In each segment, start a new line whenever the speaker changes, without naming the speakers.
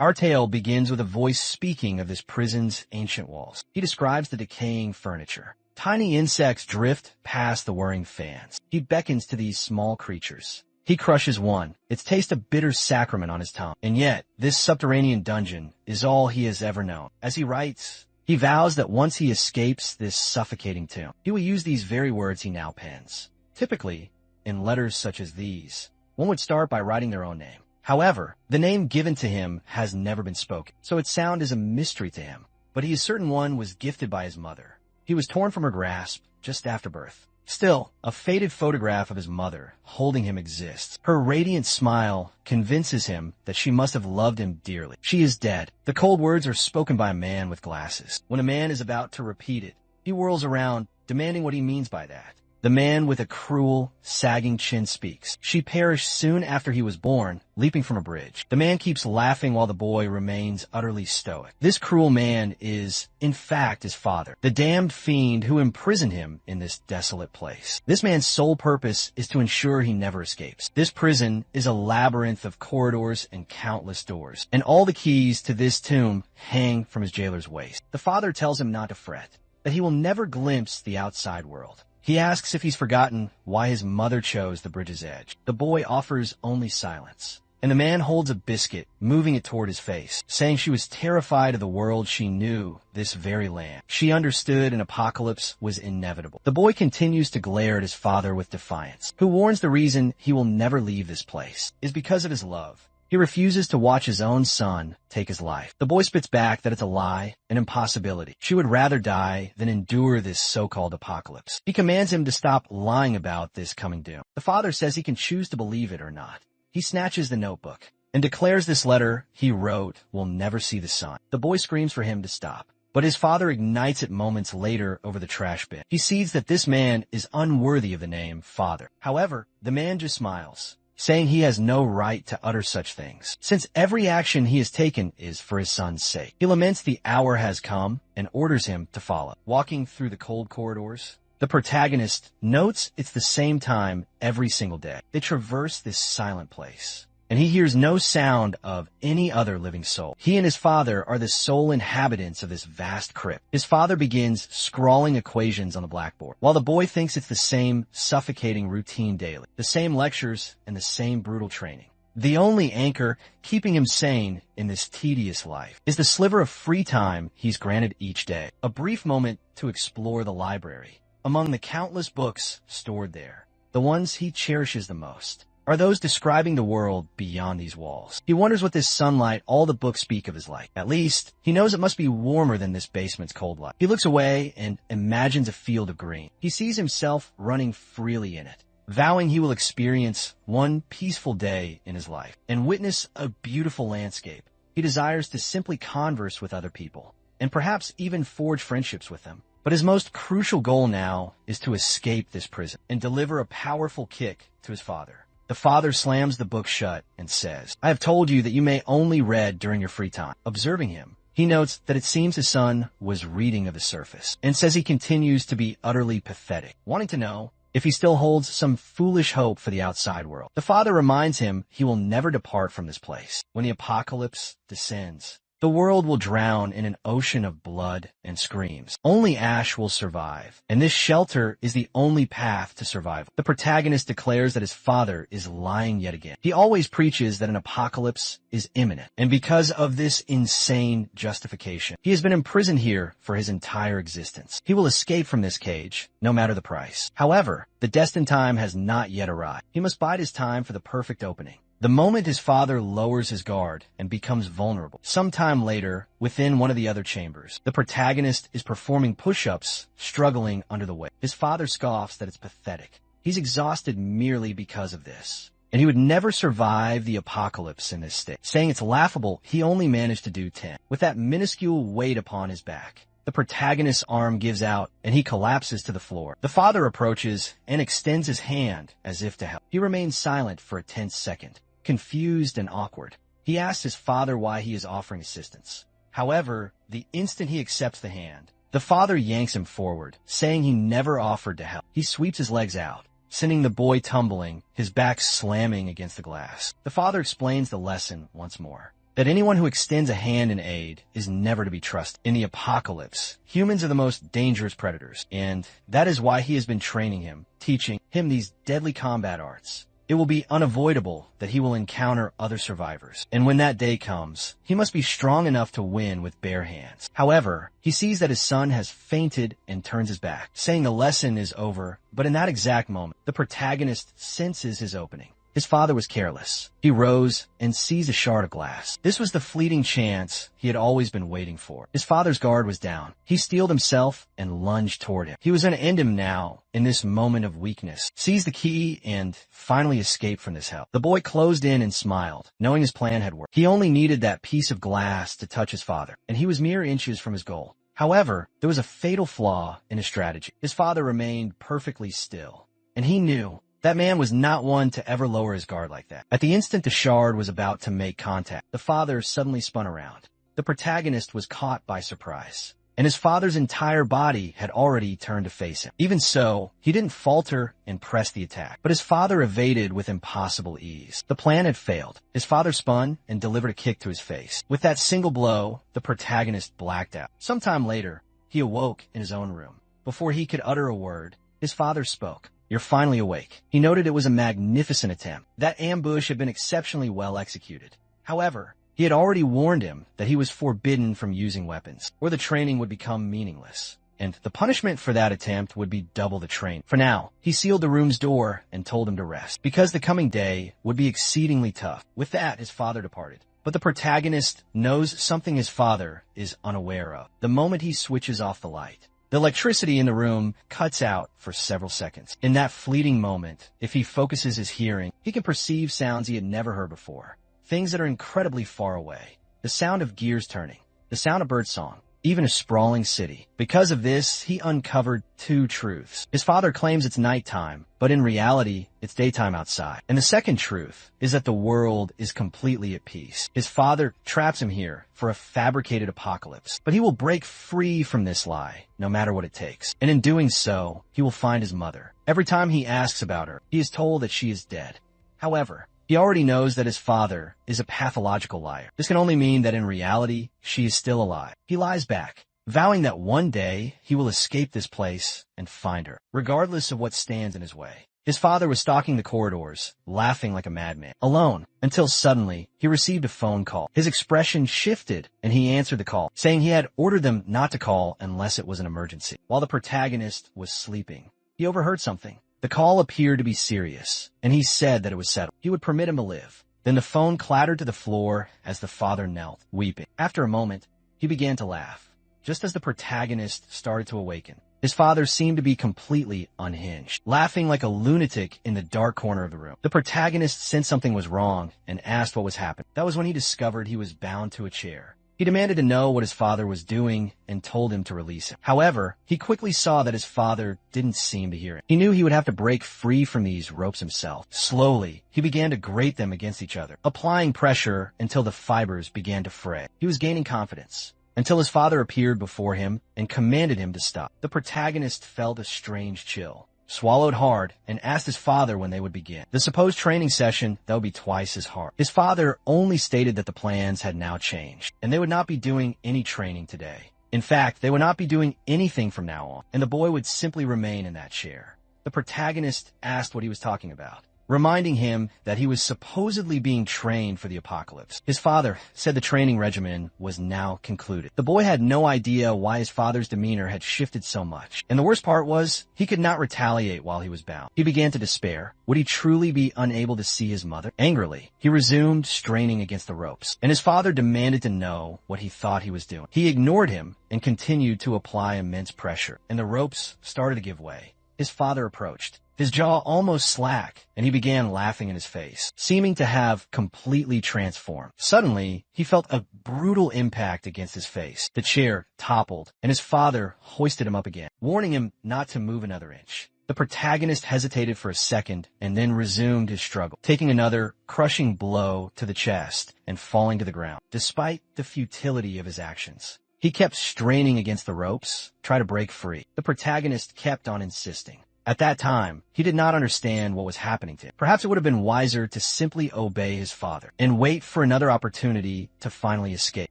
Our tale begins with a voice speaking of this prison's ancient walls. He describes the decaying furniture. Tiny insects drift past the whirring fans. He beckons to these small creatures. He crushes one, its taste a bitter sacrament on his tongue. And yet, this subterranean dungeon is all he has ever known. As he writes, he vows that once he escapes this suffocating tomb, he will use these very words he now pens. Typically, in letters such as these, one would start by writing their own name. However, the name given to him has never been spoken, so its sound is a mystery to him. But he is certain one was gifted by his mother. He was torn from her grasp just after birth. Still, a faded photograph of his mother holding him exists. Her radiant smile convinces him that she must have loved him dearly. She is dead. The cold words are spoken by a man with glasses. When a man is about to repeat it, he whirls around, demanding what he means by that. The man with a cruel, sagging chin speaks. She perished soon after he was born, leaping from a bridge. The man keeps laughing while the boy remains utterly stoic. This cruel man is, in fact, his father, the damned fiend who imprisoned him in this desolate place. This man's sole purpose is to ensure he never escapes. This prison is a labyrinth of corridors and countless doors, and all the keys to this tomb hang from his jailer's waist. The father tells him not to fret, that he will never glimpse the outside world. He asks if he's forgotten why his mother chose the bridge's edge. The boy offers only silence, and the man holds a biscuit, moving it toward his face, saying she was terrified of the world she knew, this very land. She understood an apocalypse was inevitable. The boy continues to glare at his father with defiance, who warns the reason he will never leave this place is because of his love. He refuses to watch his own son take his life. The boy spits back that it's a lie, an impossibility. She would rather die than endure this so-called apocalypse. He commands him to stop lying about this coming doom. The father says he can choose to believe it or not. He snatches the notebook and declares this letter he wrote will never see the sun. The boy screams for him to stop, but his father ignites it moments later over the trash bin. He sees that this man is unworthy of the name father. However, the man just smiles, saying he has no right to utter such things, since every action he has taken is for his son's sake. He laments the hour has come and orders him to follow. Walking through the cold corridors, the protagonist notes it's the same time every single day. They traverse this silent place, and he hears no sound of any other living soul. He and his father are the sole inhabitants of this vast crypt. His father begins scrawling equations on the blackboard, while the boy thinks it's the same suffocating routine daily, the same lectures and the same brutal training. The only anchor keeping him sane in this tedious life is the sliver of free time he's granted each day, a brief moment to explore the library. Among the countless books stored there, the ones he cherishes the most are those describing the world beyond these walls. He wonders what this sunlight all the books speak of is like. At least, he knows it must be warmer than this basement's cold light. He looks away and imagines a field of green. He sees himself running freely in it, vowing he will experience one peaceful day in his life and witness a beautiful landscape. He desires to simply converse with other people and perhaps even forge friendships with them. But his most crucial goal now is to escape this prison and deliver a powerful kick to his father. The father slams the book shut and says, "I have told you that you may only read during your free time." Observing him, he notes that it seems his son was reading of the surface and says he continues to be utterly pathetic, wanting to know if he still holds some foolish hope for the outside world. The father reminds him he will never depart from this place. When the apocalypse descends, the world will drown in an ocean of blood and screams. Only Ash will survive, and this shelter is the only path to survival. The protagonist declares that his father is lying yet again. He always preaches that an apocalypse is imminent, and because of this insane justification, he has been imprisoned here for his entire existence. He will escape from this cage, no matter the price. However, the destined time has not yet arrived. He must bide his time for the perfect opening. The moment his father lowers his guard and becomes vulnerable. Sometime later, within one of the other chambers, the protagonist is performing push-ups, struggling under the weight. His father scoffs that it's pathetic. He's exhausted merely because of this, and he would never survive the apocalypse in this state. Saying it's laughable, he only managed to do 10. With that minuscule weight upon his back, the protagonist's arm gives out and he collapses to the floor. The father approaches and extends his hand as if to help. He remains silent for a tense second, confused and awkward. He asks his father why he is offering assistance. However, the instant he accepts the hand, the father yanks him forward, saying he never offered to help. He sweeps his legs out, sending the boy tumbling, his back slamming against the glass. The father explains the lesson once more. that anyone who extends a hand in aid is never to be trusted. In the apocalypse, humans are the most dangerous predators, and that is why he has been training him, teaching him these deadly combat arts. It will be unavoidable that he will encounter other survivors, and when that day comes, he must be strong enough to win with bare hands. However, he sees that his son has fainted and turns his back, saying the lesson is over, but in that exact moment, the protagonist senses his opening. His father was careless. He rose and seized a shard of glass. This was the fleeting chance he had always been waiting for. His father's guard was down. He steeled himself and lunged toward him. He was going to end him now in this moment of weakness, seized the key, and finally escaped from this hell. The boy closed in and smiled, knowing his plan had worked. He only needed that piece of glass to touch his father, and he was mere inches from his goal. However, there was a fatal flaw in his strategy. His father remained perfectly still, and he knew that man was not one to ever lower his guard like that. At the instant the shard was about to make contact, the father suddenly spun around. The protagonist was caught by surprise, and his father's entire body had already turned to face him. Even so, he didn't falter and press the attack, but his father evaded with impossible ease. The plan had failed. His father spun and delivered a kick to his face. With that single blow, the protagonist blacked out. Sometime later, he awoke in his own room. Before he could utter a word, his father spoke. "You're finally awake." He noted it was a magnificent attempt. That ambush had been exceptionally well executed. However, he had already warned him that he was forbidden from using weapons, or the training would become meaningless, and the punishment for that attempt would be double the training. For now, he sealed the room's door and told him to rest, because the coming day would be exceedingly tough. With that, his father departed. But the protagonist knows something his father is unaware of. The moment he switches off the light, the electricity in the room cuts out for several seconds. In that fleeting moment, if he focuses his hearing, he can perceive sounds he had never heard before. Things that are incredibly far away. The sound of gears turning, the sound of birdsong, even a sprawling city. Because of this, he uncovered two truths. His father claims it's nighttime, but in reality, it's daytime outside. And the second truth is that the world is completely at peace. His father traps him here for a fabricated apocalypse, but he will break free from this lie, no matter what it takes. And in doing so, he will find his mother. Every time he asks about her, he is told that she is dead. However, he already knows that his father is a pathological liar. This can only mean that in reality, she is still alive. He lies back, vowing that one day he will escape this place and find her, regardless of what stands in his way. His father was stalking the corridors, laughing like a madman, alone, until suddenly he received a phone call. His expression shifted, and he answered the call, saying he had ordered them not to call unless it was an emergency. While the protagonist was sleeping, he overheard something. The call appeared to be serious, and he said that it was settled. He would permit him to live. Then the phone clattered to the floor as the father knelt, weeping. After a moment, he began to laugh, just as the protagonist started to awaken. His father seemed to be completely unhinged, laughing like a lunatic in the dark corner of the room. The protagonist sensed something was wrong and asked what was happening. That was when he discovered he was bound to a chair. He demanded to know what his father was doing and told him to release him. However, he quickly saw that his father didn't seem to hear him. He knew he would have to break free from these ropes himself. Slowly, he began to grate them against each other, applying pressure until the fibers began to fray. He was gaining confidence, until his father appeared before him and commanded him to stop. The protagonist felt a strange chill, swallowed hard, and asked his father when they would begin. The supposed training session, that would be twice as hard. His father only stated that the plans had now changed, and they would not be doing any training today. In fact, they would not be doing anything from now on, and the boy would simply remain in that chair. The protagonist asked what he was talking about, reminding him that he was supposedly being trained for the apocalypse. His father said the training regimen was now concluded. The boy had no idea why his father's demeanor had shifted so much, and the worst part was he could not retaliate while he was bound. He began to despair. Would he truly be unable to see his mother? Angrily, he resumed straining against the ropes, and his father demanded to know what he thought he was doing. He ignored him and continued to apply immense pressure, and the ropes started to give way. His father approached, his jaw almost slack, and he began laughing in his face, seeming to have completely transformed. Suddenly, he felt a brutal impact against his face. The chair toppled, and his father hoisted him up again, warning him not to move another inch. The protagonist hesitated for a second and then resumed his struggle, taking another crushing blow to the chest and falling to the ground. Despite the futility of his actions, he kept straining against the ropes, trying to break free. The protagonist kept on insisting. At that time, he did not understand what was happening to him. Perhaps it would have been wiser to simply obey his father and wait for another opportunity to finally escape.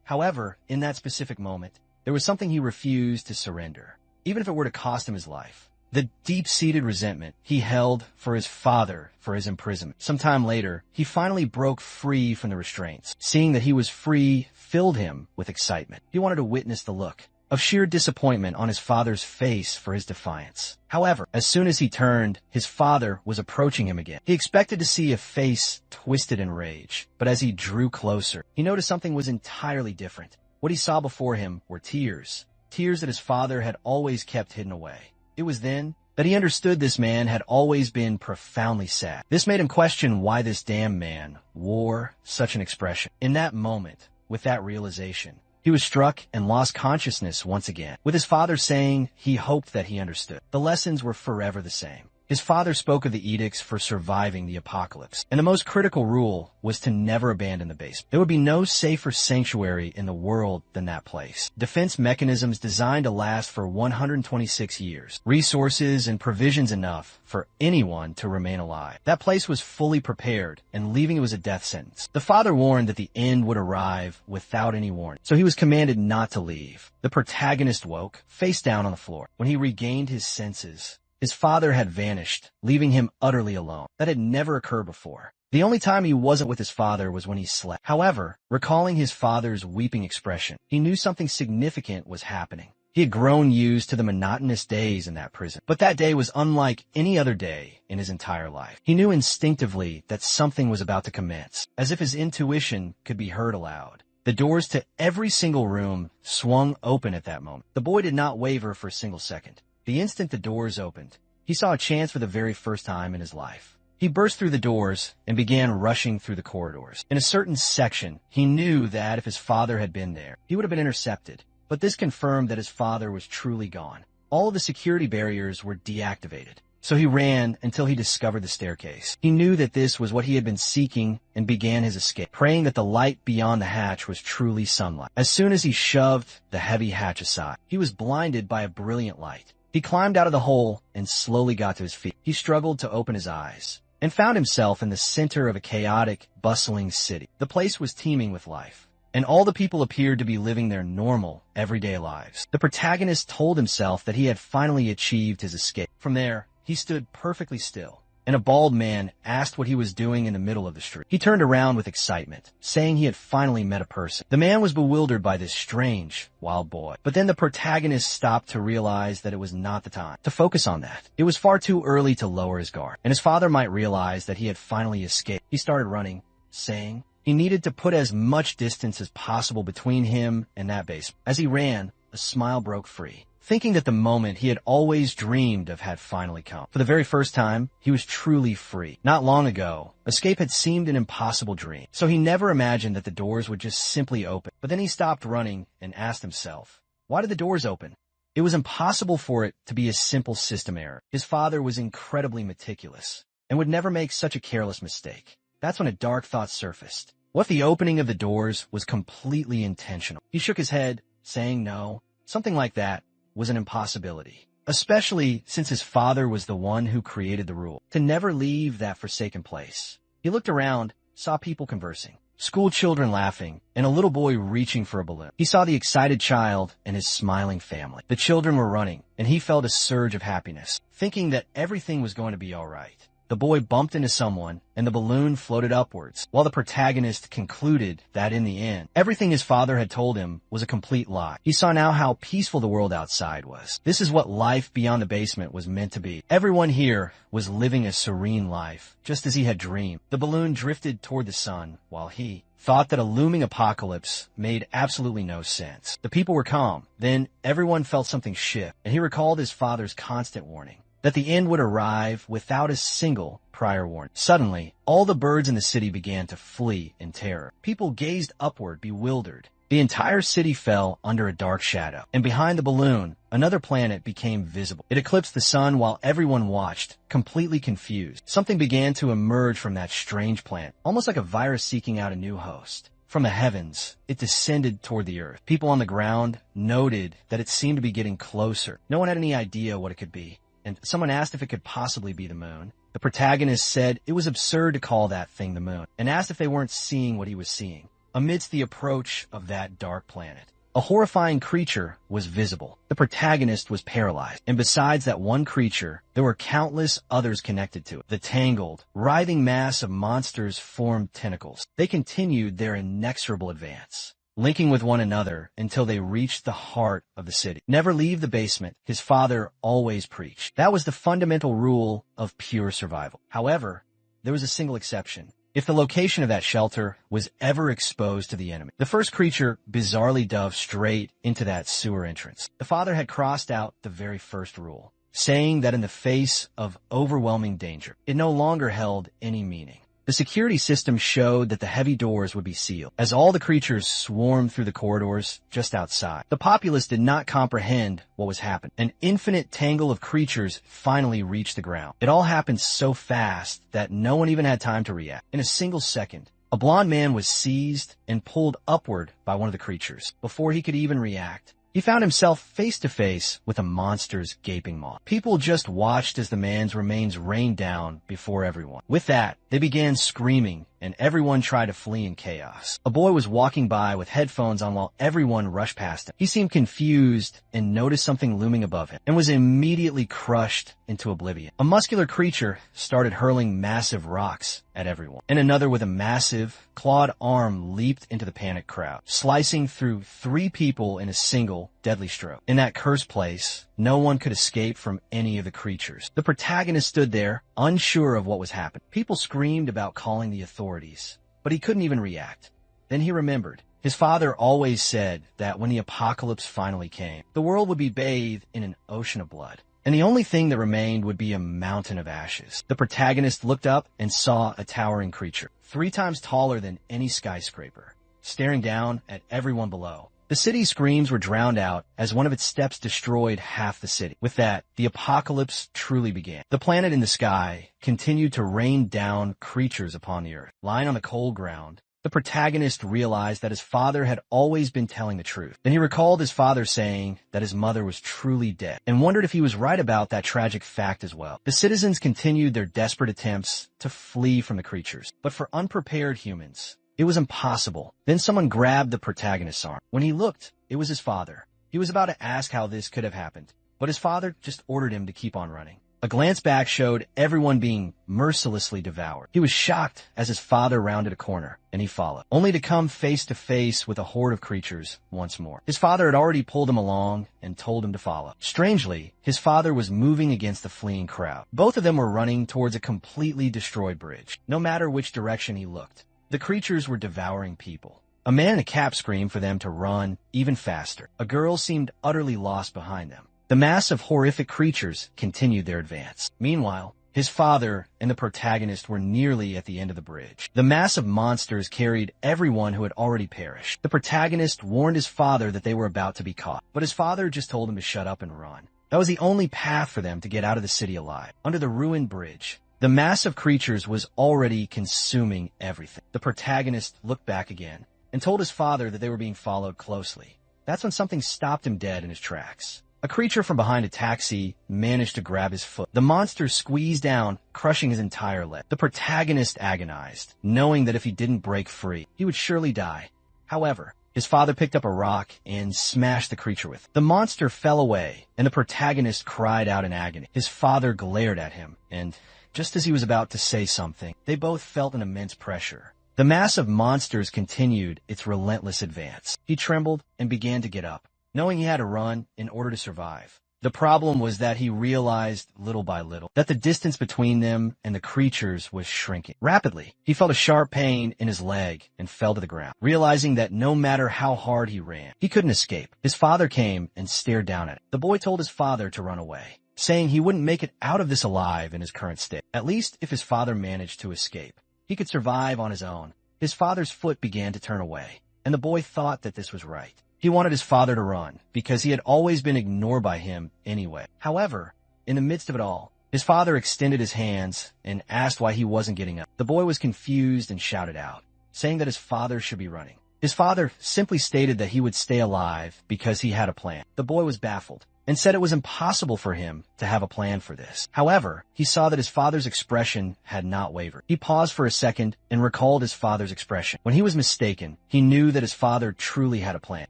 However, in that specific moment, there was something he refused to surrender, even if it were to cost him his life. The deep-seated resentment he held for his father for his imprisonment. Sometime later, he finally broke free from the restraints. Seeing that he was free filled him with excitement. He wanted to witness the look of sheer disappointment on his father's face for his defiance. However, as soon as he turned, his father was approaching him again. He expected to see a face twisted in rage, but as he drew closer, he noticed something was entirely different. What he saw before him were tears. Tears that his father had always kept hidden away. It was then that he understood this man had always been profoundly sad. This made him question why this damn man wore such an expression. In that moment, with that realization, he was struck and lost consciousness once again, with his father saying he hoped that he understood. The lessons were forever the same. His father spoke of the edicts for surviving the apocalypse, and the most critical rule was to never abandon the basement. There would be no safer sanctuary in the world than that place. Defense mechanisms designed to last for 126 years. Resources and provisions enough for anyone to remain alive. That place was fully prepared, and leaving it was a death sentence. The father warned that the end would arrive without any warning, so he was commanded not to leave. The protagonist woke, face down on the floor. When he regained his senses, his father had vanished, leaving him utterly alone. That had never occurred before. The only time he wasn't with his father was when he slept. However, recalling his father's weeping expression, he knew something significant was happening. He had grown used to the monotonous days in that prison, but that day was unlike any other day in his entire life. He knew instinctively that something was about to commence, as if his intuition could be heard aloud. The doors to every single room swung open at that moment. The boy did not waver for a single second. The instant the doors opened, he saw a chance for the very first time in his life. He burst through the doors and began rushing through the corridors. In a certain section, he knew that if his father had been there, he would have been intercepted. But this confirmed that his father was truly gone. All of the security barriers were deactivated. So he ran until he discovered the staircase. He knew that this was what he had been seeking and began his escape, praying that the light beyond the hatch was truly sunlight. As soon as he shoved the heavy hatch aside, he was blinded by a brilliant light. He climbed out of the hole and slowly got to his feet. He struggled to open his eyes and found himself in the center of a chaotic, bustling city. The place was teeming with life, and all the people appeared to be living their normal, everyday lives. The protagonist told himself that he had finally achieved his escape. From there, he stood perfectly still, and a bald man asked what he was doing in the middle of the street. He turned around with excitement, saying he had finally met a person. The man was bewildered by this strange, wild boy. But then the protagonist stopped to realize that it was not the time to focus on that. It was far too early to lower his guard, and his father might realize that he had finally escaped. He started running, saying he needed to put as much distance as possible between him and that basement. As he ran, a smile broke free, thinking that the moment he had always dreamed of had finally come. For the very first time, he was truly free. Not long ago, escape had seemed an impossible dream, so he never imagined that the doors would just simply open. But then he stopped running and asked himself, why did the doors open? It was impossible for it to be a simple system error. His father was incredibly meticulous and would never make such a careless mistake. That's when a dark thought surfaced. What if the opening of the doors was completely intentional? He shook his head, saying no, something like that was an impossibility, especially since his father was the one who created the rule to never leave that forsaken place. He looked around, saw people conversing, school children laughing, and a little boy reaching for a balloon. He saw the excited child and his smiling family. The children were running, and he felt a surge of happiness, thinking that everything was going to be all right. The boy bumped into someone, and the balloon floated upwards, while the protagonist concluded that in the end, everything his father had told him was a complete lie. He saw now how peaceful the world outside was. This is what life beyond the basement was meant to be. Everyone here was living a serene life, just as he had dreamed. The balloon drifted toward the sun, while he thought that a looming apocalypse made absolutely no sense. The people were calm. Then everyone felt something shift, and he recalled his father's constant warning that the end would arrive without a single prior warning. Suddenly, all the birds in the city began to flee in terror. People gazed upward, bewildered. The entire city fell under a dark shadow, and behind the balloon, another planet became visible. It eclipsed the sun while everyone watched, completely confused. Something began to emerge from that strange planet, almost like a virus seeking out a new host. From the heavens, it descended toward the earth. People on the ground noted that it seemed to be getting closer. No one had any idea what it could be, and someone asked if it could possibly be the moon. The protagonist said it was absurd to call that thing the moon, and asked if they weren't seeing what he was seeing amidst the approach of that dark planet. A horrifying creature was visible. The protagonist was paralyzed, and besides that one creature, there were countless others connected to it. The tangled, writhing mass of monsters formed tentacles. They continued their inexorable advance, linking with one another until they reached the heart of the city. Never leave the basement, his father always preached. That was the fundamental rule of pure survival. However, there was a single exception. If the location of that shelter was ever exposed to the enemy, the first creature bizarrely dove straight into that sewer entrance. The father had crossed out the very first rule, saying that in the face of overwhelming danger, it no longer held any meaning. The security system showed that the heavy doors would be sealed, as all the creatures swarmed through the corridors just outside. The populace did not comprehend what was happening. An infinite tangle of creatures finally reached the ground. It all happened so fast that no one even had time to react. In a single second, a blond man was seized and pulled upward by one of the creatures. Before he could even react, he found himself face to face with a monster's gaping maw. People just watched as the man's remains rained down before everyone. With that, they began screaming, and everyone tried to flee in chaos. A boy was walking by with headphones on while everyone rushed past him. He seemed confused and noticed something looming above him and was immediately crushed into oblivion. A muscular creature started hurling massive rocks at everyone, and another with a massive, clawed arm leaped into the panicked crowd, slicing through 3 people in a single deadly stroke. In that cursed place, no one could escape from any of the creatures. The protagonist stood there, unsure of what was happening. People screamed about calling the authorities, but he couldn't even react. Then he remembered. His father always said that when the apocalypse finally came, the world would be bathed in an ocean of blood, and the only thing that remained would be a mountain of ashes. The protagonist looked up and saw a towering creature, 3 times taller than any skyscraper, staring down at everyone below. The city's screams were drowned out as one of its steps destroyed half the city. With that, the apocalypse truly began. The planet in the sky continued to rain down creatures upon the earth. Lying on the cold ground, the protagonist realized that his father had always been telling the truth. Then he recalled his father saying that his mother was truly dead, and wondered if he was right about that tragic fact as well. The citizens continued their desperate attempts to flee from the creatures, but for unprepared humans, it was impossible. Then someone grabbed the protagonist's arm. When he looked, it was his father. He was about to ask how this could have happened, but his father just ordered him to keep on running. A glance back showed everyone being mercilessly devoured. He was shocked as his father rounded a corner, and he followed, only to come face to face with a horde of creatures once more. His father had already pulled him along and told him to follow. Strangely, his father was moving against the fleeing crowd. Both of them were running towards a completely destroyed bridge. No matter which direction he looked, the creatures were devouring people. A man in a cap screamed for them to run even faster. A girl seemed utterly lost behind them. The mass of horrific creatures continued their advance. Meanwhile, his father and the protagonist were nearly at the end of the bridge. The mass of monsters carried everyone who had already perished. The protagonist warned his father that they were about to be caught, but his father just told him to shut up and run. That was the only path for them to get out of the city alive. Under the ruined bridge, the mass of creatures was already consuming everything. The protagonist looked back again and told his father that they were being followed closely. That's when something stopped him dead in his tracks. A creature from behind a taxi managed to grab his foot. The monster squeezed down, crushing his entire leg. The protagonist agonized, knowing that if he didn't break free, he would surely die. However, his father picked up a rock and smashed the creature with it. The monster fell away, and the protagonist cried out in agony. His father glared at him, and just as he was about to say something, they both felt an immense pressure. The mass of monsters continued its relentless advance. He trembled and began to get up, knowing he had to run in order to survive. The problem was that he realized little by little that the distance between them and the creatures was shrinking. Rapidly, he felt a sharp pain in his leg and fell to the ground, realizing that no matter how hard he ran, he couldn't escape. His father came and stared down at him. The boy told his father to run away, saying he wouldn't make it out of this alive in his current state. At least if his father managed to escape, he could survive on his own. His father's foot began to turn away, and the boy thought that this was right. He wanted his father to run, because he had always been ignored by him anyway. However, in the midst of it all, his father extended his hands and asked why he wasn't getting up. The boy was confused and shouted out, saying that his father should be running. His father simply stated that he would stay alive because he had a plan. The boy was baffled and said it was impossible for him to have a plan for this. However, he saw that his father's expression had not wavered. He paused for a second and recalled his father's expression. When he was mistaken, he knew that his father truly had a plan.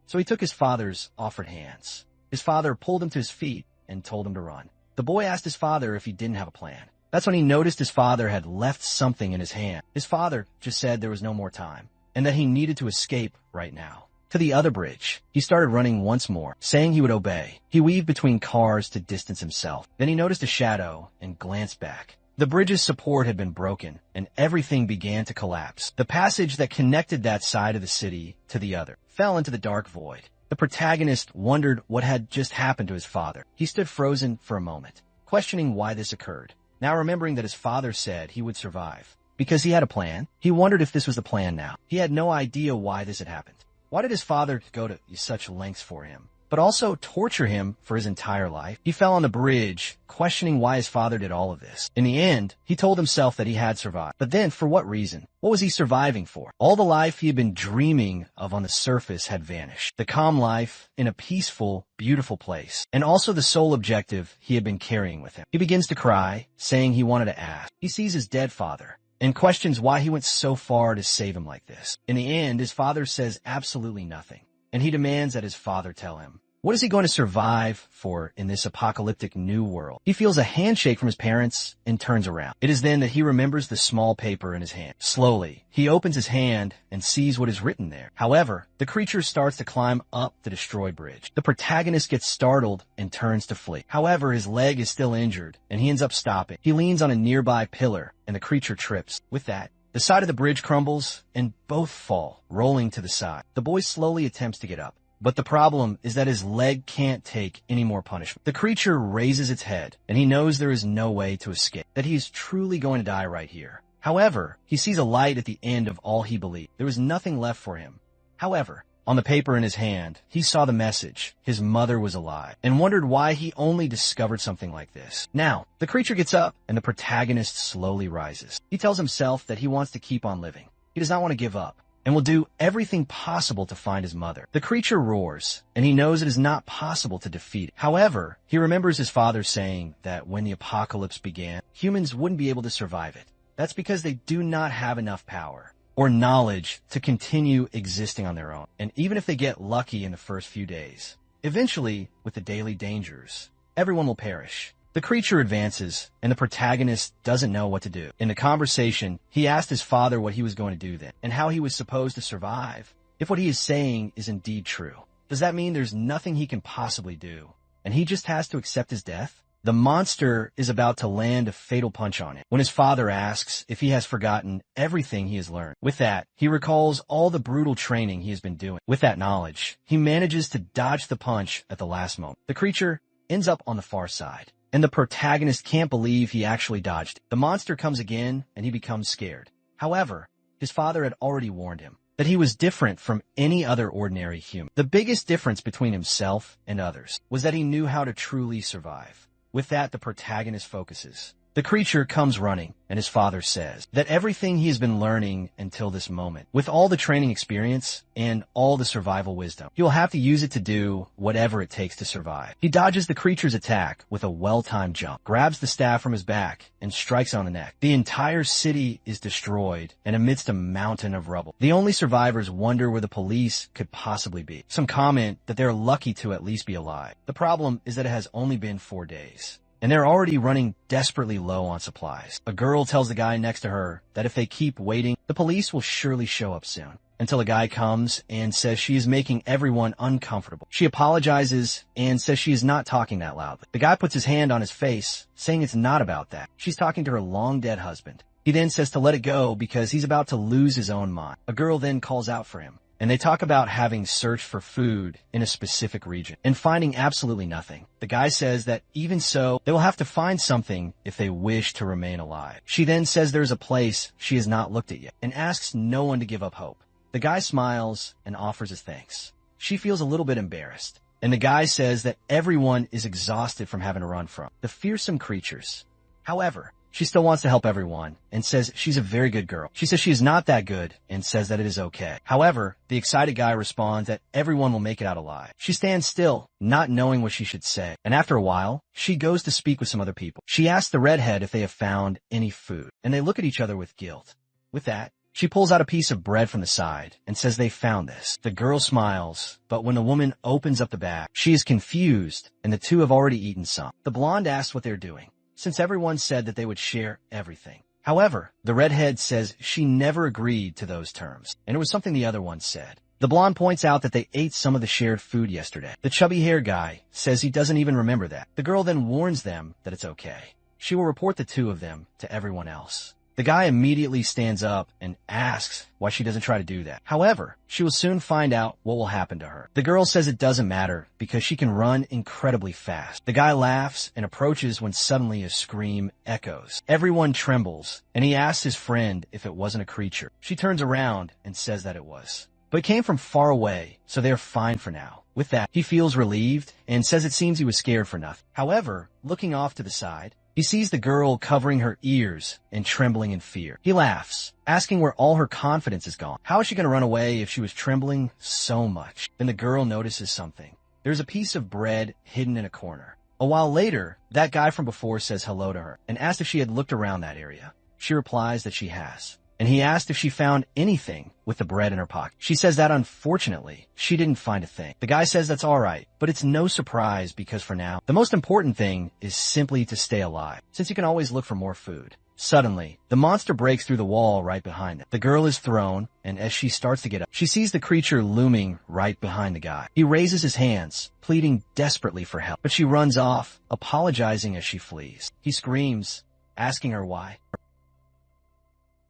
So he took his father's offered hands. His father pulled him to his feet and told him to run. The boy asked his father if he didn't have a plan. That's when he noticed his father had left something in his hand. His father just said there was no more time, and that he needed to escape right now. To the other bridge, he started running once more, saying he would obey. He weaved between cars to distance himself. Then he noticed a shadow and glanced back. The bridge's support had been broken, and everything began to collapse. The passage that connected that side of the city to the other fell into the dark void. The protagonist wondered what had just happened to his father. He stood frozen for a moment, questioning why this occurred. Now remembering that his father said he would survive because he had a plan, he wondered if this was the plan now. He had no idea why this had happened. Why did his father go to such lengths for him, but also torture him for his entire life? He fell on the bridge, questioning why his father did all of this. In the end, he told himself that he had survived. But then, for what reason? What was he surviving for? All the life he had been dreaming of on the surface had vanished. The calm life in a peaceful, beautiful place. And also the sole objective he had been carrying with him. He begins to cry, saying he wanted to ask. He sees his dead father and questions why he went so far to save him like this. In the end, his father says absolutely nothing, and he demands that his father tell him. What is he going to survive for in this apocalyptic new world? He feels a handshake from his parents and turns around. It is then that he remembers the small paper in his hand. Slowly, he opens his hand and sees what is written there. However, the creature starts to climb up the destroyed bridge. The protagonist gets startled and turns to flee. However, his leg is still injured, and he ends up stopping. He leans on a nearby pillar, and the creature trips. With that, the side of the bridge crumbles, and both fall, rolling to the side. The boy slowly attempts to get up. But the problem is that his leg can't take any more punishment. The creature raises its head, and he knows there is no way to escape, that he is truly going to die right here. However, he sees a light at the end of all he believed. There was nothing left for him. However, on the paper in his hand, he saw the message. His mother was alive, and wondered why he only discovered something like this. Now, the creature gets up, and the protagonist slowly rises. He tells himself that he wants to keep on living. He does not want to give up, and will do everything possible to find his mother. The creature roars, and he knows it is not possible to defeat it. However, he remembers his father saying that when the apocalypse began, humans wouldn't be able to survive it. That's because they do not have enough power or knowledge to continue existing on their own. And even if they get lucky in the first few days, eventually, with the daily dangers, everyone will perish. The creature advances, and the protagonist doesn't know what to do. In the conversation, he asked his father what he was going to do then, and how he was supposed to survive. If what he is saying is indeed true, does that mean there's nothing he can possibly do, and he just has to accept his death? The monster is about to land a fatal punch on him when his father asks if he has forgotten everything he has learned. With that, he recalls all the brutal training he has been doing. With that knowledge, he manages to dodge the punch at the last moment. The creature ends up on the far side, and the protagonist can't believe he actually dodged it. The monster comes again, and he becomes scared. However, his father had already warned him that he was different from any other ordinary human. The biggest difference between himself and others was that he knew how to truly survive. With that, the protagonist focuses. The creature comes running, and his father says that everything he has been learning until this moment, with all the training experience and all the survival wisdom, he will have to use it to do whatever it takes to survive. He dodges the creature's attack with a well-timed jump, grabs the staff from his back, and strikes on the neck. The entire city is destroyed, and amidst a mountain of rubble, the only survivors wonder where the police could possibly be. Some comment that they're lucky to at least be alive. The problem is that it has only been 4 days, and they're already running desperately low on supplies. A girl tells the guy next to her that if they keep waiting, the police will surely show up soon. Until a guy comes and says she is making everyone uncomfortable. She apologizes and says she is not talking that loudly. The guy puts his hand on his face, saying it's not about that. She's talking to her long-dead husband. He then says to let it go because he's about to lose his own mind. A girl then calls out for him, and they talk about having searched for food in a specific region and finding absolutely nothing. The guy says that even so, they will have to find something if they wish to remain alive. She then says there's a place she has not looked at yet and asks no one to give up hope. The guy smiles and offers his thanks. She feels a little bit embarrassed, and the guy says that everyone is exhausted from having to run from the fearsome creatures. However, She still wants to help everyone and says she's a very good girl. She says she is not that good and says that it is okay. However, the excited guy responds that everyone will make it out alive. She stands still, not knowing what she should say, and after a while, she goes to speak with some other people. She asks the redhead if they have found any food, and they look at each other with guilt. With that, she pulls out a piece of bread from the side and says they found this. The girl smiles, but when the woman opens up the bag, she is confused, and the two have already eaten some. The blonde asks what they're doing, since everyone said that they would share everything. However, the redhead says she never agreed to those terms, and it was something the other one said. The blonde points out that they ate some of the shared food yesterday. The chubby-haired guy says he doesn't even remember that. The girl then warns them that it's okay. She will report the two of them to everyone else. The guy immediately stands up and asks why she doesn't try to do that. However, she will soon find out what will happen to her. The girl says it doesn't matter because she can run incredibly fast. The guy laughs and approaches when suddenly a scream echoes. Everyone trembles, and he asks his friend if it wasn't a creature. She turns around and says that it was. But it came from far away, so they're fine for now. With that, he feels relieved and says it seems he was scared for nothing. However, looking off to the side, he sees the girl covering her ears and trembling in fear. He laughs, asking where all her confidence is gone. How is she going to run away if she was trembling so much? Then the girl notices something. There's a piece of bread hidden in a corner. A while later, that guy from before says hello to her and asks if she had looked around that area. She replies that she has. And he asked if she found anything with the bread in her pocket. She says that unfortunately, she didn't find a thing. The guy says that's all right, but it's no surprise because for now, the most important thing is simply to stay alive, since you can always look for more food. Suddenly, the monster breaks through the wall right behind them. The girl is thrown, and as she starts to get up, she sees the creature looming right behind the guy. He raises his hands, pleading desperately for help, but she runs off, apologizing as she flees. He screams, asking her why.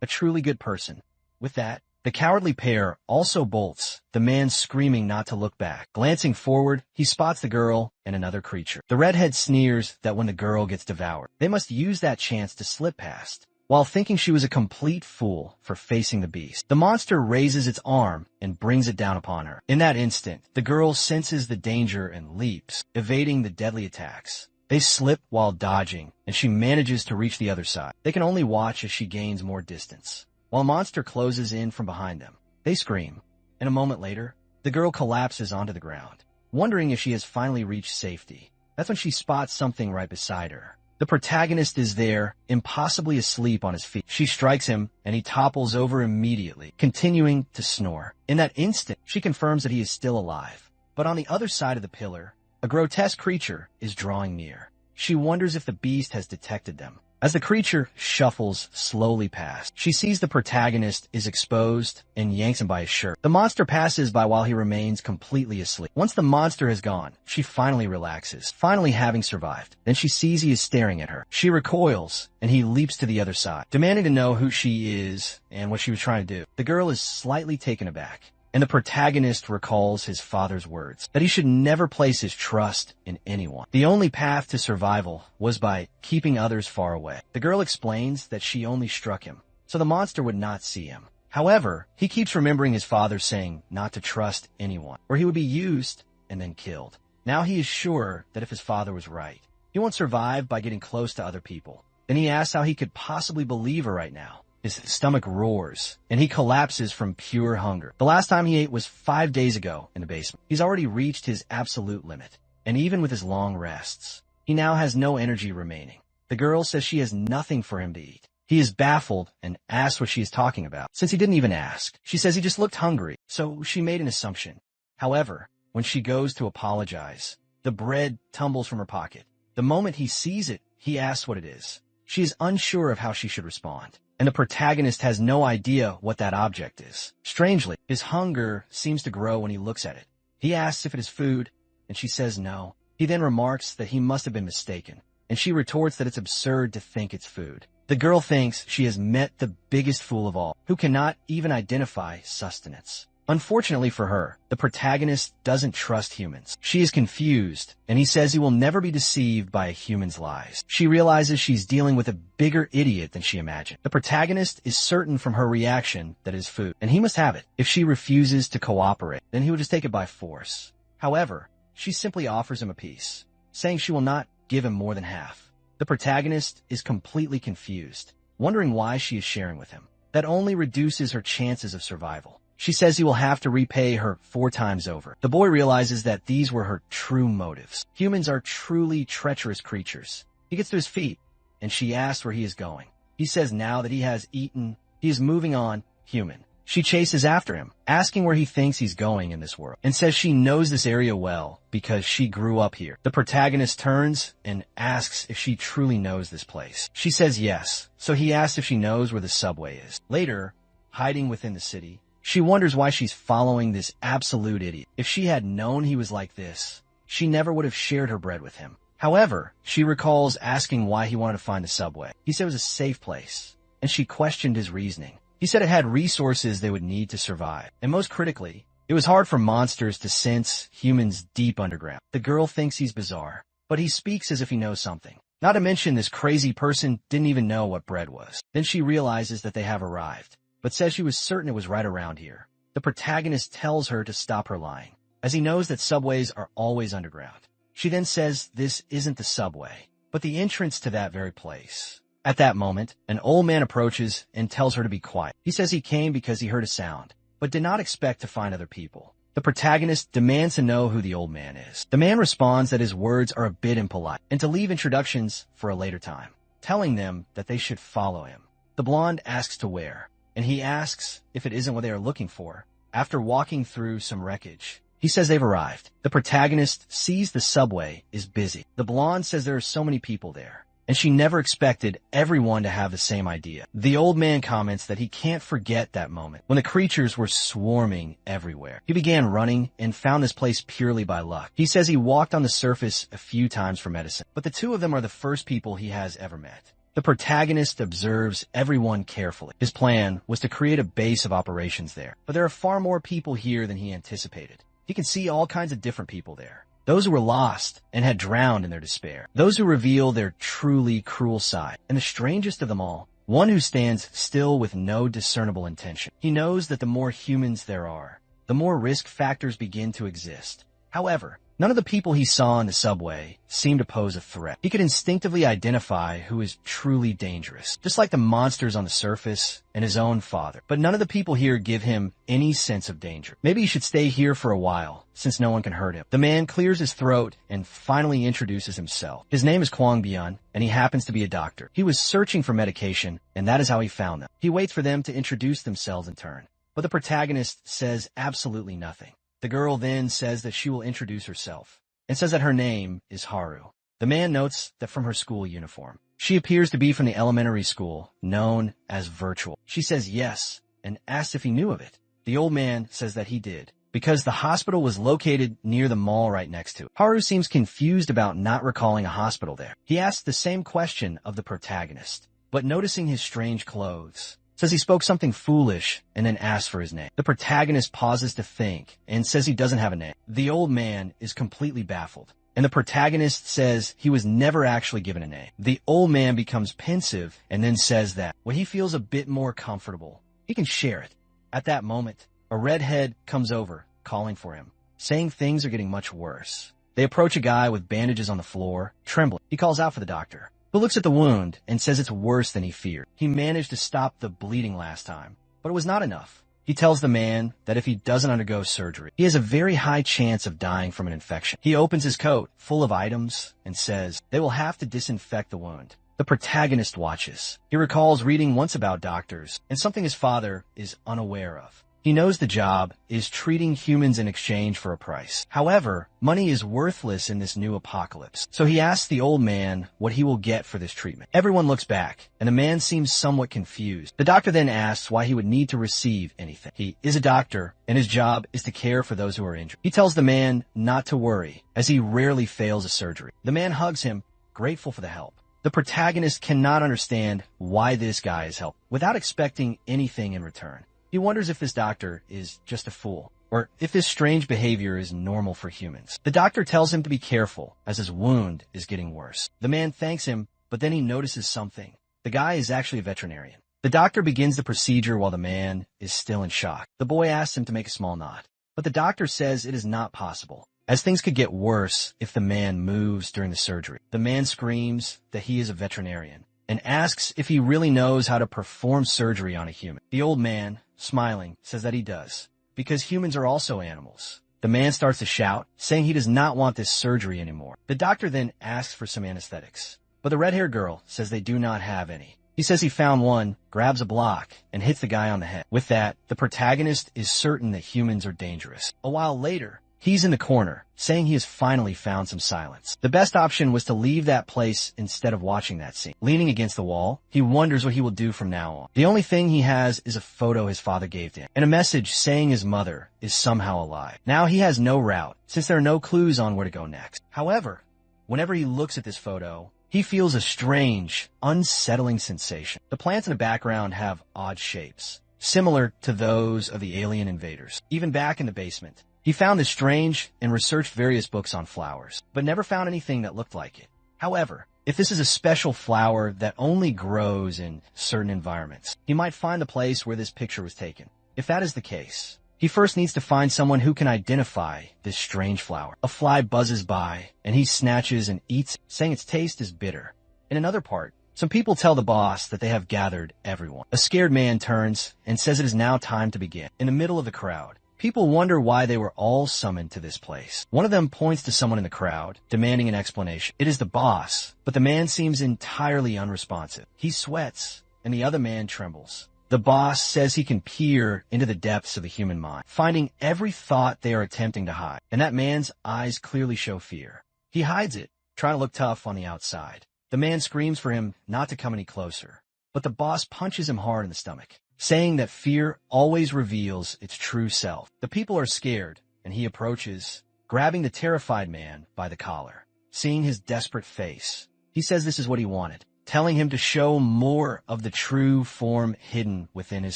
A truly good person. With that, the cowardly pair also bolts, the man screaming not to look back. Glancing forward, he spots the girl and another creature. The redhead sneers that when the girl gets devoured, they must use that chance to slip past. While thinking she was a complete fool for facing the beast, the monster raises its arm and brings it down upon her. In that instant, the girl senses the danger and leaps, evading the deadly attacks. They slip while dodging, and she manages to reach the other side. They can only watch as she gains more distance. While a monster closes in from behind them, they scream, and a moment later, the girl collapses onto the ground, wondering if she has finally reached safety. That's when she spots something right beside her. The protagonist is there, impossibly asleep on his feet. She strikes him, and he topples over immediately, continuing to snore. In that instant, she confirms that he is still alive. But on the other side of the pillar, a grotesque creature is drawing near. She wonders if the beast has detected them. As the creature shuffles slowly past, she sees the protagonist is exposed and yanks him by his shirt. The monster passes by while he remains completely asleep. Once the monster has gone, she finally relaxes, finally having survived. Then she sees he is staring at her. She recoils, and he leaps to the other side, demanding to know who she is and what she was trying to do. The girl is slightly taken aback, and the protagonist recalls his father's words, that he should never place his trust in anyone. The only path to survival was by keeping others far away. The girl explains that she only struck him, so the monster would not see him. However, he keeps remembering his father saying not to trust anyone, or he would be used and then killed. Now he is sure that if his father was right, he won't survive by getting close to other people. Then he asks how he could possibly believe her right now. His stomach roars, and he collapses from pure hunger. The last time he ate was 5 days ago in the basement. He's already reached his absolute limit, and even with his long rests, he now has no energy remaining. The girl says she has nothing for him to eat. He is baffled and asks what she is talking about, since he didn't even ask. She says he just looked hungry, so she made an assumption. However, when she goes to apologize, the bread tumbles from her pocket. The moment he sees it, he asks what it is. She is unsure of how she should respond, and the protagonist has no idea what that object is. Strangely, his hunger seems to grow when he looks at it. He asks if it is food, and she says no. He then remarks that he must have been mistaken, and she retorts that it's absurd to think it's food. The girl thinks she has met the biggest fool of all, who cannot even identify sustenance. Unfortunately for her, the protagonist doesn't trust humans. She is confused, and he says he will never be deceived by a human's lies. She realizes she's dealing with a bigger idiot than she imagined. The protagonist is certain from her reaction that it is food, and he must have it. If she refuses to cooperate, then he will just take it by force. However, she simply offers him a piece, saying she will not give him more than half. The protagonist is completely confused, wondering why she is sharing with him. That only reduces her chances of survival. She says he will have to repay her 4 times over. The boy realizes that these were her true motives. Humans are truly treacherous creatures. He gets to his feet, and she asks where he is going. He says now that he has eaten, he is moving on, human. She chases after him, asking where he thinks he's going in this world, and says she knows this area well because she grew up here. The protagonist turns and asks if she truly knows this place. She says yes, so he asks if she knows where the subway is. Later, hiding within the city, she wonders why she's following this absolute idiot. If she had known he was like this, she never would have shared her bread with him. However, she recalls asking why he wanted to find the subway. He said it was a safe place, and she questioned his reasoning. He said it had resources they would need to survive. And most critically, it was hard for monsters to sense humans deep underground. The girl thinks he's bizarre, but he speaks as if he knows something. Not to mention this crazy person didn't even know what bread was. Then she realizes that they have arrived, but says she was certain it was right around here. The protagonist tells her to stop her lying, as he knows that subways are always underground. She then says this isn't the subway, but the entrance to that very place. At that moment, an old man approaches and tells her to be quiet. He says he came because he heard a sound, but did not expect to find other people. The protagonist demands to know who the old man is. The man responds that his words are a bit impolite, and to leave introductions for a later time, telling them that they should follow him. The blonde asks to where, and he asks if it isn't what they are looking for. After walking through some wreckage, he says they've arrived. The protagonist sees the subway is busy. The blonde says there are so many people there, and she never expected everyone to have the same idea. The old man comments that he can't forget that moment when the creatures were swarming everywhere. He began running and found this place purely by luck. He says he walked on the surface a few times for medicine, but the two of them are the first people he has ever met. The protagonist observes everyone carefully. His plan was to create a base of operations there, but there are far more people here than he anticipated. He can see all kinds of different people there. Those who were lost and had drowned in their despair. Those who reveal their truly cruel side. And the strangest of them all, one who stands still with no discernible intention. He knows that the more humans there are, the more risk factors begin to exist. However, none of the people he saw in the subway seemed to pose a threat. He could instinctively identify who is truly dangerous, just like the monsters on the surface and his own father. But none of the people here give him any sense of danger. Maybe he should stay here for a while, since no one can hurt him. The man clears his throat and finally introduces himself. His name is Kwang Byun, and he happens to be a doctor. He was searching for medication, and that is how he found them. He waits for them to introduce themselves in turn, but the protagonist says absolutely nothing. The girl then says that she will introduce herself, and says that her name is Haru. The man notes that from her school uniform, she appears to be from the elementary school, known as Virtual. She says yes, and asks if he knew of it. The old man says that he did, because the hospital was located near the mall right next to it. Haru seems confused about not recalling a hospital there. He asks the same question of the protagonist, but noticing his strange clothes, says he spoke something foolish and then asks for his name. The protagonist pauses to think and says he doesn't have a name. The old man is completely baffled, and the protagonist says he was never actually given a name. The old man becomes pensive and then says that when he feels a bit more comfortable, he can share it. At that moment, a redhead comes over, calling for him, saying things are getting much worse. They approach a guy with bandages on the floor, trembling. He calls out for the doctor, who looks at the wound and says it's worse than he feared. He managed to stop the bleeding last time, but it was not enough. He tells the man that if he doesn't undergo surgery, he has a very high chance of dying from an infection. He opens his coat, full of items, and says they will have to disinfect the wound. The protagonist watches. He recalls reading once about doctors and something his father is unaware of. He knows the job is treating humans in exchange for a price. However, money is worthless in this new apocalypse, so he asks the old man what he will get for this treatment. Everyone looks back, and the man seems somewhat confused. The doctor then asks why he would need to receive anything. He is a doctor, and his job is to care for those who are injured. He tells the man not to worry, as he rarely fails a surgery. The man hugs him, grateful for the help. The protagonist cannot understand why this guy is helped, without expecting anything in return. He wonders if this doctor is just a fool, or if this strange behavior is normal for humans. The doctor tells him to be careful, as his wound is getting worse. The man thanks him, but then he notices something. The guy is actually a veterinarian. The doctor begins the procedure while the man is still in shock. The boy asks him to make a small knot, but the doctor says it is not possible, as things could get worse if the man moves during the surgery. The man screams that he is a veterinarian and asks if he really knows how to perform surgery on a human. The old man, smiling, says that he does, because humans are also animals. The man starts to shout, saying he does not want this surgery anymore. The doctor then asks for some anesthetics, but the red-haired girl says they do not have any. He says he found one, grabs a block, and hits the guy on the head. With that, the protagonist is certain that humans are dangerous. A while later, he's in the corner, saying he has finally found some silence. The best option was to leave that place instead of watching that scene. Leaning against the wall, he wonders what he will do from now on. The only thing he has is a photo his father gave to him, and a message saying his mother is somehow alive. Now he has no route, since there are no clues on where to go next. However, whenever he looks at this photo, he feels a strange, unsettling sensation. The plants in the background have odd shapes, similar to those of the alien invaders. Even back in the basement, he found this strange and researched various books on flowers, but never found anything that looked like it. However, if this is a special flower that only grows in certain environments, he might find the place where this picture was taken. If that is the case, he first needs to find someone who can identify this strange flower. A fly buzzes by, and he snatches and eats it, saying its taste is bitter. In another part, some people tell the boss that they have gathered everyone. A scared man turns and says it is now time to begin. In the middle of the crowd, people wonder why they were all summoned to this place. One of them points to someone in the crowd, demanding an explanation. It is the boss, but the man seems entirely unresponsive. He sweats, and the other man trembles. The boss says he can peer into the depths of the human mind, finding every thought they are attempting to hide, and that man's eyes clearly show fear. He hides it, trying to look tough on the outside. The man screams for him not to come any closer, but the boss punches him hard in the stomach, saying that fear always reveals its true self. The people are scared, and he approaches, grabbing the terrified man by the collar. Seeing his desperate face, he says this is what he wanted, telling him to show more of the true form hidden within his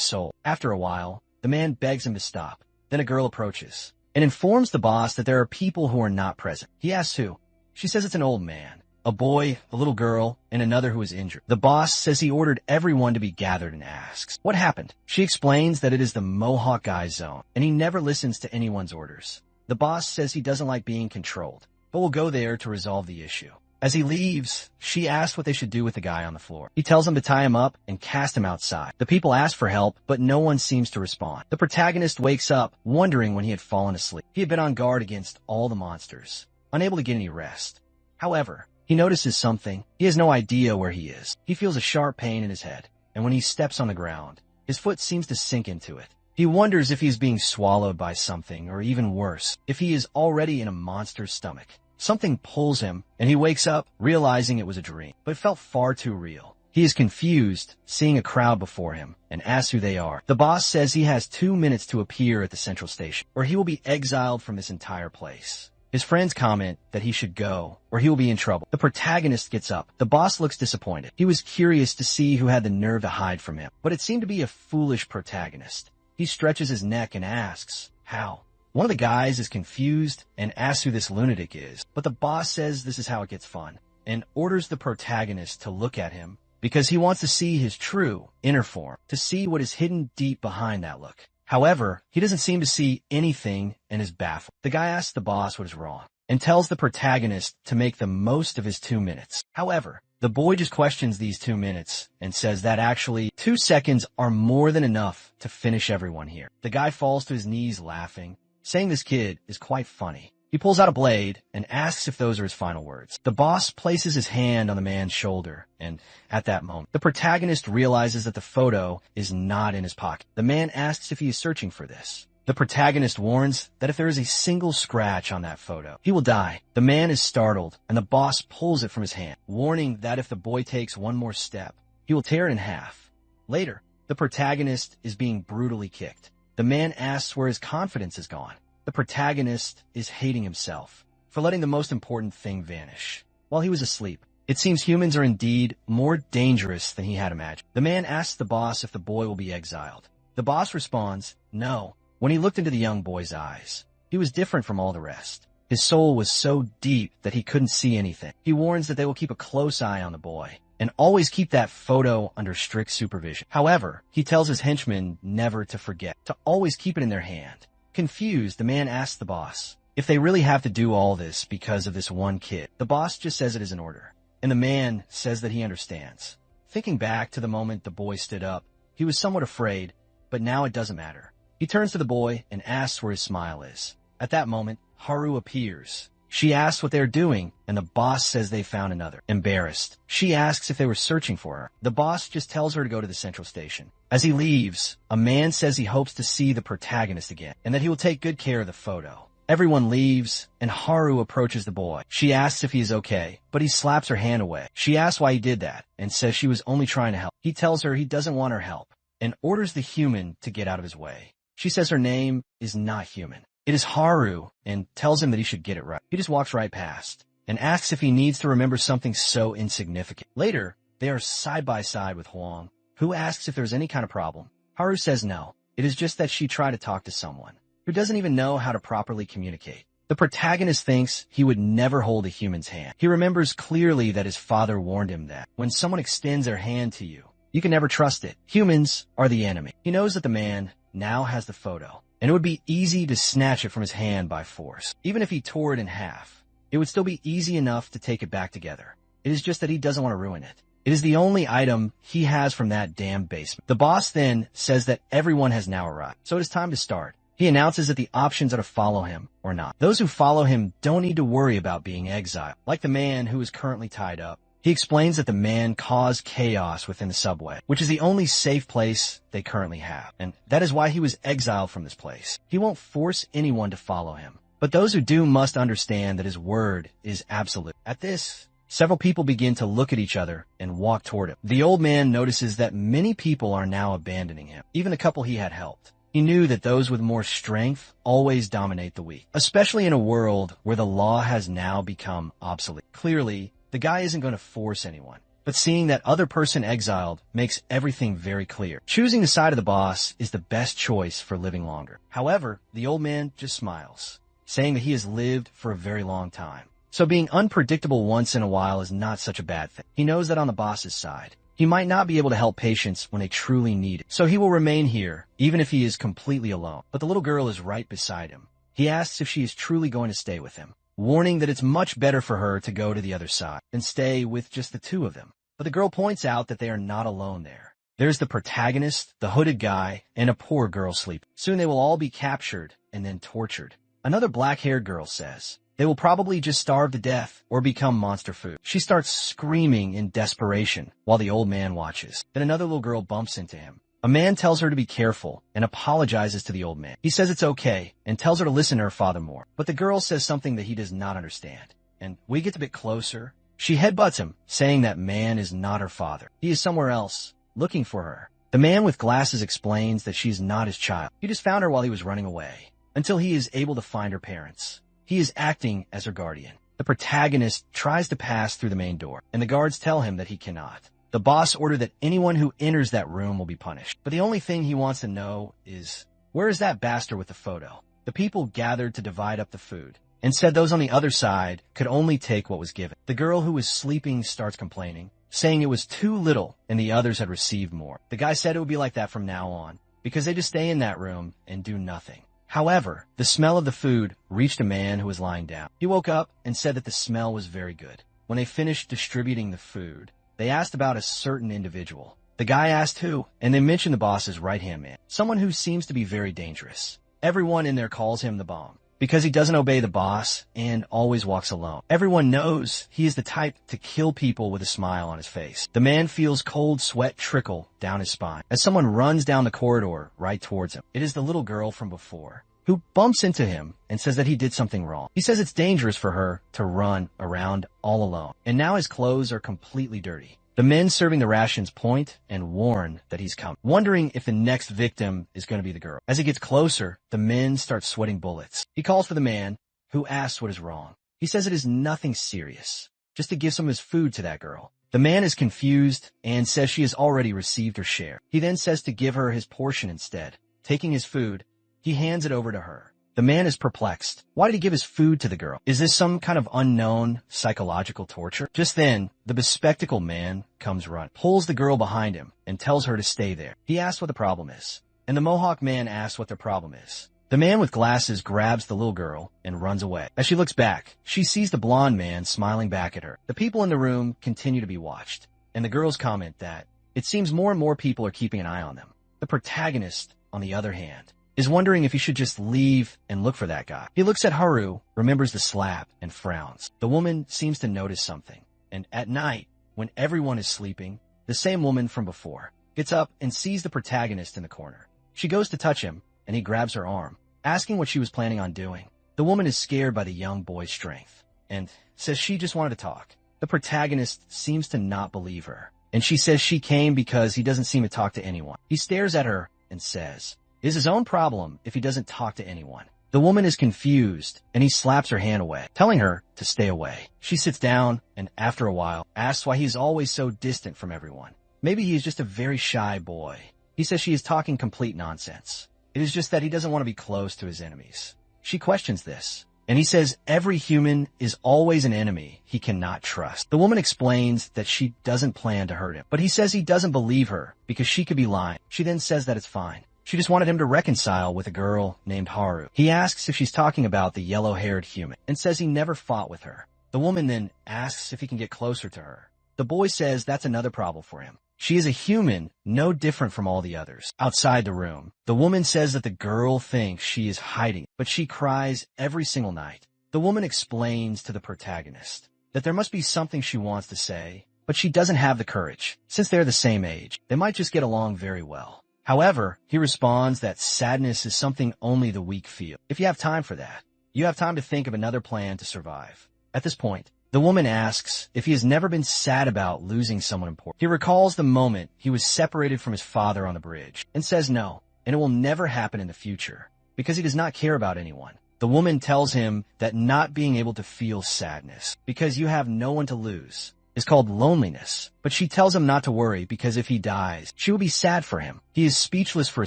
soul. After a while, the man begs him to stop. Then a girl approaches and informs the boss that there are people who are not present. He asks who. She says it's an old man, a boy, a little girl, and another who is injured. The boss says he ordered everyone to be gathered and asks, what happened? She explains that it is the Mohawk guy's zone, and he never listens to anyone's orders. The boss says he doesn't like being controlled, but will go there to resolve the issue. As he leaves, she asks what they should do with the guy on the floor. He tells them to tie him up and cast him outside. The people ask for help, but no one seems to respond. The protagonist wakes up, wondering when he had fallen asleep. He had been on guard against all the monsters, unable to get any rest. However, he notices something. He has no idea where he is. He feels a sharp pain in his head, and when he steps on the ground, his foot seems to sink into it. He wonders if he is being swallowed by something, or even worse, if he is already in a monster's stomach. Something pulls him, and he wakes up, realizing it was a dream, but it felt far too real. He is confused, seeing a crowd before him, and asks who they are. The boss says he has 2 minutes to appear at the central station, or he will be exiled from this entire place. His friends comment that he should go, or he will be in trouble. The protagonist gets up. The boss looks disappointed. He was curious to see who had the nerve to hide from him, but it seemed to be a foolish protagonist. He stretches his neck and asks, how? One of the guys is confused and asks who this lunatic is, but the boss says this is how it gets fun, and orders the protagonist to look at him because he wants to see his true inner form, to see what is hidden deep behind that look. However, he doesn't seem to see anything and is baffled. The guy asks the boss what is wrong and tells the protagonist to make the most of his 2 minutes. However, the boy just questions these 2 minutes and says that actually 2 seconds are more than enough to finish everyone here. The guy falls to his knees laughing, saying this kid is quite funny. He pulls out a blade and asks if those are his final words. The boss places his hand on the man's shoulder, and at that moment, the protagonist realizes that the photo is not in his pocket. The man asks if he is searching for this. The protagonist warns that if there is a single scratch on that photo, he will die. The man is startled, and the boss pulls it from his hand, warning that if the boy takes one more step, he will tear it in half. Later, the protagonist is being brutally kicked. The man asks where his confidence is gone. The protagonist is hating himself for letting the most important thing vanish while he was asleep. It seems humans are indeed more dangerous than he had imagined. The man asks the boss if the boy will be exiled. The boss responds, no. When he looked into the young boy's eyes, he was different from all the rest. His soul was so deep that he couldn't see anything. He warns that they will keep a close eye on the boy and always keep that photo under strict supervision. However, he tells his henchmen never to forget, to always keep it in their hand. Confused, the man asks the boss if they really have to do all this because of this one kid. The boss just says it is an order, and the man says that he understands. Thinking back to the moment the boy stood up, he was somewhat afraid, but now it doesn't matter. He turns to the boy and asks where his smile is. At that moment, Haru appears. She asks what they're doing, and the boss says they found another. Embarrassed, she asks if they were searching for her. The boss just tells her to go to the central station. As he leaves, a man says he hopes to see the protagonist again, and that he will take good care of the photo. Everyone leaves, and Haru approaches the boy. She asks if he is okay, but he slaps her hand away. She asks why he did that, and says she was only trying to help. He tells her he doesn't want her help, and orders the human to get out of his way. She says her name is not human. It is Haru, and tells him that he should get it right. He just walks right past, and asks if he needs to remember something so insignificant. Later, they are side by side with Huang, who asks if there's any kind of problem. Haru says no. It is just that she tried to talk to someone who doesn't even know how to properly communicate. The protagonist thinks he would never hold a human's hand. He remembers clearly that his father warned him that when someone extends their hand to you, you can never trust it. Humans are the enemy. He knows that the man now has the photo, and it would be easy to snatch it from his hand by force. Even if he tore it in half, it would still be easy enough to take it back together. It is just that he doesn't want to ruin it. It is the only item he has from that damn basement. The boss then says that everyone has now arrived, so it is time to start. He announces that the options are to follow him or not. Those who follow him don't need to worry about being exiled, like the man who is currently tied up. He explains that the man caused chaos within the subway, which is the only safe place they currently have, and that is why he was exiled from this place. He won't force anyone to follow him, but those who do must understand that his word is absolute. At this, several people begin to look at each other and walk toward him. The old man notices that many people are now abandoning him, even the couple he had helped. He knew that those with more strength always dominate the weak, especially in a world where the law has now become obsolete. Clearly, the guy isn't going to force anyone, but seeing that other person exiled makes everything very clear. Choosing the side of the boss is the best choice for living longer. However, the old man just smiles, saying that he has lived for a very long time. So being unpredictable once in a while is not such a bad thing. He knows that on the boss's side, he might not be able to help patients when they truly need it. So he will remain here, even if he is completely alone. But the little girl is right beside him. He asks if she is truly going to stay with him, warning that it's much better for her to go to the other side than stay with just the two of them. But the girl points out that they are not alone there. There's the protagonist, the hooded guy, and a poor girl sleeping. Soon they will all be captured and then tortured. Another black-haired girl says they will probably just starve to death or become monster food. She starts screaming in desperation while the old man watches. Then another little girl bumps into him. A man tells her to be careful and apologizes to the old man. He says it's okay and tells her to listen to her father more. But the girl says something that he does not understand. And we get a bit closer. She headbutts him, saying that man is not her father. He is somewhere else, looking for her. The man with glasses explains that she is not his child. He just found her while he was running away, until he is able to find her parents. He is acting as her guardian. The protagonist tries to pass through the main door, and the guards tell him that he cannot. The boss ordered that anyone who enters that room will be punished. But the only thing he wants to know is, where is that bastard with the photo? The people gathered to divide up the food, and said those on the other side could only take what was given. The girl who was sleeping starts complaining, saying it was too little and the others had received more. The guy said it would be like that from now on, because they just stay in that room and do nothing. However, the smell of the food reached a man who was lying down. He woke up and said that the smell was very good. When they finished distributing the food, they asked about a certain individual. The guy asked who, and they mentioned the boss's right-hand man, someone who seems to be very dangerous. Everyone in there calls him the bomb, because he doesn't obey the boss and always walks alone. Everyone knows he is the type to kill people with a smile on his face. The man feels cold sweat trickle down his spine as someone runs down the corridor right towards him. It is the little girl from before, who bumps into him and says that he did something wrong. He says it's dangerous for her to run around all alone, and now his clothes are completely dirty. The men serving the rations point and warn that he's coming, wondering if the next victim is going to be the girl. As he gets closer, the men start sweating bullets. He calls for the man, who asks what is wrong. He says it is nothing serious, just to give some of his food to that girl. The man is confused and says she has already received her share. He then says to give her his portion instead. Taking his food, he hands it over to her. The man is perplexed. Why did he give his food to the girl? Is this some kind of unknown psychological torture? Just then, the bespectacled man comes running, pulls the girl behind him, and tells her to stay there. He asks what the problem is, and the Mohawk man asks what their problem is. The The man with glasses grabs the little girl and runs away. As she looks back, she sees the blonde man smiling back at her. The people in the room continue to be watched, and the girls comment that it seems more and more people are keeping an eye on them. The protagonist, on the other hand, is wondering if he should just leave and look for that guy. He looks at Haru, remembers the slap, and frowns. The woman seems to notice something, and at night, when everyone is sleeping, the same woman from before gets up and sees the protagonist in the corner. She goes to touch him, and he grabs her arm, asking what she was planning on doing. The woman is scared by the young boy's strength, and says she just wanted to talk. The protagonist seems to not believe her, and she says she came because he doesn't seem to talk to anyone. He stares at her and says, it is his own problem if he doesn't talk to anyone. The woman is confused, and he slaps her hand away, telling her to stay away. She sits down, and after a while, asks why he is always so distant from everyone. Maybe he is just a very shy boy. He says she is talking complete nonsense. It is just that he doesn't want to be close to his enemies. She questions this, and he says every human is always an enemy he cannot trust. The woman explains that she doesn't plan to hurt him, but he says he doesn't believe her because she could be lying. She then says that it's fine. She just wanted him to reconcile with a girl named Haru. He asks if she's talking about the yellow-haired human and says he never fought with her. The woman then asks if he can get closer to her. The boy says that's another problem for him. She is a human, no different from all the others. Outside the room, the woman says that the girl thinks she is hiding, but she cries every single night. The woman explains to the protagonist that there must be something she wants to say, but she doesn't have the courage. Since they're the same age, they might just get along very well. However, he responds that sadness is something only the weak feel. If you have time for that, you have time to think of another plan to survive. At this point, the woman asks if he has never been sad about losing someone important. He recalls the moment he was separated from his father on the bridge and says no, and it will never happen in the future because he does not care about anyone. The woman tells him that not being able to feel sadness because you have no one to lose is called loneliness, but she tells him not to worry because if he dies, she will be sad for him. He is speechless for a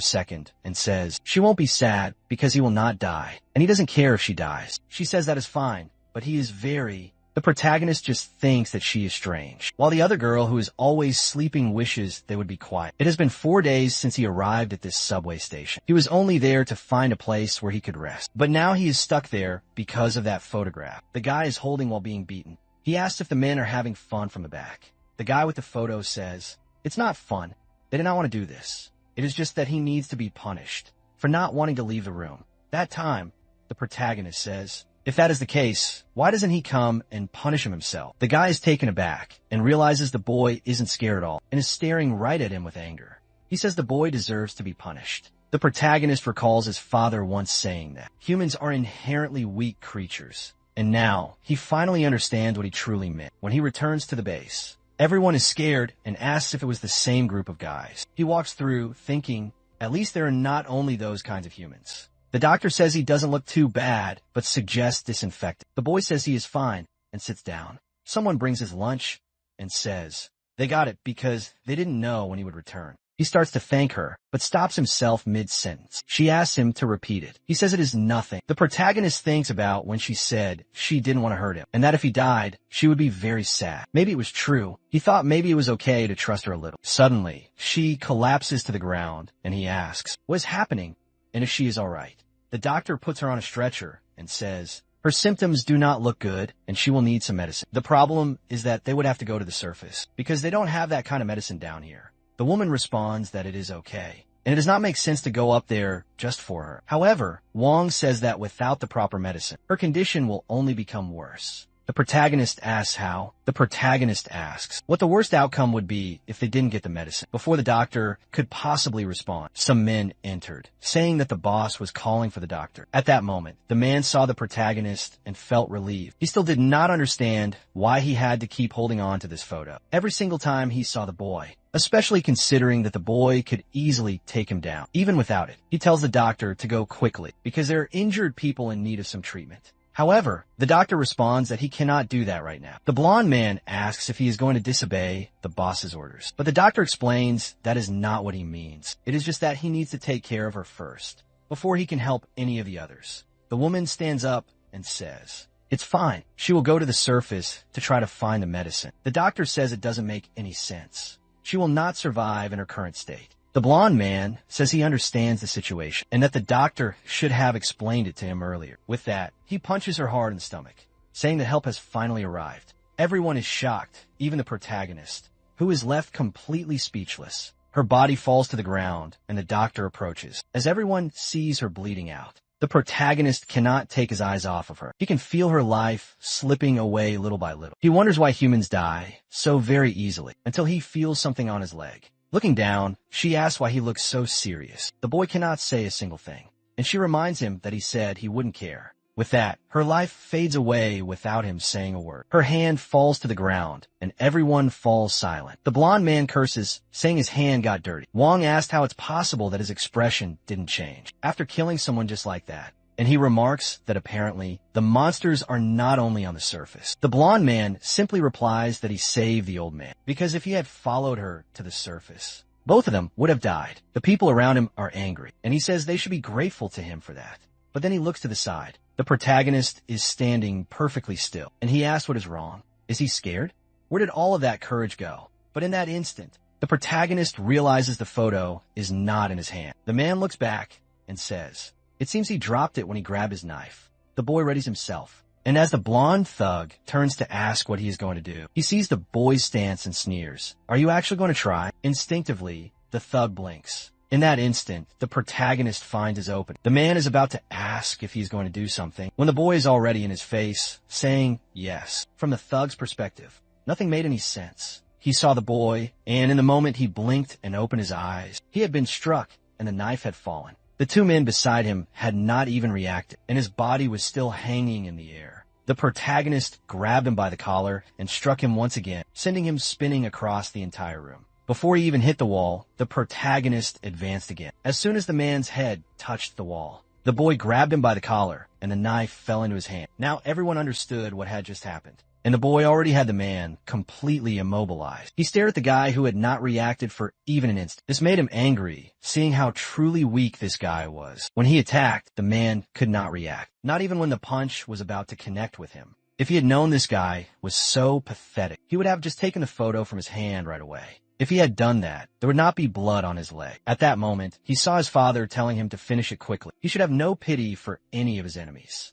second and says she won't be sad because he will not die, and he doesn't care if she dies. She says that is fine, but he is The protagonist just thinks that she is strange, while the other girl who is always sleeping wishes they would be quiet. It has been 4 days since he arrived at this subway station. He was only there to find a place where he could rest, but now he is stuck there because of that photograph the guy is holding while being beaten. He asks if the men are having fun from the back. The guy with the photo says, it's not fun. They did not want to do this. It is just that he needs to be punished for not wanting to leave the room. That time, the protagonist says, if that is the case, why doesn't he come and punish him himself? The guy is taken aback and realizes the boy isn't scared at all and is staring right at him with anger. He says the boy deserves to be punished. The protagonist recalls his father once saying that humans are inherently weak creatures. And now, he finally understands what he truly meant. When he returns to the base, everyone is scared and asks if it was the same group of guys. He walks through thinking, at least there are not only those kinds of humans. The doctor says he doesn't look too bad, but suggests disinfectant. The boy says he is fine and sits down. Someone brings his lunch and says they got it because they didn't know when he would return. He starts to thank her, but stops himself mid-sentence. She asks him to repeat it. He says it is nothing. The protagonist thinks about when she said she didn't want to hurt him, and that if he died, she would be very sad. Maybe it was true. He thought maybe it was okay to trust her a little. Suddenly, she collapses to the ground, and he asks, what is happening, and if she is all right. The doctor puts her on a stretcher and says, her symptoms do not look good, and she will need some medicine. The problem is that they would have to go to the surface, because they don't have that kind of medicine down here. The woman responds that it is okay, and it does not make sense to go up there just for her. However, Wong says that without the proper medicine, her condition will only become worse. The protagonist asks how. The protagonist asks what the worst outcome would be if they didn't get the medicine. Before the doctor could possibly respond, some men entered, saying that the boss was calling for the doctor. At that moment, the man saw the protagonist and felt relieved. He still did not understand why he had to keep holding on to this photo every single time he saw the boy, especially considering that the boy could easily take him down, even without it. He tells the doctor to go quickly because there are injured people in need of some treatment. However, the doctor responds that he cannot do that right now. The blonde man asks if he is going to disobey the boss's orders, but the doctor explains that is not what he means. It is just that he needs to take care of her first, before he can help any of the others. The woman stands up and says, it's fine. She will go to the surface to try to find the medicine. The doctor says it doesn't make any sense. She will not survive in her current state. The blonde man says he understands the situation and that the doctor should have explained it to him earlier. With that, he punches her hard in the stomach, saying that help has finally arrived. Everyone is shocked, even the protagonist, who is left completely speechless. Her body falls to the ground, and the doctor approaches. As everyone sees her bleeding out, the protagonist cannot take his eyes off of her. He can feel her life slipping away little by little. He wonders why humans die so very easily, until he feels something on his leg. Looking down, she asks why he looks so serious. The boy cannot say a single thing, and she reminds him that he said he wouldn't care. With that, her life fades away without him saying a word. Her hand falls to the ground, and everyone falls silent. The blonde man curses, saying his hand got dirty. Wong asked how it's possible that his expression didn't change after killing someone just like that, and he remarks that apparently the monsters are not only on the surface. The blonde man simply replies that he saved the old man, because if he had followed her to the surface, both of them would have died. The people around him are angry, and he says they should be grateful to him for that. But then he looks to the side. The protagonist is standing perfectly still, and he asks what is wrong. Is he scared? Where did all of that courage go? But in that instant, the protagonist realizes the photo is not in his hand. The man looks back and says, it seems he dropped it when he grabbed his knife. The boy readies himself, and as the blonde thug turns to ask what he is going to do, he sees the boy's stance and sneers. Are you actually going to try? Instinctively, the thug blinks. In that instant, the protagonist finds his opening. The man is about to ask if he's going to do something when the boy is already in his face, saying yes. From the thug's perspective, nothing made any sense. He saw the boy, and in the moment he blinked and opened his eyes, he had been struck and the knife had fallen. The two men beside him had not even reacted, and his body was still hanging in the air. The protagonist grabbed him by the collar and struck him once again, sending him spinning across the entire room. Before he even hit the wall, the protagonist advanced again. As soon as the man's head touched the wall, the boy grabbed him by the collar, and the knife fell into his hand. Now everyone understood what had just happened, and the boy already had the man completely immobilized. He stared at the guy who had not reacted for even an instant. This made him angry, seeing how truly weak this guy was. When he attacked, the man could not react, not even when the punch was about to connect with him. If he had known this guy was so pathetic, he would have just taken the photo from his hand right away. If he had done that, there would not be blood on his leg. At that moment, he saw his father telling him to finish it quickly. He should have no pity for any of his enemies.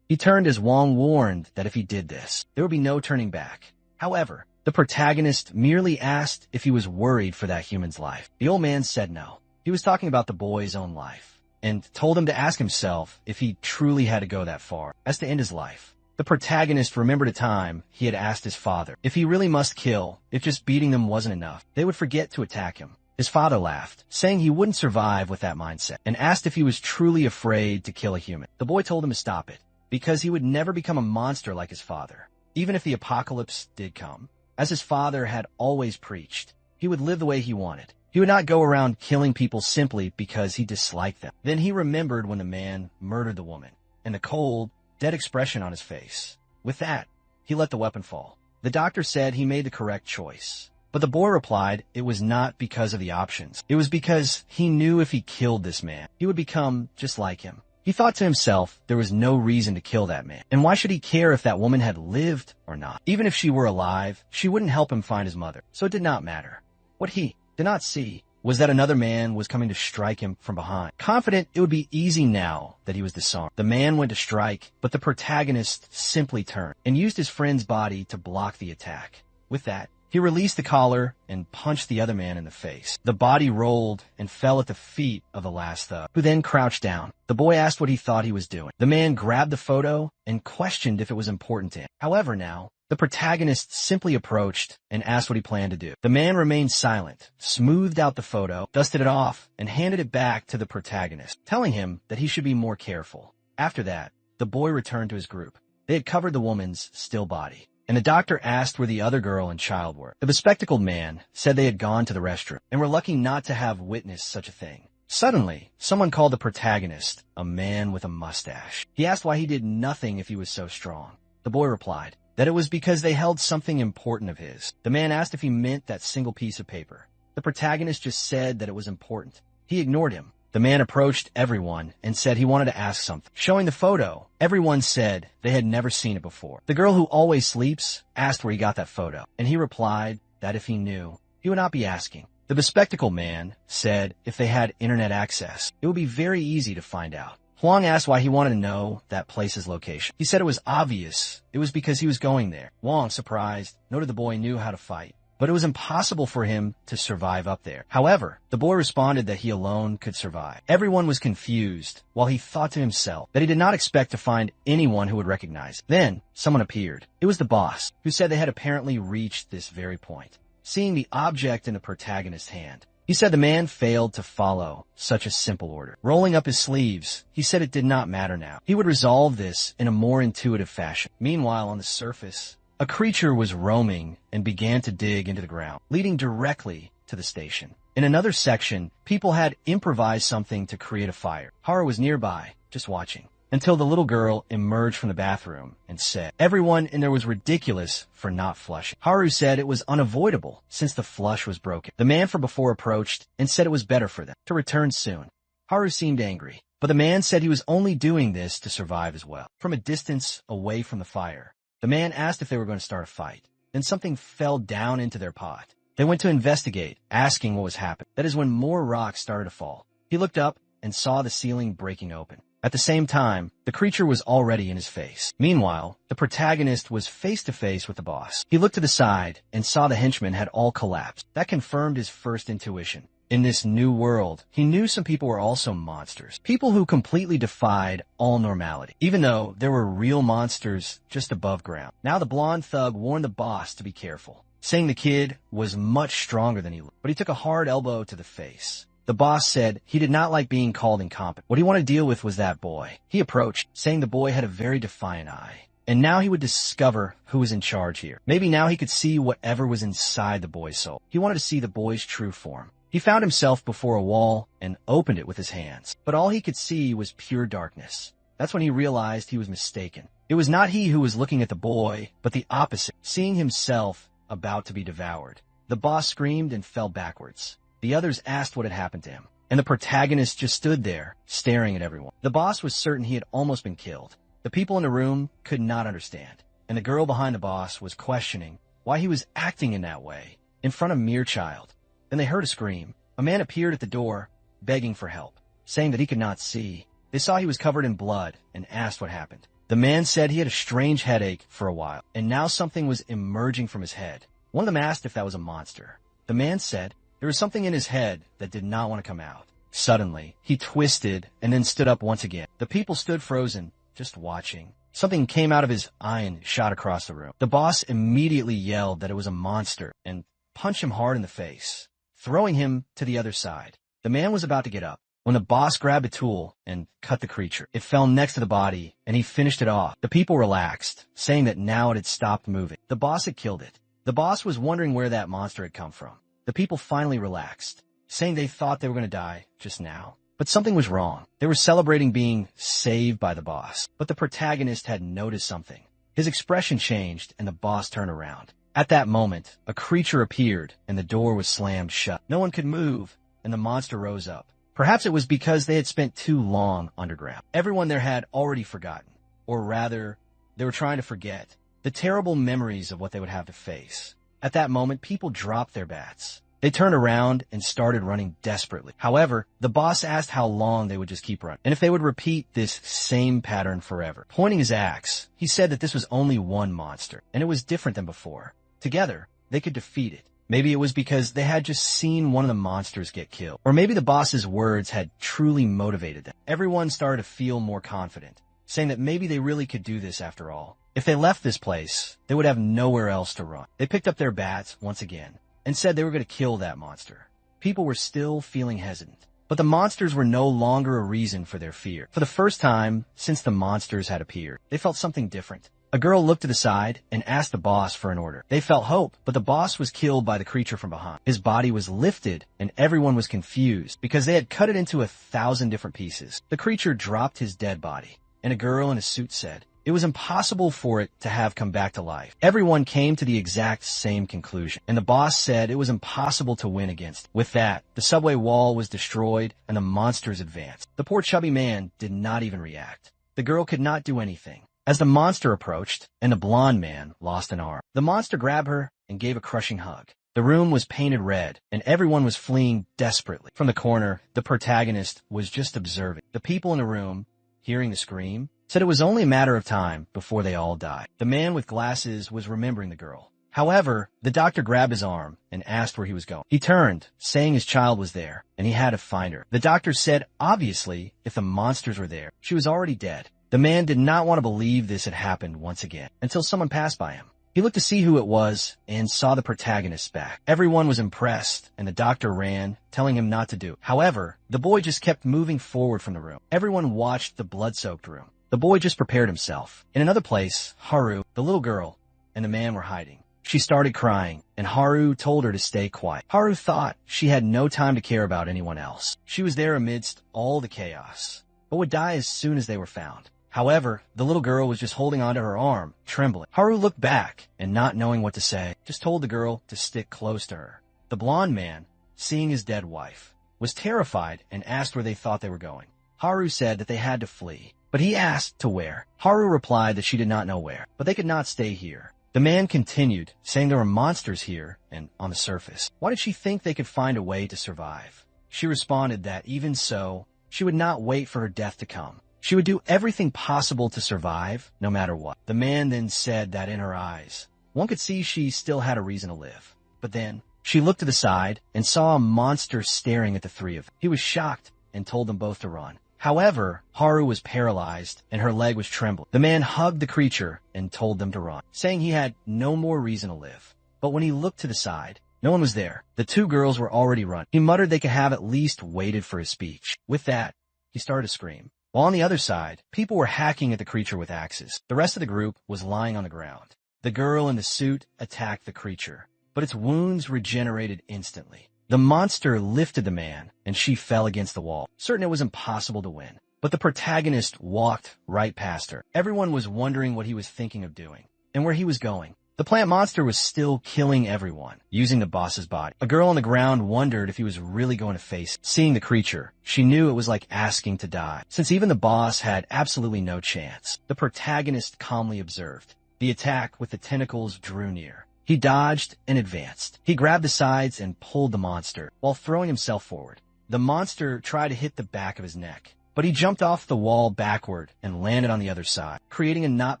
He turned as Wong warned that if he did this, there would be no turning back. However, the protagonist merely asked if he was worried for that human's life. The old man said no. He was talking about the boy's own life, and told him to ask himself if he truly had to go that far as to end his life. The protagonist remembered a time he had asked his father if he really must kill, if just beating them wasn't enough, they would forget to attack him. His father laughed, saying he wouldn't survive with that mindset, and asked if he was truly afraid to kill a human. The boy told him to stop it, because he would never become a monster like his father, even if the apocalypse did come. As his father had always preached, he would live the way he wanted. He would not go around killing people simply because he disliked them. Then he remembered when the man murdered the woman, and the cold, dead expression on his face. With that, he let the weapon fall. The doctor said he made the correct choice. But the boy replied it was not because of the options. It was because he knew if he killed this man, he would become just like him. He thought to himself there was no reason to kill that man. And why should he care if that woman had lived or not? Even if she were alive, she wouldn't help him find his mother. So it did not matter. What he did not see was that another man was coming to strike him from behind. Confident it would be easy now that he was disarmed, the man went to strike, but the protagonist simply turned and used his friend's body to block the attack. With that, he released the collar and punched the other man in the face. The body rolled and fell at the feet of the last thug, who then crouched down. The boy asked what he thought he was doing. The man grabbed the photo and questioned if it was important to him. However, now, the protagonist simply approached and asked what he planned to do. The man remained silent, smoothed out the photo, dusted it off, and handed it back to the protagonist, telling him that he should be more careful. After that, the boy returned to his group. They had covered the woman's still body, and the doctor asked where the other girl and child were. The bespectacled man said they had gone to the restroom and were lucky not to have witnessed such a thing. Suddenly, someone called the protagonist a man with a mustache. He asked why he did nothing if he was so strong. The boy replied that it was because they held something important of his. The man asked if he meant that single piece of paper. The protagonist just said that it was important. He ignored him. The man approached everyone and said he wanted to ask something. Showing the photo, everyone said they had never seen it before. The girl who always sleeps asked where he got that photo, and he replied that if he knew, he would not be asking. The bespectacled man said if they had internet access, it would be very easy to find out. Huang asked why he wanted to know that place's location. He said it was obvious. It was because he was going there. Wang, surprised, noted the boy knew how to fight, but it was impossible for him to survive up there. However, the boy responded that he alone could survive. Everyone was confused, while he thought to himself that he did not expect to find anyone who would recognize him. Then, someone appeared. It was the boss, who said they had apparently reached this very point. Seeing the object in the protagonist's hand, he said the man failed to follow such a simple order. Rolling up his sleeves, he said it did not matter now. He would resolve this in a more intuitive fashion. Meanwhile, on the surface, a creature was roaming and began to dig into the ground, leading directly to the station. In another section, people had improvised something to create a fire. Haru was nearby, just watching, until the little girl emerged from the bathroom and said, everyone in there was ridiculous for not flushing. Haru said it was unavoidable since the flush was broken. The man from before approached and said it was better for them to return soon. Haru seemed angry, but the man said he was only doing this to survive as well. From a distance away from the fire, the man asked if they were going to start a fight. Then something fell down into their pot. They went to investigate, asking what was happening. That is when more rocks started to fall. He looked up and saw the ceiling breaking open. At the same time, the creature was already in his face. Meanwhile, the protagonist was face to face with the boss. He looked to the side and saw the henchmen had all collapsed. That confirmed his first intuition. In this new world, he knew some people were also monsters. People who completely defied all normality, even though there were real monsters just above ground. Now the blonde thug warned the boss to be careful, saying the kid was much stronger than he looked, but he took a hard elbow to the face. The boss said he did not like being called incompetent. What he wanted to deal with was that boy. He approached, saying the boy had a very defiant eye. And now he would discover who was in charge here. Maybe now he could see whatever was inside the boy's soul. He wanted to see the boy's true form. He found himself before a wall and opened it with his hands. But all he could see was pure darkness. That's when he realized he was mistaken. It was not he who was looking at the boy, but the opposite, seeing himself about to be devoured. The boss screamed and fell backwards. The others asked what had happened to him, and the protagonist just stood there, staring at everyone. The boss was certain he had almost been killed. The people in the room could not understand, and the girl behind the boss was questioning why he was acting in that way, in front of mere child. Then they heard a scream. A man appeared at the door, begging for help, saying that he could not see. They saw he was covered in blood and asked what happened. The man said he had a strange headache for a while, and now something was emerging from his head. One of them asked if that was a monster. The man said there was something in his head that did not want to come out. Suddenly, he twisted and then stood up once again. The people stood frozen, just watching. Something came out of his eye and shot across the room. The boss immediately yelled that it was a monster and punched him hard in the face, throwing him to the other side. The man was about to get up when the boss grabbed a tool and cut the creature. It fell next to the body, and he finished it off. The people relaxed, saying that now it had stopped moving. The boss had killed it. The boss was wondering where that monster had come from. The people finally relaxed, saying they thought they were going to die just now. But something was wrong. They were celebrating being saved by the boss. But the protagonist had noticed something. His expression changed, and the boss turned around. At that moment, a creature appeared, and the door was slammed shut. No one could move, and the monster rose up. Perhaps it was because they had spent too long underground. Everyone there had already forgotten, or rather, they were trying to forget, the terrible memories of what they would have to face. At that moment, people dropped their bats. They turned around and started running desperately. However, the boss asked how long they would just keep running, and if they would repeat this same pattern forever. Pointing his axe, he said that this was only one monster, and it was different than before. Together, they could defeat it. Maybe it was because they had just seen one of the monsters get killed. Or maybe the boss's words had truly motivated them. Everyone started to feel more confident, saying that maybe they really could do this after all. If they left this place, they would have nowhere else to run. They picked up their bats once again and said they were going to kill that monster. People were still feeling hesitant, but the monsters were no longer a reason for their fear. For the first time since the monsters had appeared, they felt something different. A girl looked to the side and asked the boss for an order. They felt hope, but the boss was killed by the creature from behind. His body was lifted, and everyone was confused because they had cut it into 1,000 different pieces. The creature dropped his dead body, and a girl in a suit said it was impossible for it to have come back to life. Everyone came to the exact same conclusion, and the boss said it was impossible to win against. With that, the subway wall was destroyed, and the monsters advanced. The poor chubby man did not even react. The girl could not do anything. As the monster approached, and the blonde man lost an arm, the monster grabbed her and gave a crushing hug. The room was painted red, and everyone was fleeing desperately. From the corner, the protagonist was just observing. The people in the room, hearing the scream, said it was only a matter of time before they all died. The man with glasses was remembering the girl. However, the doctor grabbed his arm and asked where he was going. He turned, saying his child was there, and he had to find her. The doctor said, obviously, if the monsters were there, she was already dead. The man did not want to believe this had happened once again, until someone passed by him. He looked to see who it was and saw the protagonist's back. Everyone was impressed, and the doctor ran, telling him not to do it. However, the boy just kept moving forward from the room. Everyone watched the blood-soaked room. The boy just prepared himself. In another place, Haru, the little girl, and the man were hiding. She started crying, and Haru told her to stay quiet. Haru thought she had no time to care about anyone else. She was there amidst all the chaos, but would die as soon as they were found. However, the little girl was just holding onto her arm, trembling. Haru looked back, and not knowing what to say, just told the girl to stick close to her. The blonde man, seeing his dead wife, was terrified and asked where they thought they were going. Haru said that they had to flee, but he asked to where. Haru replied that she did not know where, but they could not stay here. The man continued, saying there were monsters here and on the surface. Why did she think they could find a way to survive? She responded that even so, she would not wait for her death to come. She would do everything possible to survive, no matter what. The man then said that in her eyes, one could see she still had a reason to live. But then, she looked to the side and saw a monster staring at the three of them. He was shocked and told them both to run. However, Haru was paralyzed and her leg was trembling. The man hugged the creature and told them to run, saying he had no more reason to live. But when he looked to the side, no one was there. The two girls were already running. He muttered they could have at least waited for his speech. With that, he started to scream. While on the other side, people were hacking at the creature with axes. The rest of the group was lying on the ground. The girl in the suit attacked the creature, but its wounds regenerated instantly. The monster lifted the man, and she fell against the wall, certain it was impossible to win. But the protagonist walked right past her. Everyone was wondering what he was thinking of doing, and where he was going. The plant monster was still killing everyone, using the boss's body. A girl on the ground wondered if he was really going to face it. Seeing the creature, she knew it was like asking to die, since even the boss had absolutely no chance. The protagonist calmly observed. The attack with the tentacles drew near. He dodged and advanced. He grabbed the sides and pulled the monster, while throwing himself forward. The monster tried to hit the back of his neck, but he jumped off the wall backward and landed on the other side, creating a knot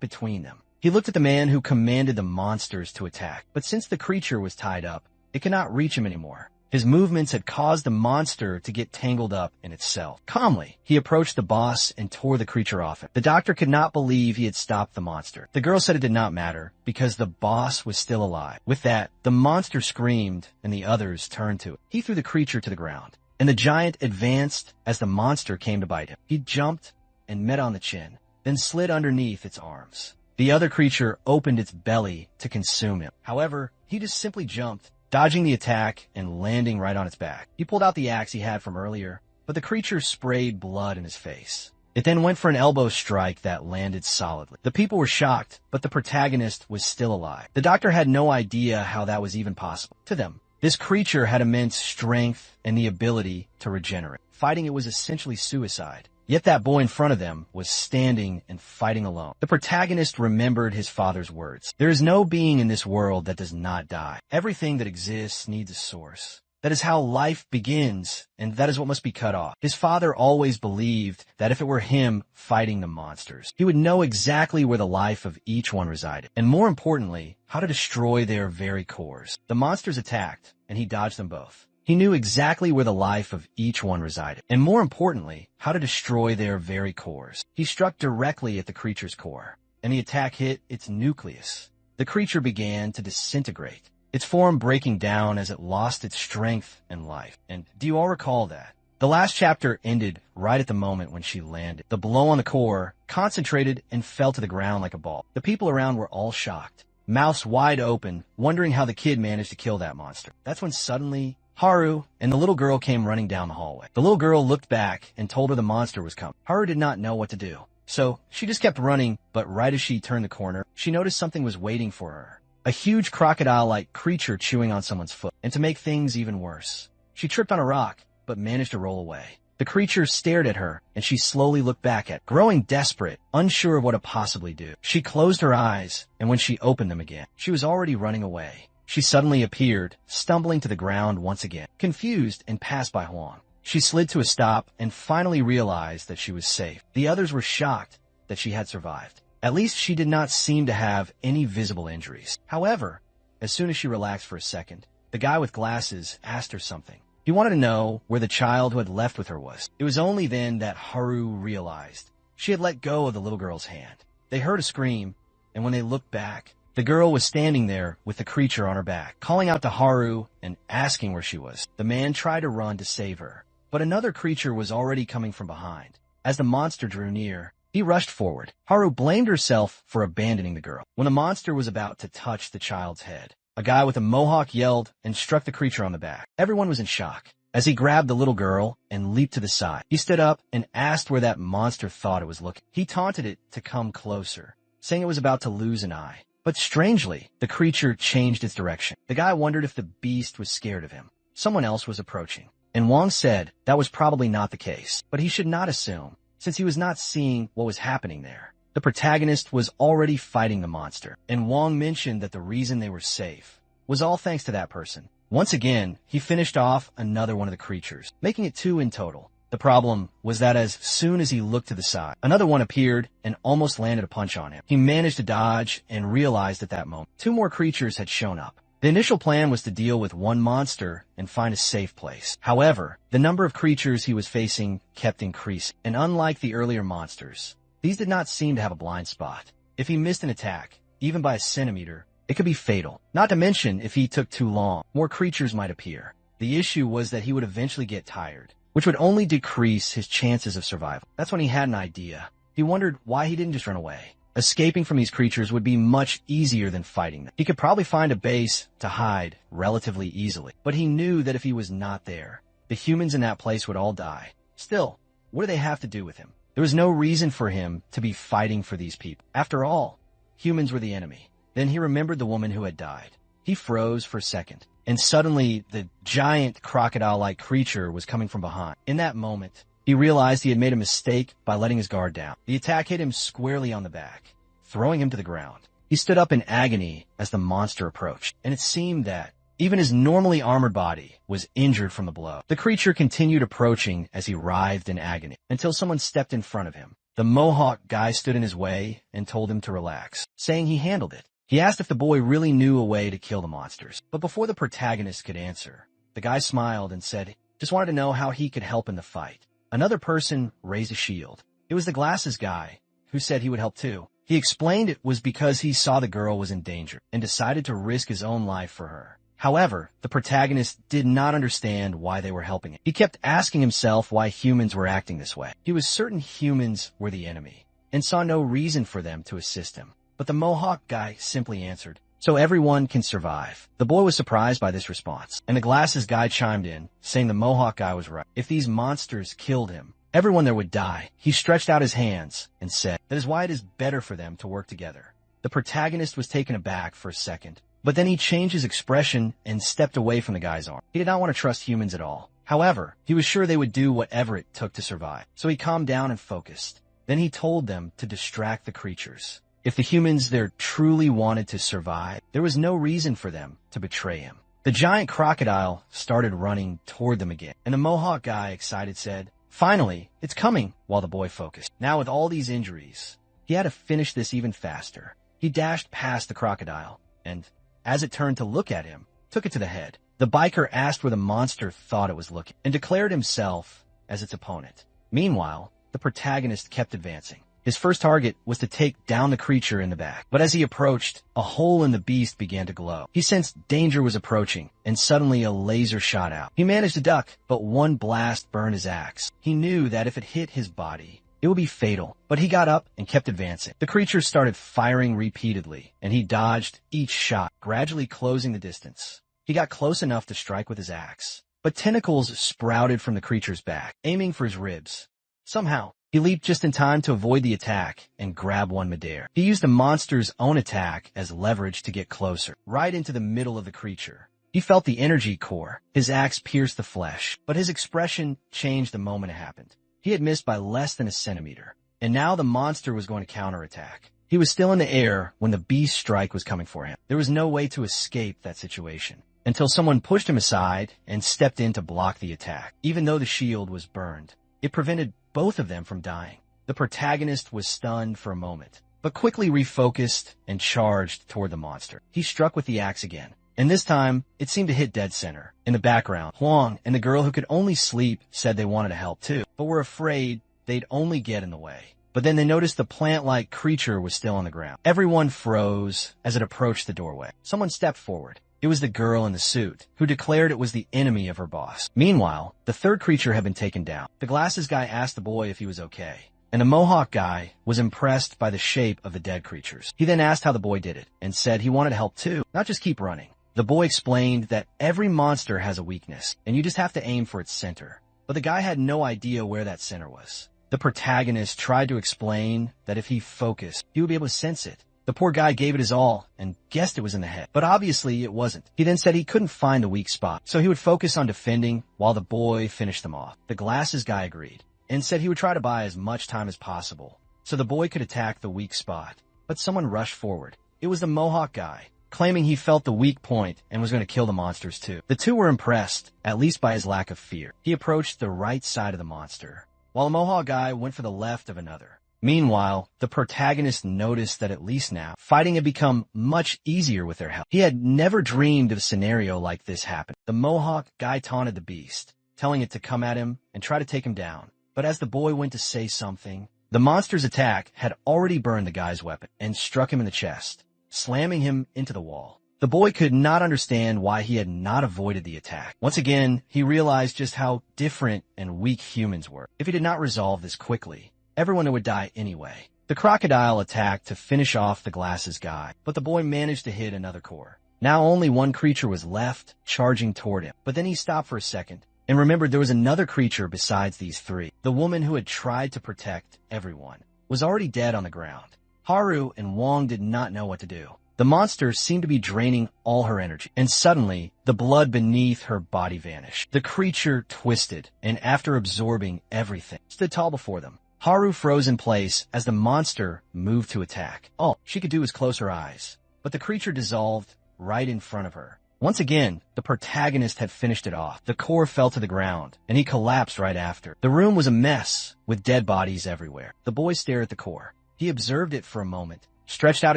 between them. He looked at the man who commanded the monsters to attack, but since the creature was tied up, it could not reach him anymore. His movements had caused the monster to get tangled up in itself. Calmly, he approached the boss and tore the creature off him. The doctor could not believe he had stopped the monster. The girl said it did not matter, because the boss was still alive. With that, the monster screamed, and the others turned to it. He threw the creature to the ground, and the giant advanced as the monster came to bite him. He jumped and met on the chin, then slid underneath its arms. The other creature opened its belly to consume him. However, he just simply jumped, dodging the attack and landing right on its back. He pulled out the axe he had from earlier, but the creature sprayed blood in his face. It then went for an elbow strike that landed solidly. The people were shocked, but the protagonist was still alive. The doctor had no idea how that was even possible. To them, this creature had immense strength and the ability to regenerate. Fighting it was essentially suicide. Yet that boy in front of them was standing and fighting alone. The protagonist remembered his father's words. There is no being in this world that does not die. Everything that exists needs a source. That is how life begins, and that is what must be cut off. His father always believed that if it were him fighting the monsters, he would know exactly where the life of each one resided, and more importantly, how to destroy their very cores. The monsters attacked, and he dodged them both. He knew exactly where the life of each one resided, and more importantly, how to destroy their very cores. He struck directly at the creature's core, and the attack hit its nucleus. The creature began to disintegrate, its form breaking down as it lost its strength and life. And do you all recall that? The last chapter ended right at the moment when she landed. The blow on the core concentrated and fell to the ground like a ball. The people around were all shocked, mouths wide open, wondering how the kid managed to kill that monster. That's when suddenly Haru and the little girl came running down the hallway. The little girl looked back and told her the monster was coming. Haru did not know what to do, so she just kept running, but right as she turned the corner, she noticed something was waiting for her. A huge crocodile-like creature chewing on someone's foot. And to make things even worse, she tripped on a rock, but managed to roll away. The creature stared at her, and she slowly looked back at her, growing desperate, unsure of what to possibly do. She closed her eyes, and when she opened them again, she was already running away. she suddenly appeared, stumbling to the ground once again. Confused and passed by Huang, she slid to a stop and finally realized that she was safe. The others were shocked that she had survived. At least she did not seem to have any visible injuries. However, as soon as she relaxed for a second, the guy with glasses asked her something. He wanted to know where the child who had left with her was. It was only then that Haru realized she had let go of the little girl's hand. They heard a scream, and when they looked back, the girl was standing there with the creature on her back, calling out to Haru and asking where she was. The man tried to run to save her, but another creature was already coming from behind. As the monster drew near, he rushed forward. Haru blamed herself for abandoning the girl. When the monster was about to touch the child's head, a guy with a mohawk yelled and struck the creature on the back. Everyone was in shock as he grabbed the little girl and leaped to the side. He stood up and asked where that monster thought it was looking. He taunted it to come closer, saying it was about to lose an eye. But strangely, the creature changed its direction. The guy wondered if the beast was scared of him. Someone else was approaching, and Wang said that was probably not the case, but he should not assume, since he was not seeing what was happening there. The protagonist was already fighting the monster, and Wang mentioned that the reason they were safe was all thanks to that person. Once again, he finished off another one of the creatures, making it 2 in total. The problem was that as soon as he looked to the side, another one appeared and almost landed a punch on him. He managed to dodge and realized at that moment 2 more creatures had shown up. The initial plan was to deal with one monster and find a safe place. However, the number of creatures he was facing kept increasing, and unlike the earlier monsters, these did not seem to have a blind spot. If he missed an attack, even by a centimeter, it could be fatal. Not to mention, if he took too long, more creatures might appear. The issue was that he would eventually get tired, which would only decrease his chances of survival. That's when he had an idea. He wondered why he didn't just run away. Escaping from these creatures would be much easier than fighting them. He could probably find a base to hide relatively easily, but he knew that if he was not there, the humans in that place would all die. Still, what do they have to do with him? There was no reason for him to be fighting for these people. After all, humans were the enemy. Then he remembered the woman who had died. He froze for a second, and suddenly the giant crocodile-like creature was coming from behind. In that moment, he realized he had made a mistake by letting his guard down. The attack hit him squarely on the back, throwing him to the ground. He stood up in agony as the monster approached, and it seemed that even his normally armored body was injured from the blow. The creature continued approaching as he writhed in agony, until someone stepped in front of him. The Mohawk guy stood in his way and told him to relax, saying he handled it. He asked if the boy really knew a way to kill the monsters. But before the protagonist could answer, the guy smiled and said he just wanted to know how he could help in the fight. Another person raised a shield. It was the glasses guy, who said he would help too. He explained it was because he saw the girl was in danger and decided to risk his own life for her. However, the protagonist did not understand why they were helping him. He kept asking himself why humans were acting this way. He was certain humans were the enemy and saw no reason for them to assist him. But the Mohawk guy simply answered, "So everyone can survive." The boy was surprised by this response, and the glasses guy chimed in, saying the Mohawk guy was right. If these monsters killed him, everyone there would die. He stretched out his hands and said, "That is why it is better for them to work together." The protagonist was taken aback for a second, but then he changed his expression and stepped away from the guy's arm. He did not want to trust humans at all. However, he was sure they would do whatever it took to survive, so he calmed down and focused. Then he told them to distract the creatures. If the humans there truly wanted to survive, there was no reason for them to betray him. The giant crocodile started running toward them again, and the Mohawk guy, excited, said, "Finally, it's coming," while the boy focused. Now with all these injuries, he had to finish this even faster. He dashed past the crocodile, and as it turned to look at him, took it to the head. The biker asked where the monster thought it was looking, and declared himself as its opponent. Meanwhile, the protagonist kept advancing. His first target was to take down the creature in the back. But as he approached, a hole in the beast began to glow. He sensed danger was approaching, and suddenly a laser shot out. He managed to duck, but one blast burned his axe. He knew that if it hit his body, it would be fatal, but he got up and kept advancing. The creature started firing repeatedly, and he dodged each shot, gradually closing the distance. He got close enough to strike with his axe, but tentacles sprouted from the creature's back, aiming for his ribs. Somehow, he leaped just in time to avoid the attack and grab one midair. He used the monster's own attack as leverage to get closer, right into the middle of the creature. He felt the energy core. His axe pierced the flesh, but his expression changed the moment it happened. He had missed by less than a centimeter, and now the monster was going to counterattack. He was still in the air when the beast strike was coming for him. There was no way to escape that situation until someone pushed him aside and stepped in to block the attack. Even though the shield was burned, it prevented both of them from dying. The protagonist was stunned for a moment, but quickly refocused and charged toward the monster. He struck with the axe again, and this time it seemed to hit dead center. In the background, Huang and the girl who could only sleep said they wanted to help too, but were afraid they'd only get in the way. But then they noticed the plant-like creature was still on the ground. Everyone froze as it approached the doorway. Someone stepped forward. It was the girl in the suit, who declared it was the enemy of her boss. Meanwhile, the third creature had been taken down. The glasses guy asked the boy if he was okay, and the mohawk guy was impressed by the shape of the dead creatures. He then asked how the boy did it, and said he wanted to help too, not just keep running. The boy explained that every monster has a weakness, and you just have to aim for its center. But the guy had no idea where that center was. The protagonist tried to explain that if he focused, he would be able to sense it. The poor guy gave it his all and guessed it was in the head, but obviously it wasn't. He then said he couldn't find the weak spot, so he would focus on defending while the boy finished them off. The glasses guy agreed and said he would try to buy as much time as possible so the boy could attack the weak spot. But someone rushed forward. It was the mohawk guy, claiming he felt the weak point and was going to kill the monsters too. The two were impressed, at least by his lack of fear. He approached the right side of the monster, while the mohawk guy went for the left of another. Meanwhile, the protagonist noticed that at least now, fighting had become much easier with their help. He had never dreamed of a scenario like this happening. The mohawk guy taunted the beast, telling it to come at him and try to take him down. But as the boy went to say something, the monster's attack had already burned the guy's weapon and struck him in the chest, slamming him into the wall. The boy could not understand why he had not avoided the attack. Once again, he realized just how different and weak humans were. If he did not resolve this quickly, everyone would die anyway. The crocodile attacked to finish off the glasses guy, but the boy managed to hit another core. Now only one creature was left, charging toward him. But then he stopped for a second and remembered there was another creature besides these three. The woman who had tried to protect everyone was already dead on the ground. Haru and Wong did not know what to do. The monster seemed to be draining all her energy, and suddenly, the blood beneath her body vanished. The creature twisted, and after absorbing everything, stood tall before them. Haru froze in place as the monster moved to attack. All she could do was close her eyes, but the creature dissolved right in front of her. Once again, the protagonist had finished it off. The core fell to the ground, and he collapsed right after. The room was a mess, with dead bodies everywhere. The boy stared at the core. He observed it for a moment, stretched out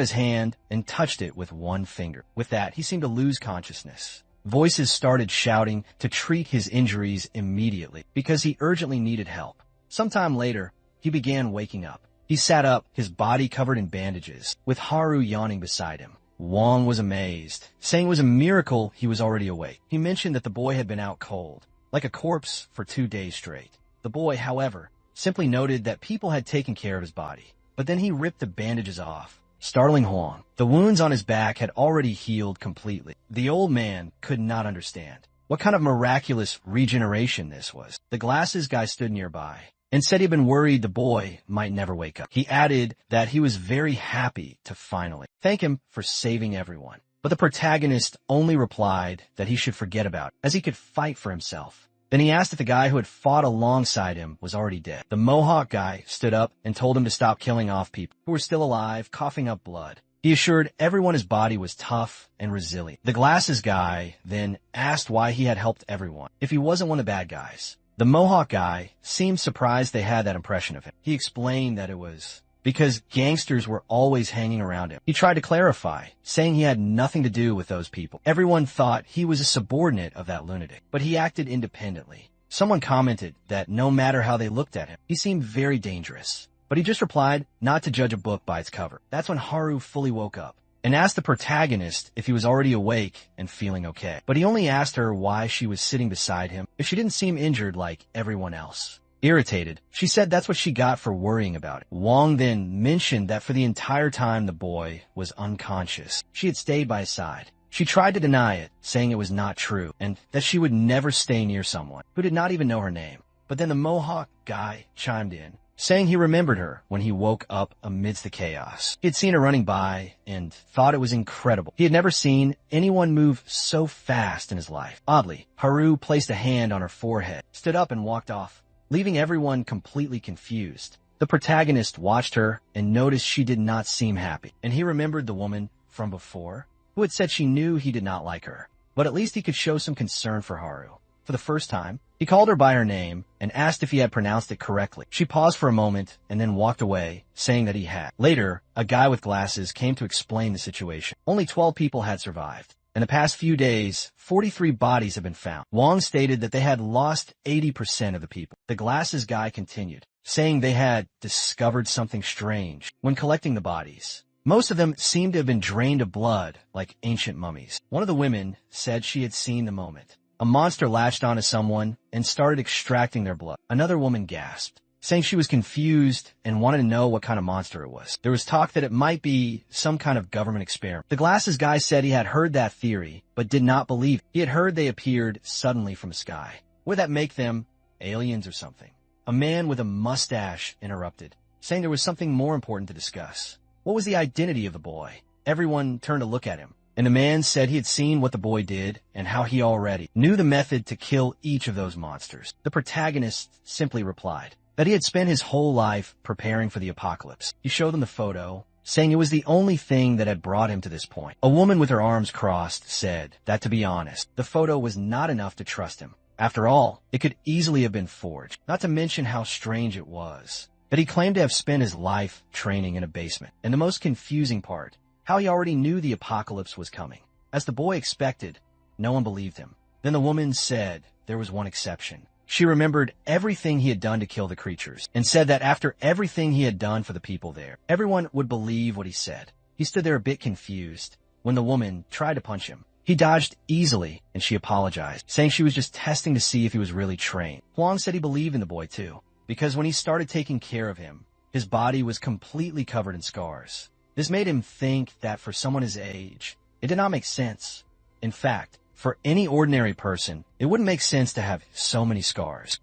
his hand, and touched it with one finger. With that, he seemed to lose consciousness. Voices started shouting to treat his injuries immediately, because he urgently needed help. Sometime later, he began waking up. He sat up, his body covered in bandages, with Haru yawning beside him. Wong was amazed, saying it was a miracle he was already awake. He mentioned that the boy had been out cold, like a corpse, for 2 days straight. The boy, however, simply noted that people had taken care of his body. But then he ripped the bandages off, startling Huang. The wounds on his back had already healed completely. The old man could not understand what kind of miraculous regeneration this was. The glasses guy stood nearby and said he'd been worried the boy might never wake up. He added that he was very happy to finally thank him for saving everyone. But the protagonist only replied that he should forget about it, as he could fight for himself. Then he asked if the guy who had fought alongside him was already dead. The mohawk guy stood up and told him to stop killing off people who were still alive, coughing up blood. He assured everyone his body was tough and resilient. The glasses guy then asked why he had helped everyone, if he wasn't one of the bad guys. The mohawk guy seemed surprised they had that impression of him. He explained that it was because gangsters were always hanging around him. He tried to clarify, saying he had nothing to do with those people. Everyone thought he was a subordinate of that lunatic, but he acted independently. Someone commented that no matter how they looked at him, he seemed very dangerous. But he just replied not to judge a book by its cover. That's when Haru fully woke up and asked the protagonist if he was already awake and feeling okay. But he only asked her why she was sitting beside him if she didn't seem injured like everyone else. Irritated, she said that's what she got for worrying about it. Wong then mentioned that for the entire time the boy was unconscious, she had stayed by his side. She tried to deny it, saying it was not true, and that she would never stay near someone who did not even know her name. But then the mohawk guy chimed in, saying he remembered her when he woke up amidst the chaos. He had seen her running by and thought it was incredible. He had never seen anyone move so fast in his life. Oddly, Haru placed a hand on her forehead, stood up and walked off, leaving everyone completely confused. The protagonist watched her and noticed she did not seem happy, and he remembered the woman from before who had said she knew he did not like her, but at least he could show some concern for Haru. For the first time, he called her by her name and asked if he had pronounced it correctly. She paused for a moment and then walked away, saying that he had. Later, a guy with glasses came to explain the situation. Only 12 people had survived. In the past few days, 43 bodies have been found. Wong stated that they had lost 80% of the people. The glasses guy continued, saying they had discovered something strange when collecting the bodies. Most of them seemed to have been drained of blood, like ancient mummies. One of the women said she had seen the moment. A monster latched onto someone and started extracting their blood. Another woman gasped, saying she was confused and wanted to know what kind of monster it was. There was talk that it might be some kind of government experiment. The glasses guy said he had heard that theory, but did not believe it. He had heard they appeared suddenly from the sky. Would that make them aliens or something? A man with a mustache interrupted, saying there was something more important to discuss. What was the identity of the boy? Everyone turned to look at him, and the man said he had seen what the boy did and how he already knew the method to kill each of those monsters. The protagonist simply replied that he had spent his whole life preparing for the apocalypse. He showed them the photo, saying it was the only thing that had brought him to this point. A woman with her arms crossed said that, to be honest, the photo was not enough to trust him. After all, it could easily have been forged, not to mention how strange it was that he claimed to have spent his life training in a basement. And the most confusing part, how he already knew the apocalypse was coming. As the boy expected, no one believed him. Then the woman said there was one exception. She remembered everything he had done to kill the creatures, and said that after everything he had done for the people there, everyone would believe what he said. He stood there a bit confused when the woman tried to punch him. He dodged easily, and she apologized, saying she was just testing to see if he was really trained. Huang said he believed in the boy too, because when he started taking care of him, his body was completely covered in scars. This made him think that for someone his age, it did not make sense. In fact, for any ordinary person, it wouldn't make sense to have so many scars.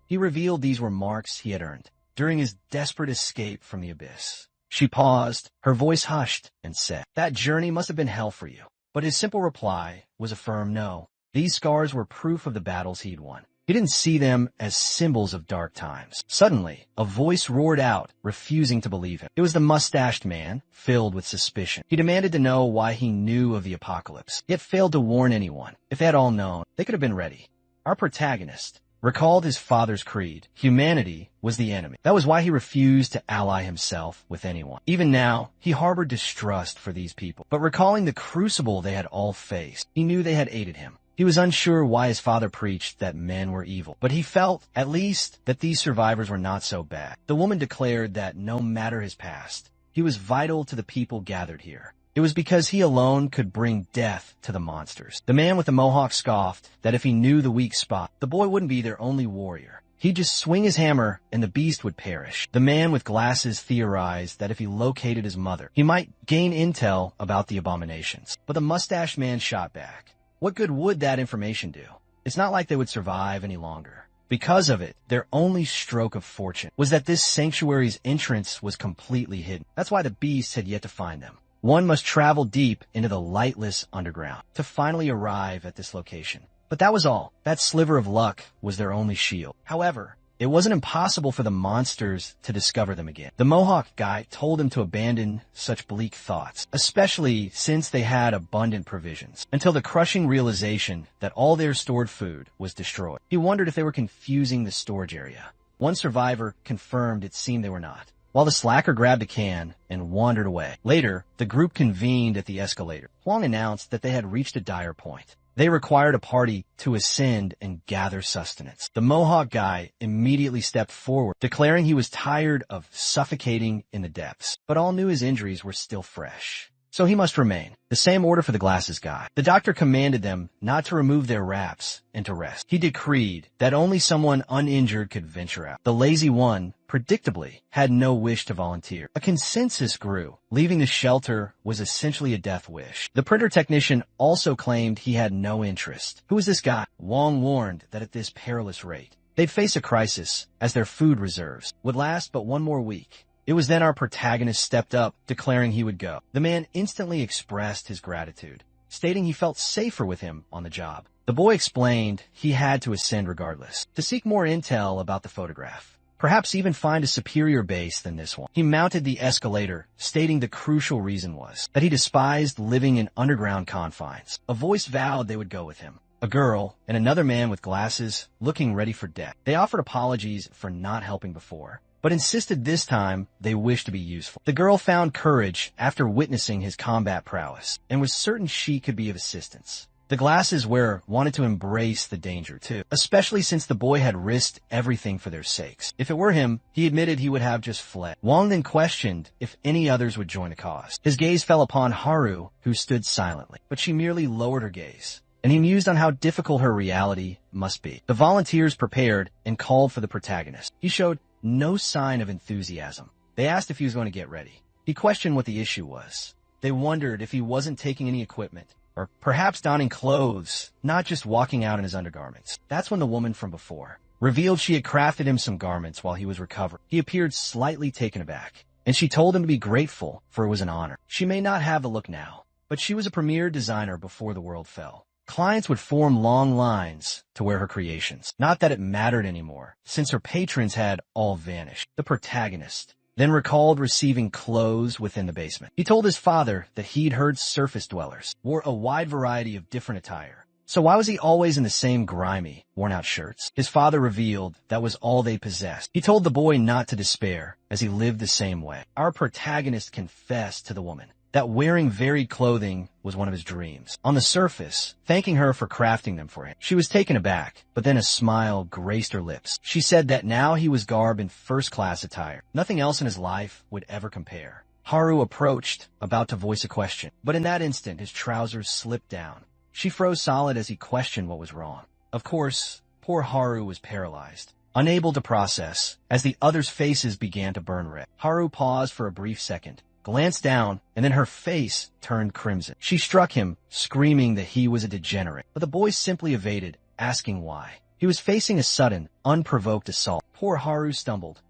He revealed these were marks he had earned during his desperate escape from the abyss. She paused, her voice hushed, and said, "That journey must have been hell for you." But his simple reply was a firm no. These scars were proof of the battles he'd won. He didn't see them as symbols of dark times. Suddenly, a voice roared out, refusing to believe him. It was the mustached man, filled with suspicion. He demanded to know why he knew of the apocalypse, yet failed to warn anyone. If they had all known, they could have been ready. Our protagonist recalled his father's creed. Humanity was the enemy. That was why he refused to ally himself with anyone. Even now, he harbored distrust for these people. But recalling the crucible they had all faced, he knew they had aided him. He was unsure why his father preached that men were evil, but he felt, at least, that these survivors were not so bad. The woman declared that no matter his past, he was vital to the people gathered here. It was because he alone could bring death to the monsters. The man with the mohawk scoffed that if he knew the weak spot, the boy wouldn't be their only warrior. He'd just swing his hammer and the beast would perish. The man with glasses theorized that if he located his mother, he might gain intel about the abominations. But the mustached man shot back. What good would that information do? It's not like they would survive any longer. Because of it, their only stroke of fortune was that this sanctuary's entrance was completely hidden. That's why the beasts had yet to find them. One must travel deep into the lightless underground to finally arrive at this location. But that was all. That sliver of luck was their only shield. However, it wasn't impossible for the monsters to discover them again. The Mohawk guy told them to abandon such bleak thoughts, especially since they had abundant provisions, until the crushing realization that all their stored food was destroyed. He wondered if they were confusing the storage area. One survivor confirmed it seemed they were not, while the slacker grabbed a can and wandered away. Later, the group convened at the escalator. Huang announced that they had reached a dire point. They required a party to ascend and gather sustenance. The Mohawk guy immediately stepped forward, declaring he was tired of suffocating in the depths, but all knew his injuries were still fresh. So he must remain. The same order for the glasses guy. The doctor commanded them not to remove their wraps and to rest. He decreed that only someone uninjured could venture out. The lazy one, predictably, had no wish to volunteer. A consensus grew. Leaving the shelter was essentially a death wish. The printer technician also claimed he had no interest. Who was this guy? Wong warned that at this perilous rate, they'd face a crisis, as their food reserves would last but one more week. It was then our protagonist stepped up, declaring he would go. The man instantly expressed his gratitude, stating he felt safer with him on the job. The boy explained he had to ascend regardless, to seek more intel about the photograph. perhaps even find a superior base than this one. He mounted the escalator, stating the crucial reason was that he despised living in underground confines. A voice vowed they would go with him. A girl and another man with glasses, looking ready for death. They offered apologies for not helping before, but insisted this time they wished to be useful. The girl found courage after witnessing his combat prowess, and was certain she could be of assistance. The glasses wearer wanted to embrace the danger too, especially since the boy had risked everything for their sakes. If it were him, he admitted he would have just fled. Wang then questioned if any others would join the cause. His gaze fell upon Haru, who stood silently, but she merely lowered her gaze, and he mused on how difficult her reality must be. The volunteers prepared and called for the protagonist. He showed no sign of enthusiasm. They asked if he was going to get ready. He questioned what the issue was. They wondered if he wasn't taking any equipment, or perhaps donning clothes, not just walking out in his undergarments. That's when the woman from before revealed she had crafted him some garments while he was recovering. He appeared slightly taken aback, and she told him to be grateful, for it was an honor. She may not have the look now, but she was a premier designer before the world fell. Clients would form long lines to wear her creations. Not that it mattered anymore, since her patrons had all vanished. The protagonist then recalled receiving clothes within the basement. He told his father that he'd heard surface dwellers wore a wide variety of different attire. So why was he always in the same grimy, worn-out shirts? His father revealed that was all they possessed. He told the boy not to despair, as he lived the same way. Our protagonist confessed to the woman that wearing varied clothing was one of his dreams. On the surface, thanking her for crafting them for him. She was taken aback, but then a smile graced her lips. She said that now he was garbed in first-class attire. Nothing else in his life would ever compare. Haru approached, about to voice a question, but in that instant his trousers slipped down. She froze solid as he questioned what was wrong. Of course, poor Haru was paralyzed, unable to process, as the others' faces began to burn red. Haru paused for a brief second, glanced down, and then her face turned crimson. She struck him, screaming that he was a degenerate, but the boy simply evaded, asking why. He was facing a sudden, unprovoked assault. Poor Haru stumbled.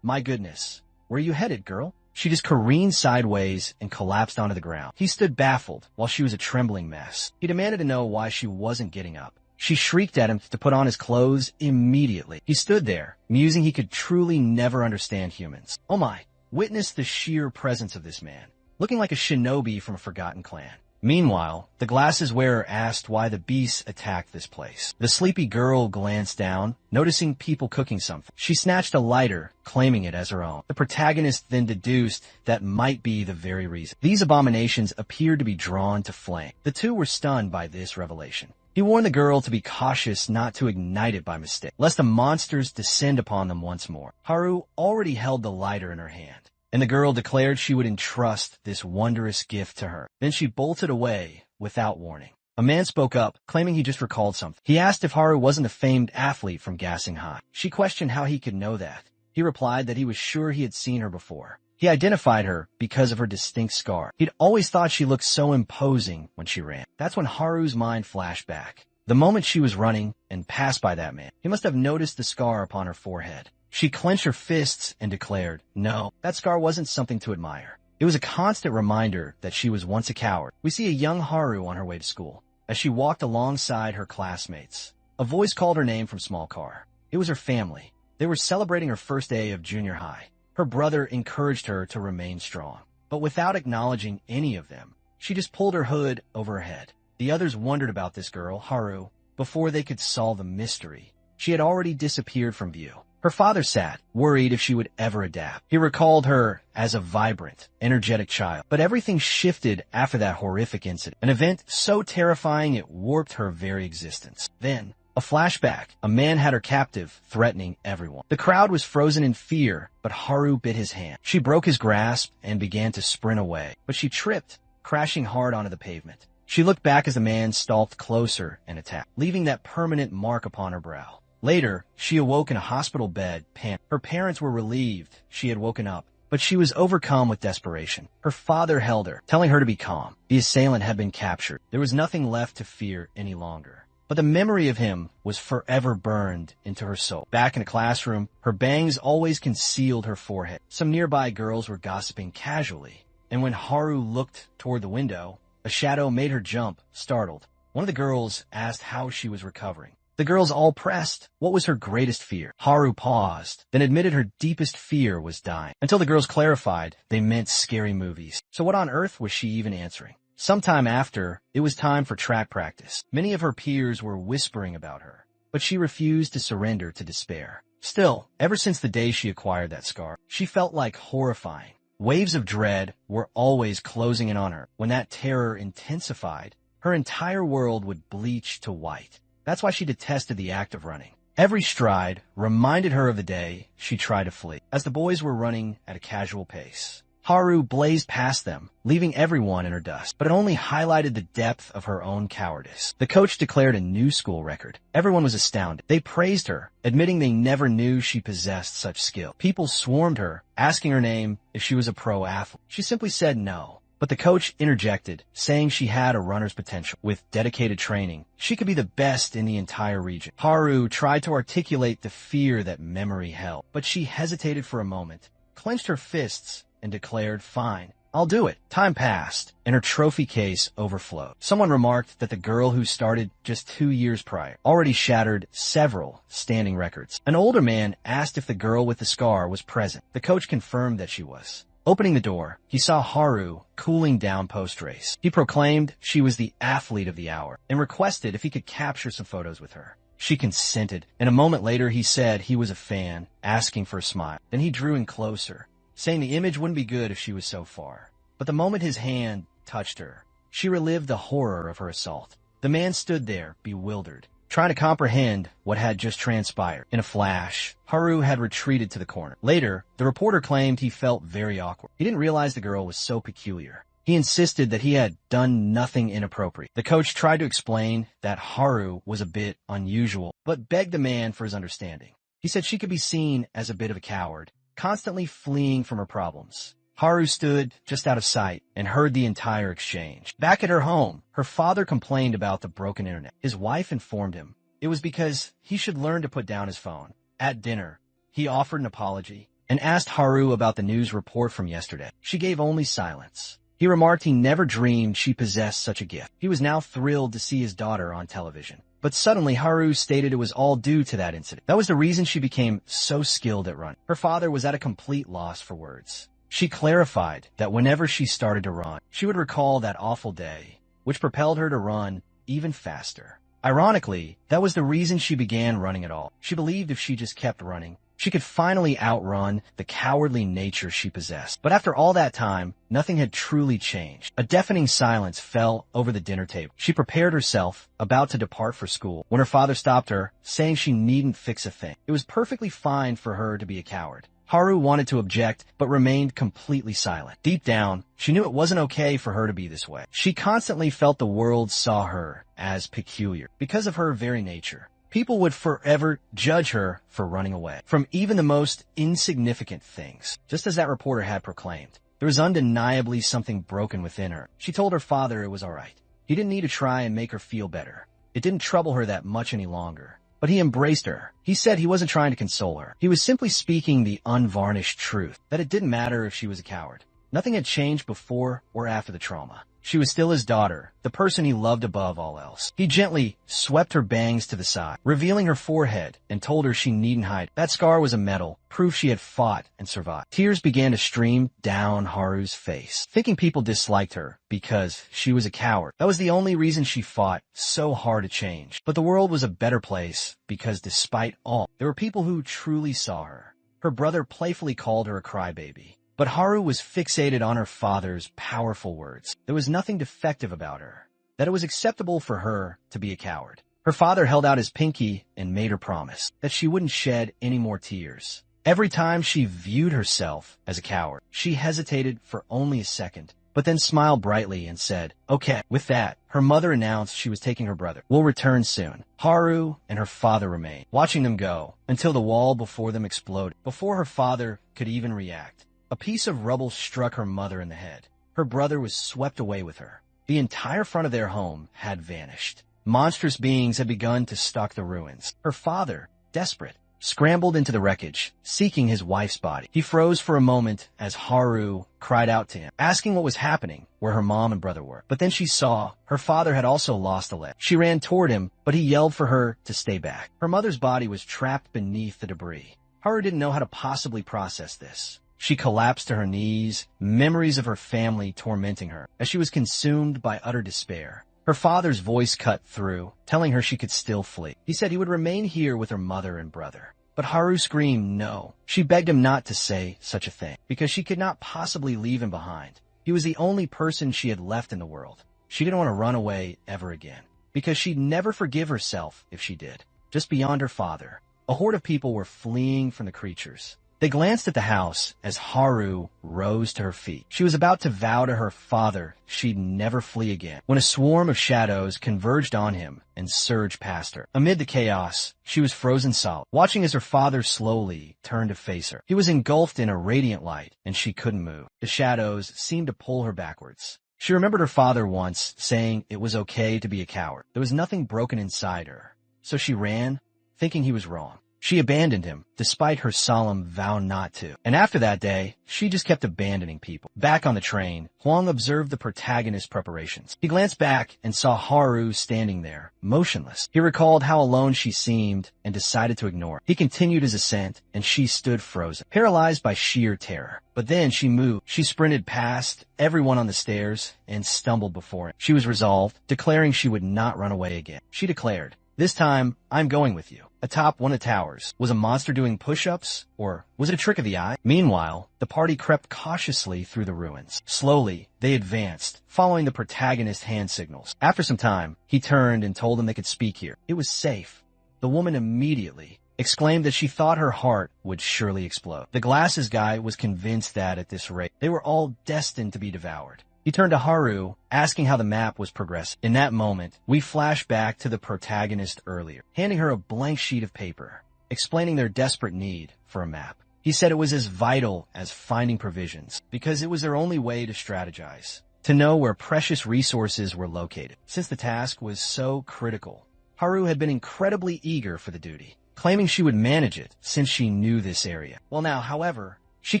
My goodness, where are you headed, girl? She just careened sideways and collapsed onto the ground. He stood baffled while she was a trembling mess. He demanded to know why she wasn't getting up. She shrieked at him to put on his clothes immediately. He stood there, musing he could truly never understand humans. Oh my! Witnessed the sheer presence of this man, looking like a shinobi from a forgotten clan. Meanwhile, the glasses wearer asked why the beasts attacked this place. The sleepy girl glanced down, noticing people cooking something. She snatched a lighter, claiming it as her own. The protagonist then deduced that might be the very reason. These abominations appeared to be drawn to flame. The two were stunned by this revelation. He warned the girl to be cautious not to ignite it by mistake, lest the monsters descend upon them once more. Haru already held the lighter in her hand, and the girl declared she would entrust this wondrous gift to her. Then she bolted away without warning. A man spoke up, claiming he just recalled something. He asked if Haru wasn't a famed athlete from Gassing High. She questioned how he could know that. He replied that he was sure he had seen her before. He identified her because of her distinct scar. He'd always thought she looked so imposing when she ran. That's when Haru's mind flashed back. The moment she was running and passed by that man, he must have noticed the scar upon her forehead. She clenched her fists and declared, no, that scar wasn't something to admire. It was a constant reminder that she was once a coward. We see a young Haru on her way to school. As she walked alongside her classmates, a voice called her name from small car. It was her family. They were celebrating her first day of junior high. Her brother encouraged her to remain strong, but without acknowledging any of them, she just pulled her hood over her head. The others wondered about this girl, Haru, before they could solve the mystery. She had already disappeared from view. Her father sat, worried if she would ever adapt. He recalled her as a vibrant, energetic child, but everything shifted after that horrific incident, an event so terrifying it warped her very existence. Then, a flashback. A man had her captive, threatening everyone. The crowd was frozen in fear, but Haru bit his hand. She broke his grasp and began to sprint away, but she tripped, crashing hard onto the pavement. She looked back as the man stalked closer and attacked, leaving that permanent mark upon her brow. Later, she awoke in a hospital bed, panting. Her parents were relieved she had woken up, but she was overcome with desperation. Her father held her, telling her to be calm. The assailant had been captured. There was nothing left to fear any longer. But the memory of him was forever burned into her soul. Back in the classroom, her bangs always concealed her forehead. Some nearby girls were gossiping casually, and when Haru looked toward the window, a shadow made her jump, startled. One of the girls asked how she was recovering. The girls all pressed. What was her greatest fear? Haru paused, then admitted her deepest fear was dying. Until the girls clarified, they meant scary movies. So what on earth was she even answering? Sometime after, it was time for track practice. Many of her peers were whispering about her, but she refused to surrender to despair. Still, ever since the day she acquired that scar, she felt like horrifying. Waves of dread were always closing in on her. When that terror intensified, her entire world would bleach to white. That's why she detested the act of running. Every stride reminded her of the day she tried to flee. As the boys were running at a casual pace, Haru blazed past them, leaving everyone in her dust. But it only highlighted the depth of her own cowardice. The coach declared a new school record. Everyone was astounded. They praised her, admitting they never knew she possessed such skill. People swarmed her, asking her name if she was a pro athlete. She simply said no. But the coach interjected, saying she had a runner's potential. With dedicated training, she could be the best in the entire region. Haru tried to articulate the fear that memory held, but she hesitated for a moment, clenched her fists, and declared, "Fine, I'll do it." Time passed, and her trophy case overflowed. Someone remarked that the girl who started just 2 years prior already shattered several standing records. An older man asked if the girl with the scar was present. The coach confirmed that she was. Opening the door, he saw Haru cooling down post-race. He proclaimed she was the athlete of the hour and requested if he could capture some photos with her. She consented, and a moment later he said he was a fan, asking for a smile. Then he drew in closer, saying the image wouldn't be good if she was so far. But the moment his hand touched her, she relived the horror of her assault. The man stood there, bewildered, trying to comprehend what had just transpired. In a flash, Haru had retreated to the corner. Later, the reporter claimed he felt very awkward. He didn't realize the girl was so peculiar. He insisted that he had done nothing inappropriate. The coach tried to explain that Haru was a bit unusual, but begged the man for his understanding. He said she could be seen as a bit of a coward, constantly fleeing from her problems. Haru stood just out of sight and heard the entire exchange. Back at her home, her father complained about the broken internet. His wife informed him it was because he should learn to put down his phone. At dinner, he offered an apology and asked Haru about the news report from yesterday. She gave only silence. He remarked he never dreamed she possessed such a gift. He was now thrilled to see his daughter on television. But suddenly, Haru stated it was all due to that incident. That was the reason she became so skilled at running. Her father was at a complete loss for words. She clarified that whenever she started to run, she would recall that awful day, which propelled her to run even faster. Ironically, that was the reason she began running at all. She believed if she just kept running, she could finally outrun the cowardly nature she possessed. But after all that time, nothing had truly changed. A deafening silence fell over the dinner table. She prepared herself, about to depart for school, when her father stopped her, saying she needn't fix a thing. It was perfectly fine for her to be a coward. Haru wanted to object, but remained completely silent. Deep down, she knew it wasn't okay for her to be this way. She constantly felt the world saw her as peculiar because of her very nature. People would forever judge her for running away from even the most insignificant things. Just as that reporter had proclaimed, there was undeniably something broken within her. She told her father it was all right. He didn't need to try and make her feel better. It didn't trouble her that much any longer. But he embraced her. He said he wasn't trying to console her. He was simply speaking the unvarnished truth, that it didn't matter if she was a coward. Nothing had changed before or after the trauma. She was still his daughter, the person he loved above all else. He gently swept her bangs to the side, revealing her forehead, and told her she needn't hide. That scar was a medal, proof she had fought and survived. Tears began to stream down Haru's face, thinking people disliked her because she was a coward. That was the only reason she fought so hard to change. But the world was a better place because despite all, there were people who truly saw her. Her brother playfully called her a crybaby. But Haru was fixated on her father's powerful words. There was nothing defective about her, that it was acceptable for her to be a coward. Her father held out his pinky and made her promise that she wouldn't shed any more tears. Every time she viewed herself as a coward, she hesitated for only a second, but then smiled brightly and said, "Okay." With that, her mother announced she was taking her brother. "We'll return soon." Haru and her father remained, watching them go until the wall before them exploded. Before her father could even react, a piece of rubble struck her mother in the head. Her brother was swept away with her. The entire front of their home had vanished. Monstrous beings had begun to stalk the ruins. Her father, desperate, scrambled into the wreckage, seeking his wife's body. He froze for a moment as Haru cried out to him, asking what was happening, where her mom and brother were. But then she saw her father had also lost a leg. She ran toward him, but he yelled for her to stay back. Her mother's body was trapped beneath the debris. Haru didn't know how to possibly process this. She collapsed to her knees, memories of her family tormenting her, as she was consumed by utter despair. Her father's voice cut through, telling her she could still flee. He said he would remain here with her mother and brother. But Haru screamed no. She begged him not to say such a thing, because she could not possibly leave him behind. He was the only person she had left in the world. She didn't want to run away ever again, because she'd never forgive herself if she did. Just beyond her father, a horde of people were fleeing from the creatures. They glanced at the house as Haru rose to her feet. She was about to vow to her father she'd never flee again, when a swarm of shadows converged on him and surged past her. Amid the chaos, she was frozen solid, watching as her father slowly turned to face her. He was engulfed in a radiant light, and she couldn't move. The shadows seemed to pull her backwards. She remembered her father once saying it was okay to be a coward. There was nothing broken inside her. So she ran, thinking he was wrong. She abandoned him, despite her solemn vow not to. And after that day, she just kept abandoning people. Back on the train, Huang observed the protagonist's preparations. He glanced back and saw Haru standing there, motionless. He recalled how alone she seemed and decided to ignore it. He continued his ascent, and she stood frozen, paralyzed by sheer terror. But then she moved. She sprinted past everyone on the stairs and stumbled before him. She was resolved, declaring she would not run away again. She declared, "This time, I'm going with you." Atop one of the towers, was a monster doing push-ups, or was it a trick of the eye? Meanwhile, the party crept cautiously through the ruins. Slowly, they advanced, following the protagonist's hand signals. After some time, he turned and told them they could speak here. It was safe. The woman immediately exclaimed that she thought her heart would surely explode. The glasses guy was convinced that at this rate, they were all destined to be devoured. He turned to Haru, asking how the map was progressing. In that moment, we flash back to the protagonist earlier, handing her a blank sheet of paper, explaining their desperate need for a map. He said it was as vital as finding provisions, because it was their only way to strategize, to know where precious resources were located. Since the task was so critical, Haru had been incredibly eager for the duty, claiming she would manage it since she knew this area. Well now, however, she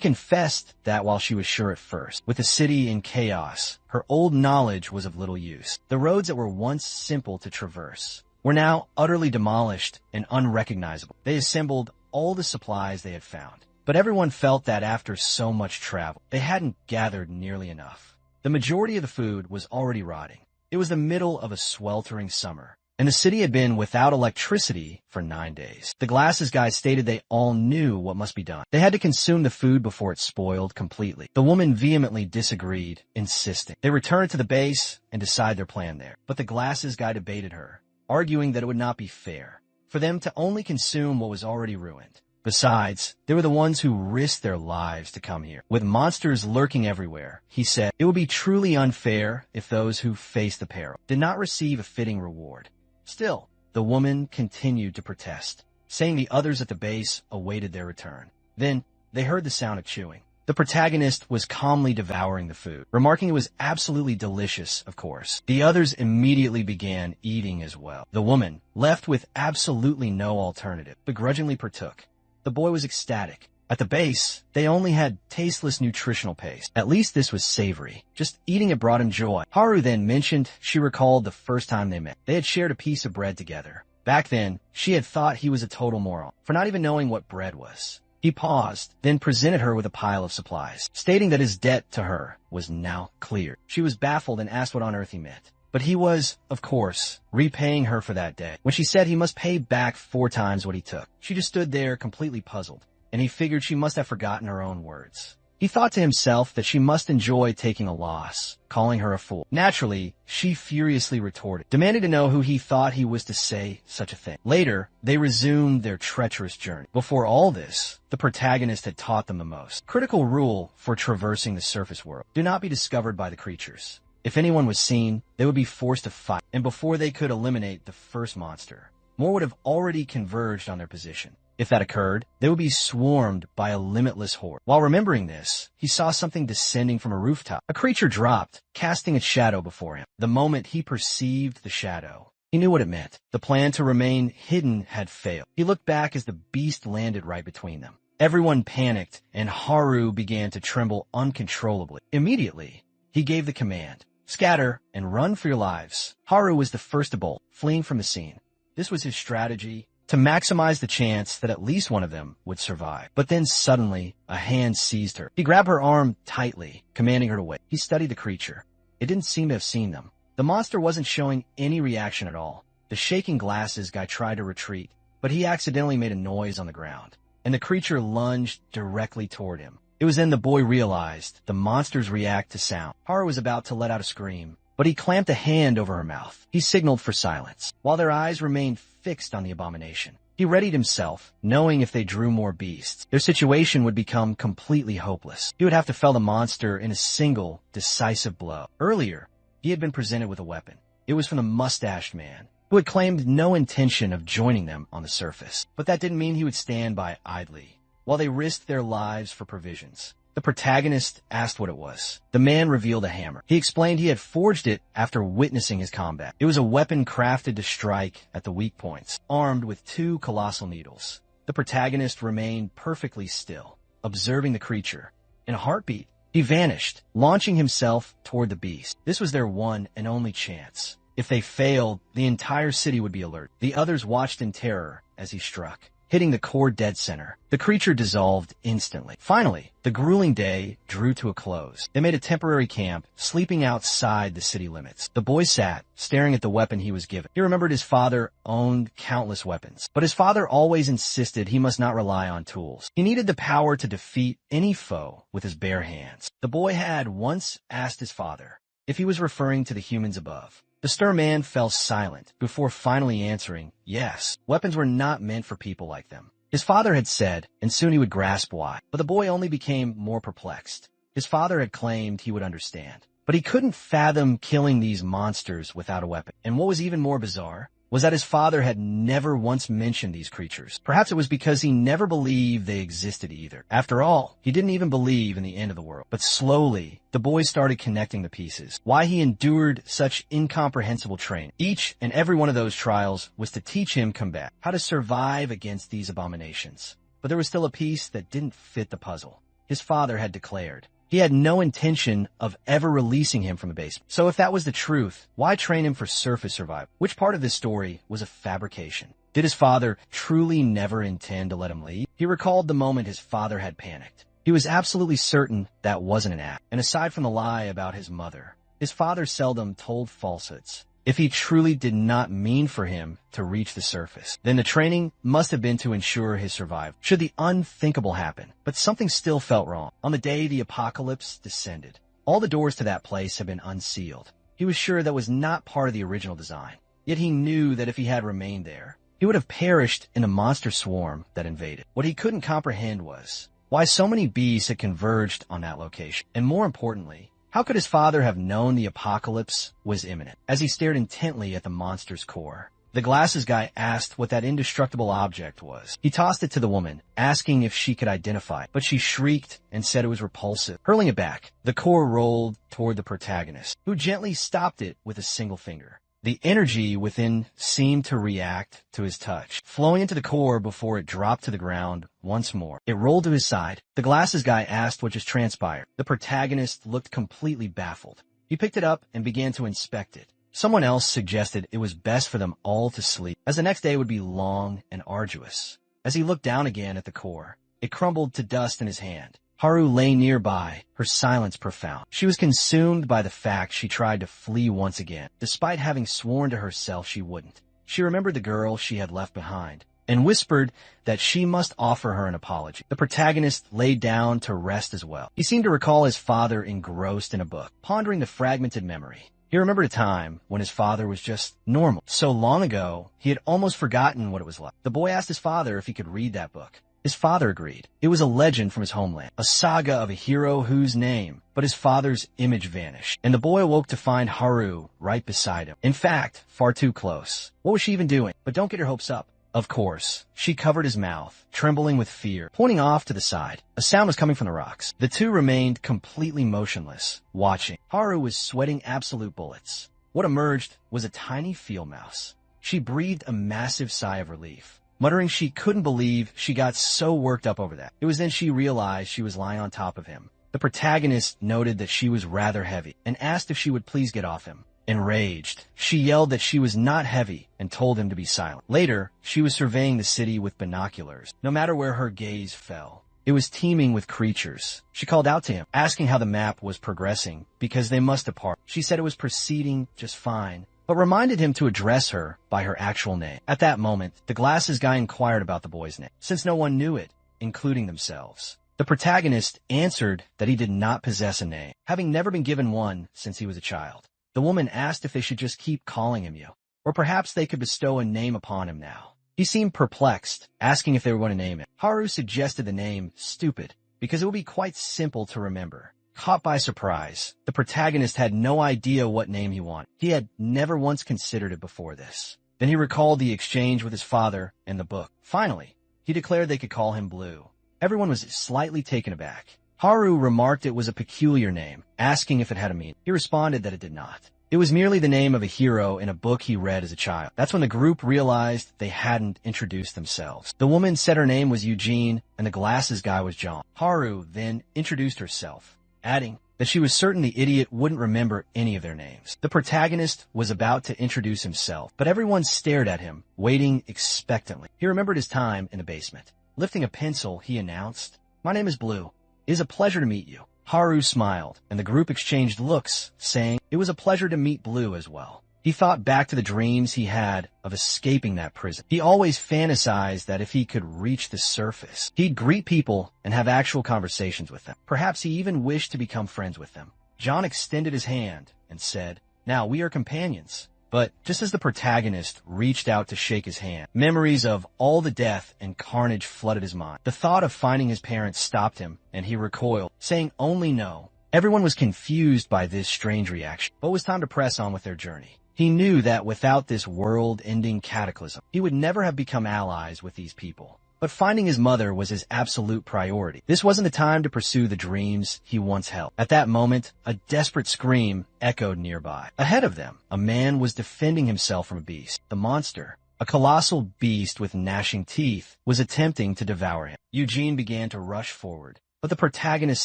confessed that while she was sure at first, with the city in chaos, her old knowledge was of little use. The roads that were once simple to traverse were now utterly demolished and unrecognizable. They assembled all the supplies they had found. But everyone felt that after so much travel, they hadn't gathered nearly enough. The majority of the food was already rotting. It was the middle of a sweltering summer, and the city had been without electricity for 9 days. The glasses guy stated they all knew what must be done. They had to consume the food before it spoiled completely. The woman vehemently disagreed, insisting they return to the base and decide their plan there. But the glasses guy debated her, arguing that it would not be fair for them to only consume what was already ruined. Besides, they were the ones who risked their lives to come here. With monsters lurking everywhere, he said, it would be truly unfair if those who faced the peril did not receive a fitting reward. Still, the woman continued to protest, saying the others at the base awaited their return. Then, they heard the sound of chewing. The protagonist was calmly devouring the food, remarking it was absolutely delicious, of course. The others immediately began eating as well. The woman, left with absolutely no alternative, begrudgingly partook. The boy was ecstatic. At the base, they only had tasteless nutritional paste. At least this was savory. Just eating it brought him joy. Haru then mentioned she recalled the first time they met. They had shared a piece of bread together. Back then, she had thought he was a total moron for not even knowing what bread was. He paused, then presented her with a pile of supplies, stating that his debt to her was now cleared. She was baffled and asked what on earth he meant. But he was, of course, repaying her for that day. When she said he must pay back 4 times what he took, she just stood there completely puzzled, and he figured she must have forgotten her own words. He thought to himself that she must enjoy taking a loss, calling her a fool. Naturally, she furiously retorted, demanding to know who he thought he was to say such a thing. Later, they resumed their treacherous journey. Before all this, the protagonist had taught them the most critical rule for traversing the surface world. Do not be discovered by the creatures. If anyone was seen, they would be forced to fight, and before they could eliminate the first monster, more would have already converged on their position. If that occurred, they would be swarmed by a limitless horde. While remembering this, he saw something descending from a rooftop. A creature dropped, casting its shadow before him. The moment he perceived the shadow, he He knew what it meant. The plan to remain hidden had failed. He looked back as the beast landed right between them. Everyone panicked, and Haru began to tremble uncontrollably. Immediately, he gave the command, "Scatter and run for your lives." Haru was the first to bolt, fleeing from the scene. This was his strategy to maximize the chance that at least one of them would survive. But then suddenly, a hand seized her. He grabbed her arm tightly, commanding her to wait. He studied the creature. It didn't seem to have seen them. The monster wasn't showing any reaction at all. The shaking glasses guy tried to retreat, but he accidentally made a noise on the ground, and the creature lunged directly toward him. It was then the boy realized the monsters react to sound. Haru was about to let out a scream, but he clamped a hand over her mouth. He signaled for silence, while their eyes remained fixed on the abomination. He readied himself, knowing if they drew more beasts, their situation would become completely hopeless. He would have to fell the monster in a single, decisive blow. Earlier, he had been presented with a weapon. It was from the mustached man, who had claimed no intention of joining them on the surface. But that didn't mean he would stand by idly, while they risked their lives for provisions. The protagonist asked what it was. The man revealed a hammer. He explained he had forged it after witnessing his combat. It was a weapon crafted to strike at the weak points, armed with 2 colossal needles. The protagonist remained perfectly still, observing the creature. In a heartbeat, he vanished, launching himself toward the beast. This was their one and only chance. If they failed, the entire city would be alert. The others watched in terror as he struck, hitting the core dead center. The creature dissolved instantly. Finally, the grueling day drew to a close. They made a temporary camp, sleeping outside the city limits. The boy sat, staring at the weapon he was given. He remembered his father owned countless weapons, but his father always insisted he must not rely on tools. He needed the power to defeat any foe with his bare hands. The boy had once asked his father if he was referring to the humans above. The stern man fell silent before finally answering, yes. Weapons were not meant for people like them. His father had said, and soon he would grasp why. But the boy only became more perplexed. His father had claimed he would understand, but he couldn't fathom killing these monsters without a weapon. And what was even more bizarre was that his father had never once mentioned these creatures. Perhaps it was because he never believed they existed either. After all, he didn't even believe in the end of the world. But slowly, the boy started connecting the pieces. Why he endured such incomprehensible training. Each and every one of those trials was to teach him combat, how to survive against these abominations. But there was still a piece that didn't fit the puzzle. His father had declared he had no intention of ever releasing him from the basement. So if that was the truth, why train him for surface survival? Which part of this story was a fabrication? Did his father truly never intend to let him leave? He recalled the moment his father had panicked. He was absolutely certain that wasn't an act. And aside from the lie about his mother, his father seldom told falsehoods. If he truly did not mean for him to reach the surface, then the training must have been to ensure his survival, should the unthinkable happen. But something still felt wrong. On the day the apocalypse descended, all the doors to that place had been unsealed. He was sure that was not part of the original design. Yet he knew that if he had remained there, he would have perished in a monster swarm that invaded. What he couldn't comprehend was why so many beasts had converged on that location. And more importantly, how could his father have known the apocalypse was imminent? As he stared intently at the monster's core, the glasses guy asked what that indestructible object was. He tossed it to the woman, asking if she could identify it, but she shrieked and said it was repulsive. Hurling it back, the core rolled toward the protagonist, who gently stopped it with a single finger. The energy within seemed to react to his touch, flowing into the core before it dropped to the ground once more. It rolled to his side. The glasses guy asked what just transpired. The protagonist looked completely baffled. He picked it up and began to inspect it. Someone else suggested it was best for them all to sleep, as the next day would be long and arduous. As he looked down again at the core, it crumbled to dust in his hand. Haru lay nearby, her silence profound. She was consumed by the fact she tried to flee once again, despite having sworn to herself she wouldn't. She remembered the girl she had left behind, and whispered that she must offer her an apology. The protagonist laid down to rest as well. He seemed to recall his father engrossed in a book, pondering the fragmented memory. He remembered a time when his father was just normal. So long ago, he had almost forgotten what it was like. The boy asked his father if he could read that book. His father agreed. It was a legend from his homeland, a saga of a hero whose name, but his father's image vanished, and the boy awoke to find Haru right beside him. In fact, far too close. What was she even doing? But don't get your hopes up. Of course, she covered his mouth, trembling with fear, pointing off to the side. A sound was coming from the rocks. The two remained completely motionless, watching. Haru was sweating absolute bullets. What emerged was a tiny field mouse. She breathed a massive sigh of relief, muttering she couldn't believe she got so worked up over that. It was then she realized she was lying on top of him. The protagonist noted that she was rather heavy and asked if she would please get off him. Enraged, she yelled that she was not heavy and told him to be silent. Later, she was surveying the city with binoculars. No matter where her gaze fell, it was teeming with creatures. She called out to him, asking how the map was progressing because they must depart. She said it was proceeding just fine, but reminded him to address her by her actual name. At that moment, the glasses guy inquired about the boy's name, since no one knew it, including themselves. The protagonist answered that he did not possess a name, having never been given one since he was a child. The woman asked if they should just keep calling him you, or perhaps they could bestow a name upon him now. He seemed perplexed, asking if they were going to name it. Haru suggested the name Stupid, because it would be quite simple to remember. Caught by surprise, the protagonist had no idea what name he wanted. He had never once considered it before this. Then he recalled the exchange with his father and the book. Finally, he declared they could call him Blue. Everyone was slightly taken aback. Haru remarked it was a peculiar name, asking if it had a meaning. He responded that it did not. It was merely the name of a hero in a book he read as a child. That's when the group realized they hadn't introduced themselves. The woman said her name was Eugene and the glasses guy was John. Haru then introduced herself, adding that she was certain the idiot wouldn't remember any of their names. The protagonist was about to introduce himself, but everyone stared at him, waiting expectantly. He remembered his time in the basement. Lifting a pencil, he announced, "My name is Blue. It is a pleasure to meet you." Haru smiled, and the group exchanged looks, saying it was a pleasure to meet Blue as well. He thought back to the dreams he had of escaping that prison. He always fantasized that if he could reach the surface, he'd greet people and have actual conversations with them. Perhaps he even wished to become friends with them. John extended his hand and said, "Now we are companions." But just as the protagonist reached out to shake his hand, memories of all the death and carnage flooded his mind. The thought of finding his parents stopped him, and he recoiled, saying only no. Everyone was confused by this strange reaction, but it was time to press on with their journey. He knew that without this world-ending cataclysm, he would never have become allies with these people. But finding his mother was his absolute priority. This wasn't the time to pursue the dreams he once held. At that moment, a desperate scream echoed nearby. Ahead of them, a man was defending himself from a beast. The monster, a colossal beast with gnashing teeth, was attempting to devour him. Eugene began to rush forward, but the protagonist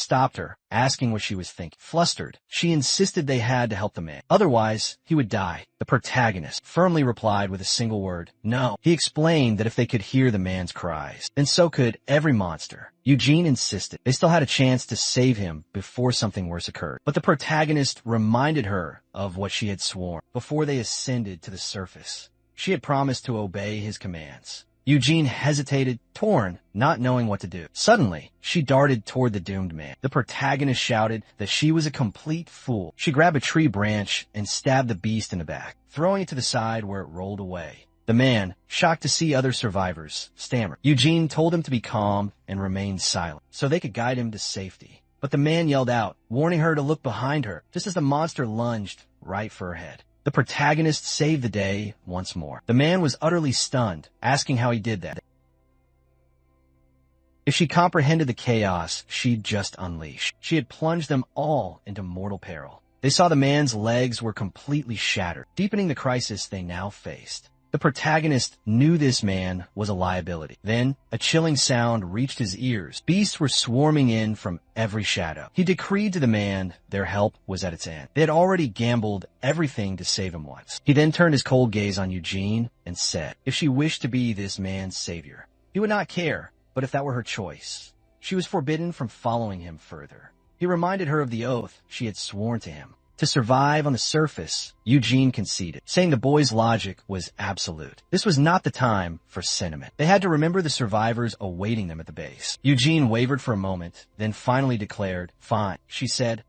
stopped her, asking what she was thinking. Flustered, she insisted they had to help the man. Otherwise, he would die. The protagonist firmly replied with a single word, "No." He explained that if they could hear the man's cries, then so could every monster. Eugene insisted. They still had a chance to save him before something worse occurred. But the protagonist reminded her of what she had sworn before they ascended to the surface. She had promised to obey his commands. Eugene hesitated, torn, not knowing what to do. Suddenly, she darted toward the doomed man. The protagonist shouted that she was a complete fool. She grabbed a tree branch and stabbed the beast in the back, throwing it to the side where it rolled away. The man, shocked to see other survivors, stammered. Eugene told him to be calm and remain silent, so they could guide him to safety. But the man yelled out, warning her to look behind her, just as the monster lunged right for her head. The protagonist saved the day once more. The man was utterly stunned, asking how he did that. If she comprehended the chaos she'd just unleashed, she had plunged them all into mortal peril. They saw the man's legs were completely shattered, deepening the crisis they now faced. The protagonist knew this man was a liability. Then, a chilling sound reached his ears. Beasts were swarming in from every shadow. He decreed to the man their help was at its end. They had already gambled everything to save him once. He then turned his cold gaze on Eugene and said, if she wished to be this man's savior, he would not care, but if that were her choice, she was forbidden from following him further. He reminded her of the oath she had sworn to him. To survive on the surface, Eugene conceded, saying the boy's logic was absolute. This was not the time for sentiment. They had to remember the survivors awaiting them at the base. Eugene wavered for a moment, then finally declared, fine. She said,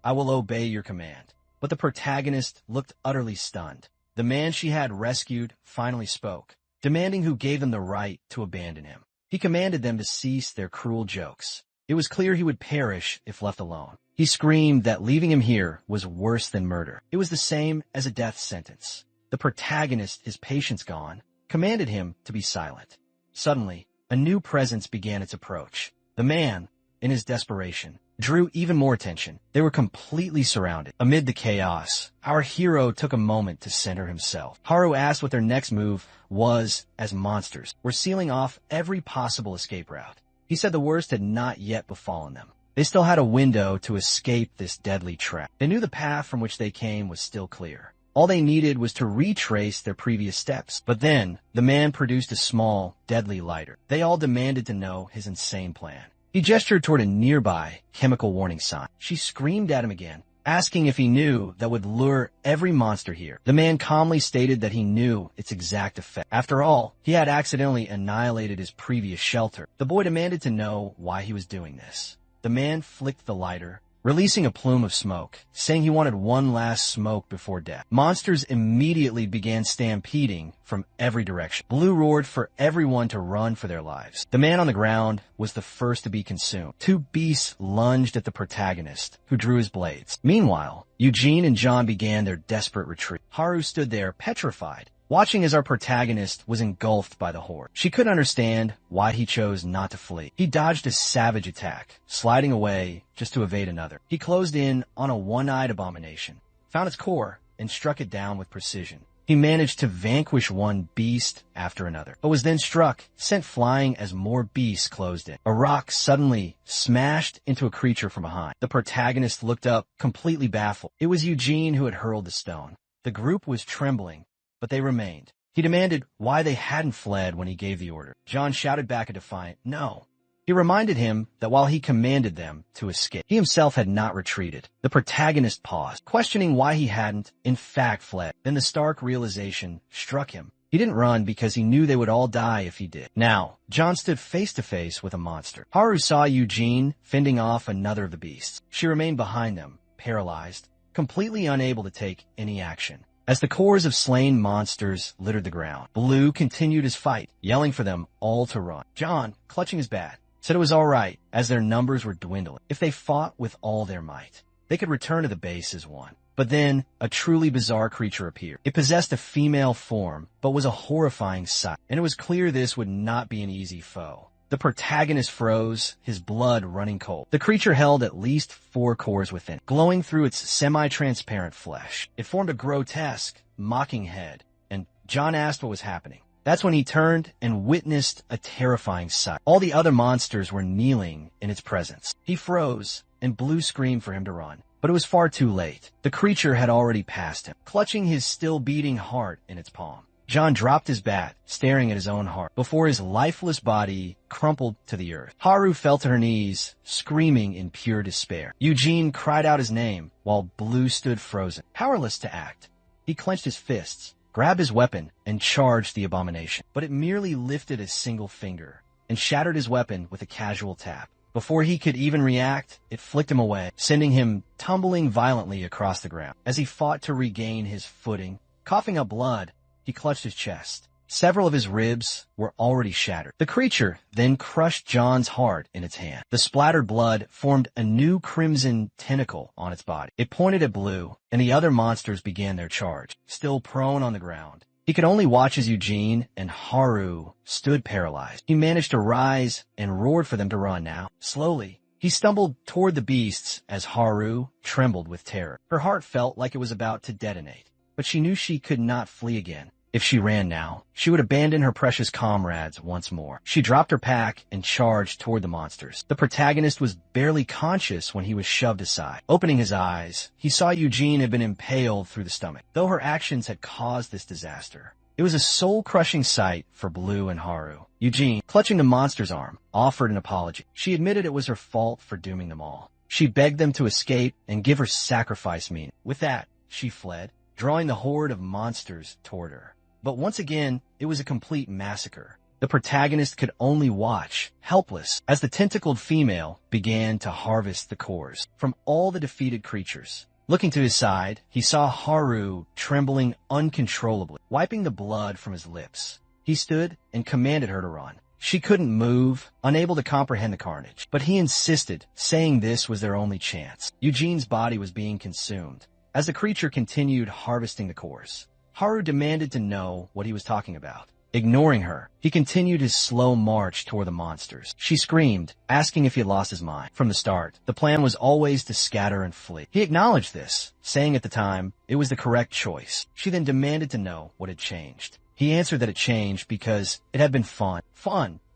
I will obey your command. But the protagonist looked utterly stunned. The man she had rescued finally spoke, demanding who gave them the right to abandon him. He commanded them to cease their cruel jokes. It was clear he would perish if left alone. He screamed that leaving him here was worse than murder. It was the same as a death sentence. The protagonist, his patience gone, commanded him to be silent. Suddenly, a new presence began its approach. The man, in his desperation, drew even more attention. They were completely surrounded. Amid the chaos, our hero took a moment to center himself. Haru asked what their next move was as monsters were sealing off every possible escape route. He said the worst had not yet befallen them. They still had a window to escape this deadly trap. They knew the path from which they came was still clear. All they needed was to retrace their previous steps. But then, the man produced a small, deadly lighter. They all demanded to know his insane plan. He gestured toward a nearby chemical warning sign. She screamed at him again, asking if he knew that would lure every monster here. The man calmly stated that he knew its exact effect. After all, he had accidentally annihilated his previous shelter. The boy demanded to know why he was doing this. The man flicked the lighter, releasing a plume of smoke, saying he wanted one last smoke before death. Monsters immediately began stampeding from every direction. Blue roared for everyone to run for their lives. The man on the ground was the first to be consumed. Two beasts lunged at the protagonist, who drew his blades. Meanwhile, Eugene and John began their desperate retreat. Haru stood there petrified, watching as our protagonist was engulfed by the horde. She couldn't understand why he chose not to flee. He dodged a savage attack, sliding away just to evade another. He closed in on a one-eyed abomination, found its core, and struck it down with precision. He managed to vanquish one beast after another, but was then struck, sent flying as more beasts closed in. A rock suddenly smashed into a creature from behind. The protagonist looked up, completely baffled. It was Eugene who had hurled the stone. The group was trembling, but they remained. He demanded why they hadn't fled when he gave the order. John shouted back a defiant no. He reminded him that while he commanded them to escape, he himself had not retreated. The protagonist paused, questioning why he hadn't, in fact, fled. Then the stark realization struck him. He didn't run because he knew they would all die if he did. Now, John stood face to face with a monster. Haru saw Eugene fending off another of the beasts. She remained behind them, paralyzed, completely unable to take any action. As the cores of slain monsters littered the ground, Blue continued his fight, yelling for them all to run. John, clutching his bat, said it was all right, as their numbers were dwindling. If they fought with all their might, they could return to the base as one. But then, a truly bizarre creature appeared. It possessed a female form, but was a horrifying sight, and it was clear this would not be an easy foe. The protagonist froze, his blood running cold. The creature held at least 4 cores within, glowing through its semi-transparent flesh. It formed a grotesque, mocking head, and John asked what was happening. That's when he turned and witnessed a terrifying sight. All the other monsters were kneeling in its presence. He froze, and Blue screamed for him to run. But it was far too late. The creature had already passed him, clutching his still-beating heart in its palm. John dropped his bat, staring at his own heart, before his lifeless body crumpled to the earth. Haru fell to her knees, screaming in pure despair. Eugene cried out his name, while Blue stood frozen, powerless to act. He clenched his fists, grabbed his weapon, and charged the abomination. But it merely lifted a single finger, and shattered his weapon with a casual tap. Before he could even react, it flicked him away, sending him tumbling violently across the ground. As he fought to regain his footing, coughing up blood, he clutched his chest. Several of his ribs were already shattered. The creature then crushed John's heart in its hand. The splattered blood formed a new crimson tentacle on its body. It pointed at Blue, and the other monsters began their charge, still prone on the ground. He could only watch as Eugene and Haru stood paralyzed. He managed to rise and roared for them to run now. Slowly, he stumbled toward the beasts as Haru trembled with terror. Her heart felt like it was about to detonate, but she knew she could not flee again. If she ran now, she would abandon her precious comrades once more. She dropped her pack and charged toward the monsters. The protagonist was barely conscious when he was shoved aside. Opening his eyes, he saw Eugene had been impaled through the stomach. Though her actions had caused this disaster, it was a soul-crushing sight for Blue and Haru. Eugene, clutching the monster's arm, offered an apology. She admitted it was her fault for dooming them all. She begged them to escape and give her sacrifice meaning. With that, she fled, drawing the horde of monsters toward her. But once again, it was a complete massacre. The protagonist could only watch, helpless, as the tentacled female began to harvest the cores from all the defeated creatures. Looking to his side, he saw Haru trembling uncontrollably, wiping the blood from his lips. He stood and commanded her to run. She couldn't move, unable to comprehend the carnage, but he insisted, saying this was their only chance. Eugene's body was being consumed as the creature continued harvesting the cores. Haru demanded to know what he was talking about. Ignoring her, he continued his slow march toward the monsters. She screamed, asking if he had lost his mind. From the start, the plan was always to scatter and flee. He acknowledged this, saying at the time it was the correct choice. She then demanded to know what had changed. He answered that it changed because it had been fun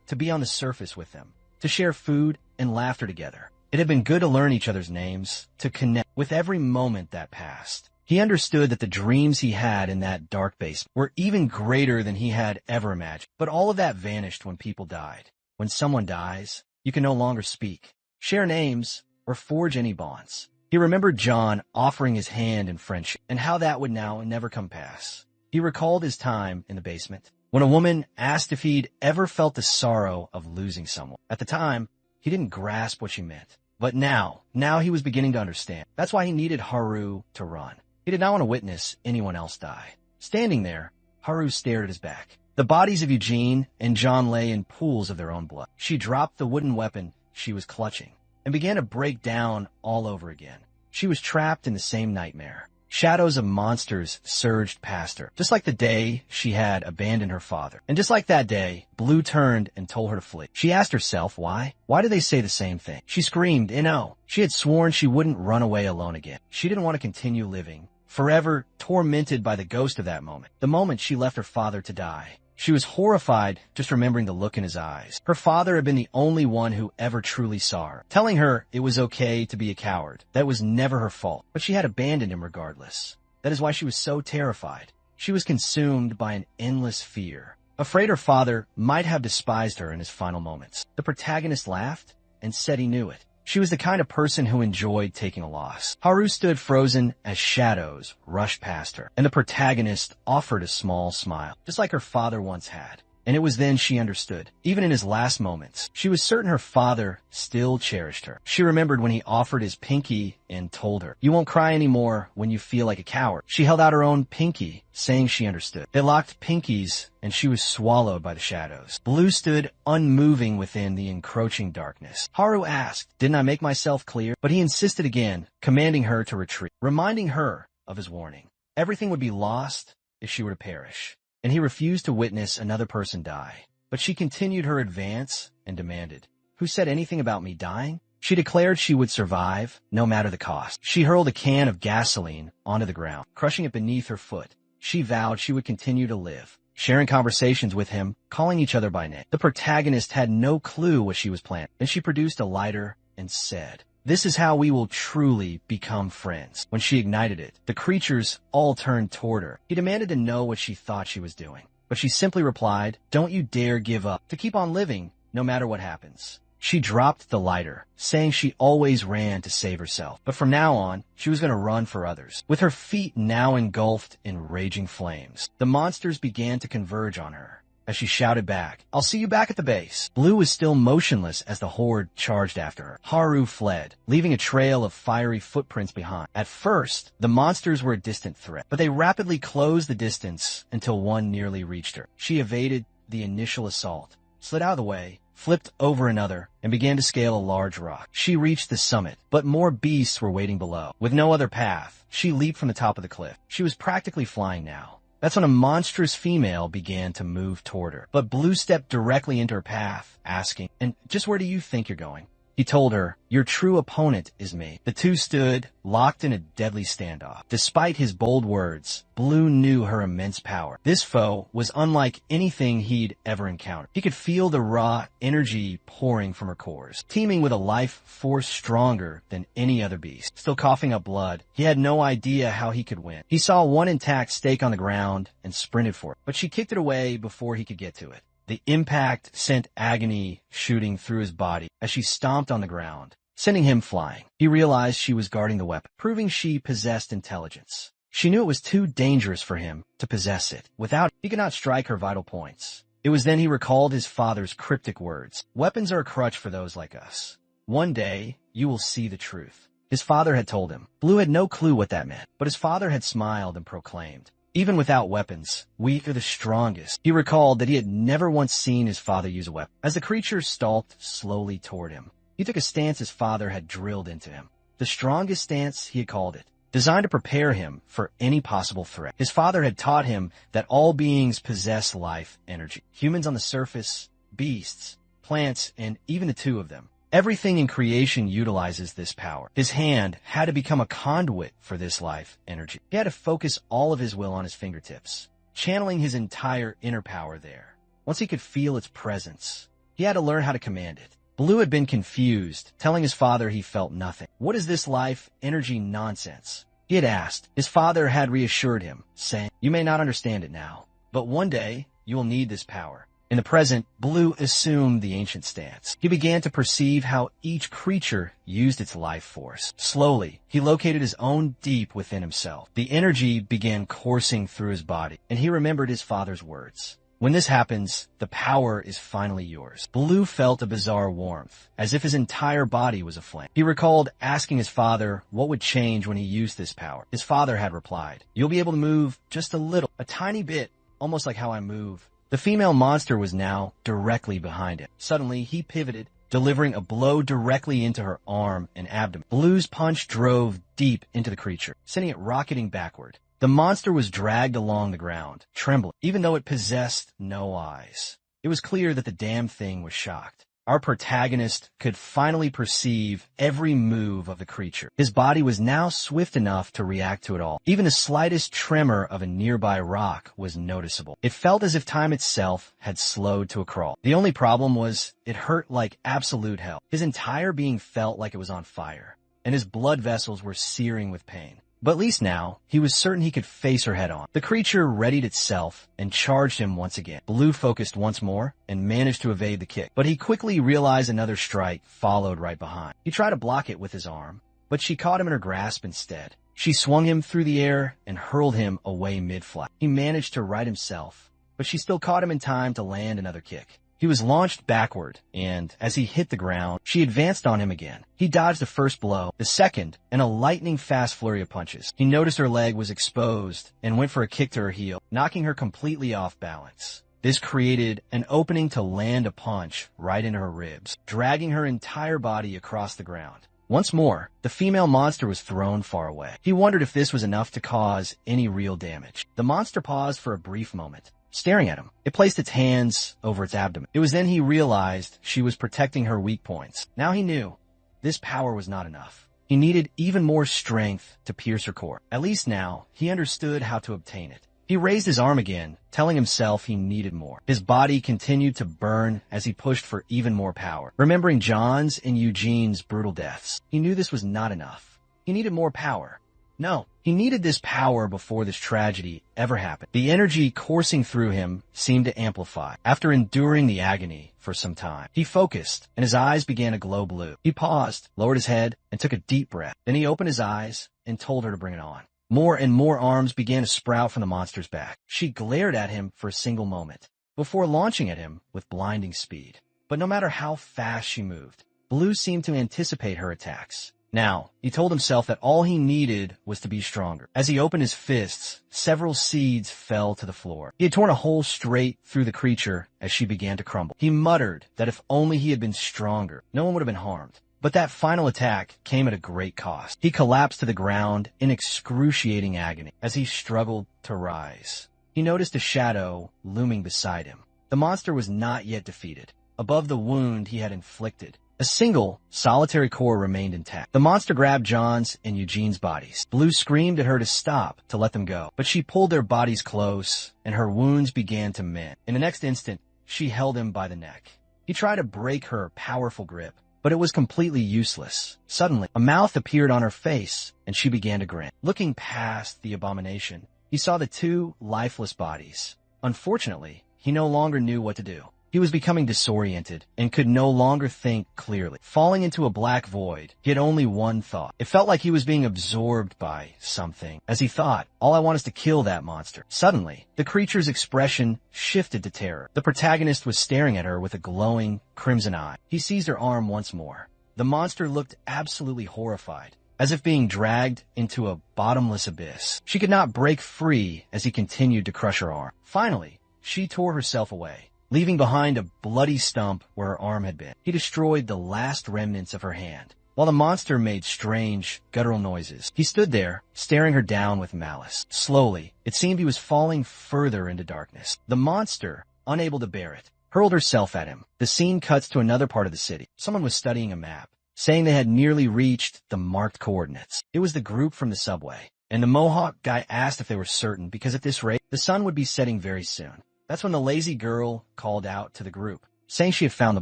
to be on the surface with them, to share food and laughter together. It had been good to learn each other's names, to connect with every moment that passed. He understood that the dreams he had in that dark basement were even greater than he had ever imagined. But all of that vanished when people died. When someone dies, you can no longer speak, share names, or forge any bonds. He remembered John offering his hand in friendship and how that would now never come past. He recalled his time in the basement when a woman asked if he'd ever felt the sorrow of losing someone. At the time, he didn't grasp what she meant. But now he was beginning to understand. That's why he needed Haru to run. He did not want to witness anyone else die. Standing there, Haru stared at his back. The bodies of Eugene and John lay in pools of their own blood. She dropped the wooden weapon she was clutching and began to break down all over again. She was trapped in the same nightmare. Shadows of monsters surged past her, just like the day she had abandoned her father. And just like that day, Blue turned and told her to flee. She asked herself why. Why do they say the same thing? She screamed, "No." She had sworn she wouldn't run away alone again. She didn't want to continue living, forever tormented by the ghost of that moment, the moment she left her father to die. She was horrified just remembering the look in his eyes. Her father had been the only one who ever truly saw her, telling her it was okay to be a coward. That was never her fault, but she had abandoned him regardless. That is why she was so terrified. She was consumed by an endless fear, afraid her father might have despised her in his final moments. The protagonist laughed and said he knew it. She was the kind of person who enjoyed taking a loss. Haru stood frozen as shadows rushed past her, and the protagonist offered a small smile, just like her father once had. And it was then she understood. Even in his last moments, she was certain her father still cherished her. She remembered when he offered his pinky and told her, "You won't cry anymore when you feel like a coward." She held out her own pinky, saying she understood. They locked pinkies, and she was swallowed by the shadows. Blue stood unmoving within the encroaching darkness. Haru asked, "Didn't I make myself clear?" But he insisted again, commanding her to retreat, reminding her of his warning. Everything would be lost if she were to perish, and he refused to witness another person die. But she continued her advance and demanded, "Who said anything about me dying?" She declared she would survive, no matter the cost. She hurled a can of gasoline onto the ground, crushing it beneath her foot. She vowed she would continue to live, sharing conversations with him, calling each other by name. The protagonist had no clue what she was planning. Then she produced a lighter and said, "This is how we will truly become friends." When she ignited it, the creatures all turned toward her. He demanded to know what she thought she was doing, but she simply replied, "Don't you dare give up, to keep on living, no matter what happens." She dropped the lighter, saying she always ran to save herself, but from now on, she was going to run for others. With her feet now engulfed in raging flames, the monsters began to converge on her. As she shouted back, "I'll see you back at the base." Blue was still motionless as the horde charged after her. Haru fled, leaving a trail of fiery footprints behind. At first, the monsters were a distant threat, but they rapidly closed the distance until one nearly reached her. She evaded the initial assault, slid out of the way, flipped over another, and began to scale a large rock. She reached the summit, but more beasts were waiting below. With no other path, she leaped from the top of the cliff. She was practically flying now. That's when a monstrous female began to move toward her. But Blue stepped directly into her path, asking, "And just where do you think you're going?" He told her, "Your true opponent is me." The two stood, locked in a deadly standoff. Despite his bold words, Blue knew her immense power. This foe was unlike anything he'd ever encountered. He could feel the raw energy pouring from her cores, teeming with a life force stronger than any other beast. Still coughing up blood, he had no idea how he could win. He saw one intact stake on the ground and sprinted for it, but she kicked it away before he could get to it. The impact sent agony shooting through his body as she stomped on the ground, sending him flying. He realized she was guarding the weapon, proving she possessed intelligence. She knew it was too dangerous for him to possess it. Without it, he could not strike her vital points. It was then he recalled his father's cryptic words. "Weapons are a crutch for those like us. One day, you will see the truth." His father had told him. Blue had no clue what that meant, but his father had smiled and proclaimed, "Even without weapons, we are the strongest." He recalled that he had never once seen his father use a weapon. As the creature stalked slowly toward him, he took a stance his father had drilled into him. The strongest stance, he had called it. designed to prepare him for any possible threat. His father had taught him that all beings possess life energy. Humans on the surface, beasts, plants, and even the two of them. Everything in creation utilizes this power. His hand had to become a conduit for this life energy. He had to focus all of his will on his fingertips, channeling his entire inner power there. Once he could feel its presence, he had to learn how to command it. Blue had been confused, telling his father he felt nothing. What is this life energy nonsense? He had asked. His father had reassured him, saying, "You may not understand it now, but one day you will need this power." In the present, Blue assumed the ancient stance. He began to perceive how each creature used its life force. Slowly, he located his own deep within himself. The energy began coursing through his body, and he remembered his father's words. When this happens, the power is finally yours. Blue felt a bizarre warmth, as if his entire body was aflame. He recalled asking his father what would change when he used this power. His father had replied, "You'll be able to move just a little, a tiny bit, almost like how I move." The female monster was now directly behind him. Suddenly, he pivoted, delivering a blow directly into her arm and abdomen. Blue's punch drove deep into the creature, sending it rocketing backward. The monster was dragged along the ground, trembling, even though it possessed no eyes. It was clear that the damn thing was shocked. Our protagonist could finally perceive every move of the creature. His body was now swift enough to react to it all. Even the slightest tremor of a nearby rock was noticeable. It felt as if time itself had slowed to a crawl. The only problem was it hurt like absolute hell. His entire being felt like it was on fire, and his blood vessels were searing with pain. But at least now, he was certain he could face her head on. The creature readied itself and charged him once again. Blue focused once more and managed to evade the kick. But he quickly realized another strike followed right behind. He tried to block it with his arm, but she caught him in her grasp instead. She swung him through the air and hurled him away mid-flight. He managed to right himself, but she still caught him in time to land another kick. He was launched backward, and as he hit the ground, she advanced on him again. He dodged the first blow, the second, and a lightning-fast flurry of punches. He noticed her leg was exposed and went for a kick to her heel, knocking her completely off balance. This created an opening to land a punch right into her ribs, dragging her entire body across the ground. Once more, the female monster was thrown far away. He wondered if this was enough to cause any real damage. The monster paused for a brief moment, staring at him. It placed its hands over its abdomen. It was then he realized she was protecting her weak points. Now he knew this power was not enough. He needed even more strength to pierce her core. At least now, he understood how to obtain it. He raised his arm again, telling himself he needed more. His body continued to burn as he pushed for even more power. Remembering John's and Eugene's brutal deaths, he knew this was not enough. He needed more power. No, he needed this power before this tragedy ever happened. The energy coursing through him seemed to amplify. After enduring the agony for some time, he focused, and his eyes began to glow blue. He paused, lowered his head, and took a deep breath. Then he opened his eyes and told her to bring it on. More and more arms began to sprout from the monster's back. She glared at him for a single moment, before launching at him with blinding speed. But no matter how fast she moved, Blue seemed to anticipate her attacks. Now, he told himself that all he needed was to be stronger. As he opened his fists, several seeds fell to the floor. He had torn a hole straight through the creature as she began to crumble. He muttered that if only he had been stronger, no one would have been harmed. But that final attack came at a great cost. He collapsed to the ground in excruciating agony. As he struggled to rise, he noticed a shadow looming beside him. The monster was not yet defeated. Above the wound he had inflicted, a single, solitary core remained intact. The monster grabbed John's and Eugene's bodies. Blue screamed at her to stop, to let them go. But she pulled their bodies close, and her wounds began to mend. In the next instant, she held him by the neck. He tried to break her powerful grip, but it was completely useless. Suddenly, a mouth appeared on her face, and she began to grin. Looking past the abomination, he saw the two lifeless bodies. Unfortunately, he no longer knew what to do. He was becoming disoriented and could no longer think clearly. Falling into a black void, he had only one thought. It felt like he was being absorbed by something. As he thought, all I want is to kill that monster. Suddenly, the creature's expression shifted to terror. The protagonist was staring at her with a glowing, crimson eye. He seized her arm once more. The monster looked absolutely horrified, as if being dragged into a bottomless abyss. She could not break free as he continued to crush her arm. Finally, she tore herself away, leaving behind a bloody stump where her arm had been. He destroyed the last remnants of her hand, while the monster made strange, guttural noises. He stood there, staring her down with malice. Slowly, it seemed he was falling further into darkness. The monster, unable to bear it, hurled herself at him. The scene cuts to another part of the city. Someone was studying a map, saying they had nearly reached the marked coordinates. It was the group from the subway, and the Mohawk guy asked if they were certain because at this rate, the sun would be setting very soon. That's when the lazy girl called out to the group, saying she had found the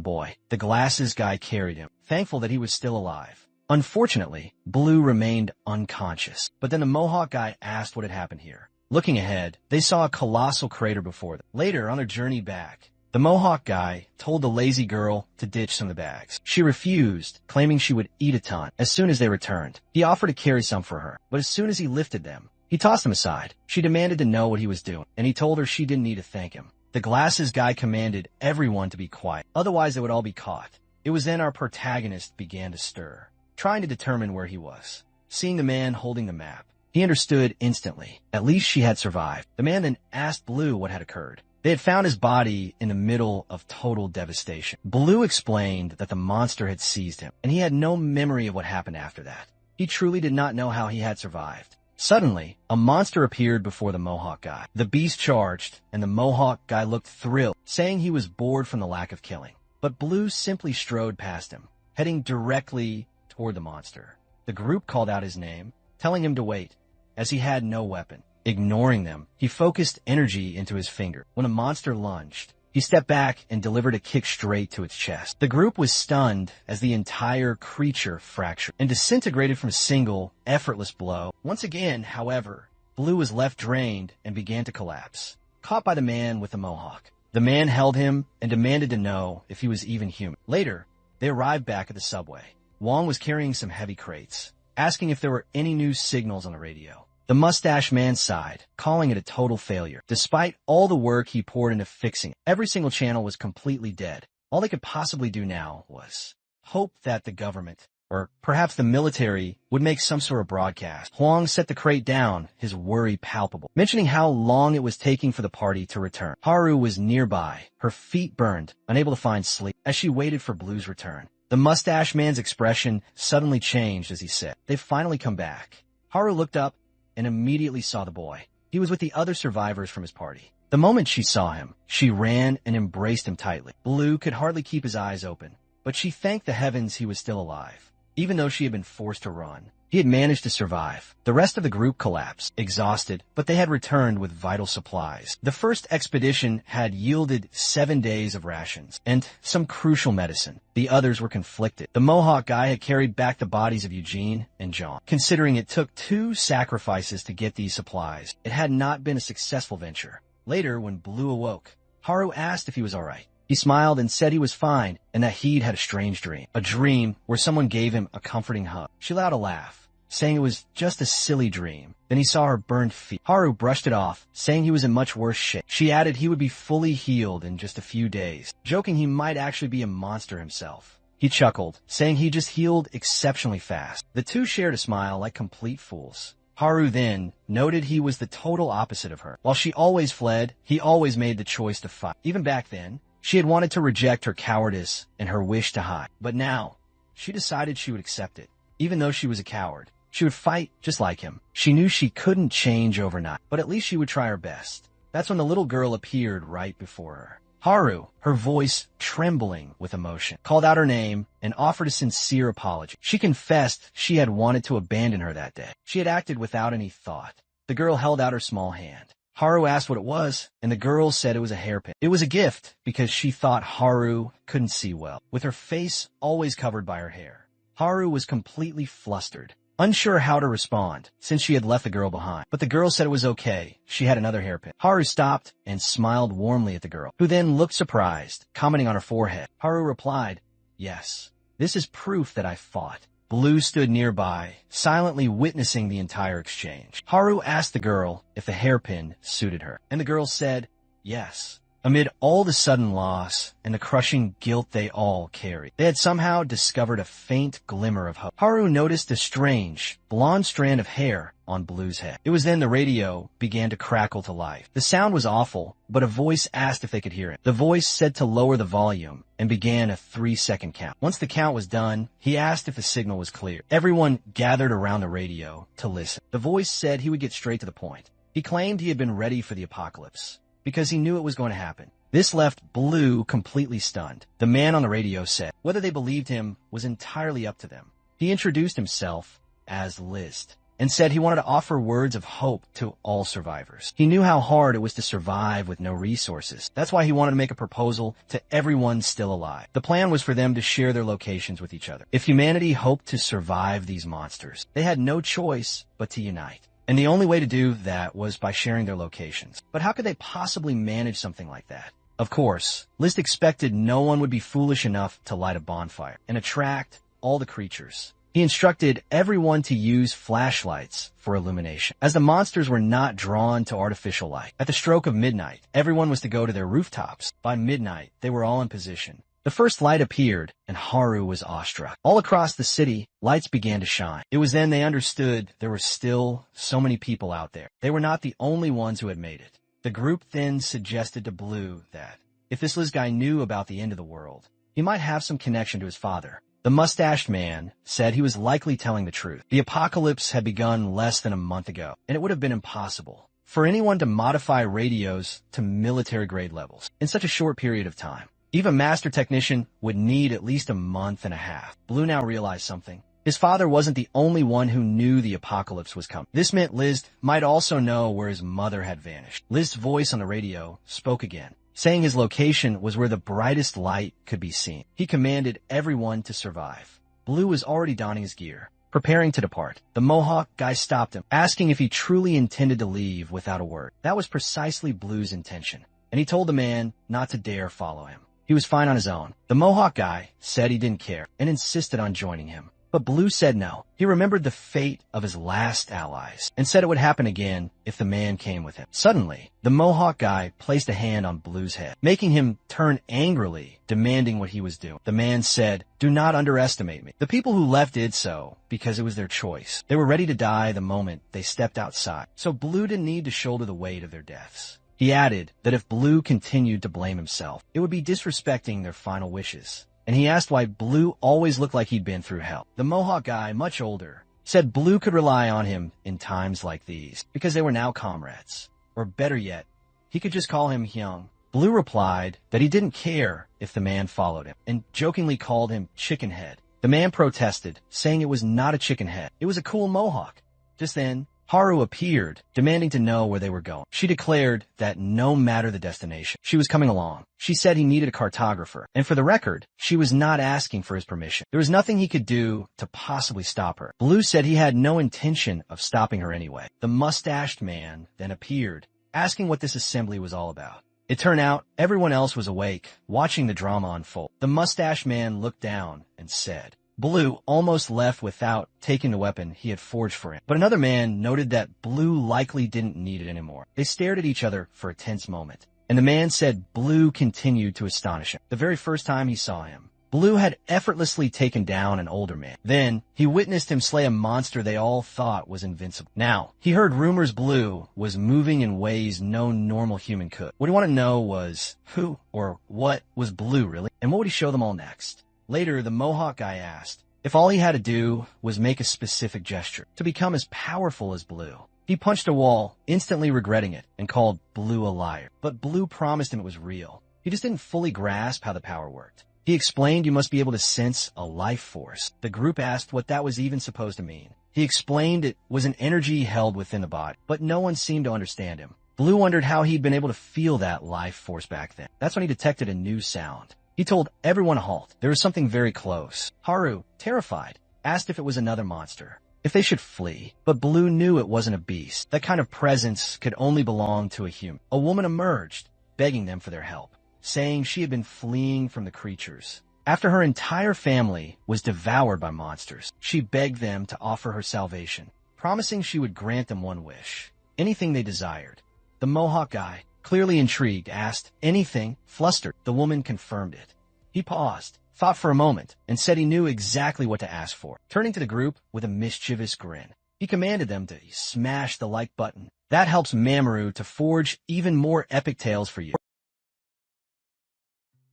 boy. The glasses guy carried him, thankful that he was still alive. Unfortunately, Blue remained unconscious. But then the Mohawk guy asked what had happened here. Looking ahead, they saw a colossal crater before them. Later, on their journey back, the Mohawk guy told the lazy girl to ditch some of the bags. She refused, claiming she would eat a ton as soon as they returned. He offered to carry some for her, but as soon as he lifted them, he tossed them aside. She demanded to know what he was doing, and he told her she didn't need to thank him. The glasses guy commanded everyone to be quiet, otherwise they would all be caught. It was then our protagonist began to stir, trying to determine where he was. Seeing the man holding the map, he understood instantly. At least she had survived. The man then asked Blue what had occurred. They had found his body in the middle of total devastation. Blue explained that the monster had seized him, and he had no memory of what happened after that. He truly did not know how he had survived. Suddenly, a monster appeared before the Mohawk guy. The beast charged, and the Mohawk guy looked thrilled, saying he was bored from the lack of killing. But Blue simply strode past him, heading directly toward the monster. The group called out his name, telling him to wait, as he had no weapon. Ignoring them, he focused energy into his finger. When the monster lunged, he stepped back and delivered a kick straight to its chest. The group was stunned as the entire creature fractured and disintegrated from a single, effortless blow. Once again, however, Blue was left drained and began to collapse, caught by the man with the mohawk. The man held him and demanded to know if he was even human. Later, they arrived back at the subway. Wong was carrying some heavy crates, asking if there were any new signals on the radio. The mustache man sighed, calling it a total failure. Despite all the work he poured into fixing it, every single channel was completely dead. All they could possibly do now was hope that the government, or perhaps the military, would make some sort of broadcast. Huang set the crate down, his worry palpable, mentioning how long it was taking for the party to return. Haru was nearby, her feet burned, unable to find sleep, as she waited for Blue's return. The mustache man's expression suddenly changed as he said, "They've finally come back." Haru looked up and immediately saw the boy. He was with the other survivors from his party. The moment she saw him, she ran and embraced him tightly. Blue could hardly keep his eyes open, but she thanked the heavens he was still alive. Even though she had been forced to run, he had managed to survive. The rest of the group collapsed, exhausted, but they had returned with vital supplies. The first expedition had yielded 7 days of rations and some crucial medicine. The others were conflicted. The Mohawk guy had carried back the bodies of Eugene and John. Considering it took 2 sacrifices to get these supplies, it had not been a successful venture. Later, when Blue awoke, Haru asked if he was all right. He smiled and said he was fine and that he'd had a strange dream. A dream where someone gave him a comforting hug. She let out a laugh, saying it was just a silly dream. Then he saw her burned feet. Haru brushed it off, saying he was in much worse shape. She added he would be fully healed in just a few days, joking he might actually be a monster himself. He chuckled, saying he just healed exceptionally fast. The two shared a smile like complete fools. Haru then noted he was the total opposite of her. While she always fled, he always made the choice to fight. Even back then, she had wanted to reject her cowardice and her wish to hide. But now, she decided she would accept it. Even though she was a coward, she would fight just like him. She knew she couldn't change overnight, but at least she would try her best. That's when the little girl appeared right before her. Haru, her voice trembling with emotion, called out her name and offered a sincere apology. She confessed she had wanted to abandon her that day. She had acted without any thought. The girl held out her small hand. Haru asked what it was, and the girl said it was a hairpin. It was a gift because she thought Haru couldn't see well, with her face always covered by her hair. Haru was completely flustered, unsure how to respond since she had left the girl behind. But the girl said it was okay. She had another hairpin. Haru stopped and smiled warmly at the girl, who then looked surprised, commenting on her forehead. Haru replied, "Yes, this is proof that I fought." Blue stood nearby, silently witnessing the entire exchange. Haru asked the girl if the hairpin suited her, and the girl said, "Yes." amid all the sudden loss and the crushing guilt they all carried. They had somehow discovered a faint glimmer of hope. Haru noticed a strange, blonde strand of hair on Blue's head. It was then the radio began to crackle to life. The sound was awful, but a voice asked if they could hear it. The voice said to lower the volume and began a 3-second count. Once the count was done, he asked if the signal was clear. Everyone gathered around the radio to listen. The voice said he would get straight to the point. He claimed he had been ready for the apocalypse because he knew it was going to happen. This left Blue completely stunned. The man on the radio said whether they believed him was entirely up to them. He introduced himself as List and said he wanted to offer words of hope to all survivors. He knew how hard it was to survive with no resources. That's why he wanted to make a proposal to everyone still alive. The plan was for them to share their locations with each other. If humanity hoped to survive these monsters, they had no choice but to unite. And the only way to do that was by sharing their locations. But how could they possibly manage something like that? Of course, List expected no one would be foolish enough to light a bonfire and attract all the creatures. He instructed everyone to use flashlights for illumination, as the monsters were not drawn to artificial light. At the stroke of midnight, everyone was to go to their rooftops. By midnight, they were all in position. The first light appeared, and Haru was awestruck. All across the city, lights began to shine. It was then they understood there were still so many people out there. They were not the only ones who had made it. The group then suggested to Blue that if this Liz guy knew about the end of the world, he might have some connection to his father. The mustached man said he was likely telling the truth. The apocalypse had begun less than a month ago, and it would have been impossible for anyone to modify radios to military-grade levels in such a short period of time. Even a master technician would need at least a month and a half. Blue now realized something. His father wasn't the only one who knew the apocalypse was coming. This meant Liz might also know where his mother had vanished. Liz's voice on the radio spoke again, saying his location was where the brightest light could be seen. He commanded everyone to survive. Blue was already donning his gear, preparing to depart. The Mohawk guy stopped him, asking if he truly intended to leave without a word. That was precisely Blue's intention, and he told the man not to dare follow him. He was fine on his own. The Mohawk guy said he didn't care and insisted on joining him. But Blue said no. He remembered the fate of his last allies and said it would happen again if the man came with him. Suddenly, the Mohawk guy placed a hand on Blue's head, making him turn angrily, demanding what he was doing. The man said, "Do not underestimate me." The people who left did so because it was their choice. They were ready to die the moment they stepped outside, so Blue didn't need to shoulder the weight of their deaths. He added that if Blue continued to blame himself, it would be disrespecting their final wishes. And he asked why Blue always looked like he'd been through hell. The Mohawk guy, much older, said Blue could rely on him in times like these because they were now comrades. Or better yet, he could just call him Hyung. Blue replied that he didn't care if the man followed him and jokingly called him Chicken Head. The man protested, saying it was not a chicken head. It was a cool mohawk. Just then, Haru appeared, demanding to know where they were going. She declared that no matter the destination, she was coming along. She said he needed a cartographer, and for the record, she was not asking for his permission. There was nothing he could do to possibly stop her. Blue said he had no intention of stopping her anyway. The mustached man then appeared, asking what this assembly was all about. It turned out everyone else was awake, watching the drama unfold. The mustached man looked down and said, Blue almost left without taking the weapon he had forged for him. But another man noted that Blue likely didn't need it anymore. They stared at each other for a tense moment, and the man said Blue continued to astonish him. The very first time he saw him, Blue had effortlessly taken down an older man. Then, he witnessed him slay a monster they all thought was invincible. Now, he heard rumors Blue was moving in ways no normal human could. What he wanted to know was who or what was Blue really, and what would he show them all next? Later, the Mohawk guy asked if all he had to do was make a specific gesture to become as powerful as Blue. He punched a wall, instantly regretting it, and called Blue a liar. But Blue promised him it was real. He just didn't fully grasp how the power worked. He explained you must be able to sense a life force. The group asked what that was even supposed to mean. He explained it was an energy held within the body, but no one seemed to understand him. Blue wondered how he'd been able to feel that life force back then. That's when he detected a new sound. He told everyone to halt. There was something very close. Haru, terrified, asked if it was another monster, if they should flee. But Blue knew it wasn't a beast. That kind of presence could only belong to a human. A woman emerged, begging them for their help, saying she had been fleeing from the creatures. After her entire family was devoured by monsters, she begged them to offer her salvation, promising she would grant them one wish, anything they desired. The Mohawk guy clearly intrigued, asked, "Anything?" Flustered, the woman confirmed it. He paused, thought for a moment, and said he knew exactly what to ask for. Turning to the group with a mischievous grin, he commanded them to smash the like button. That helps Mamoru to forge even more epic tales for you.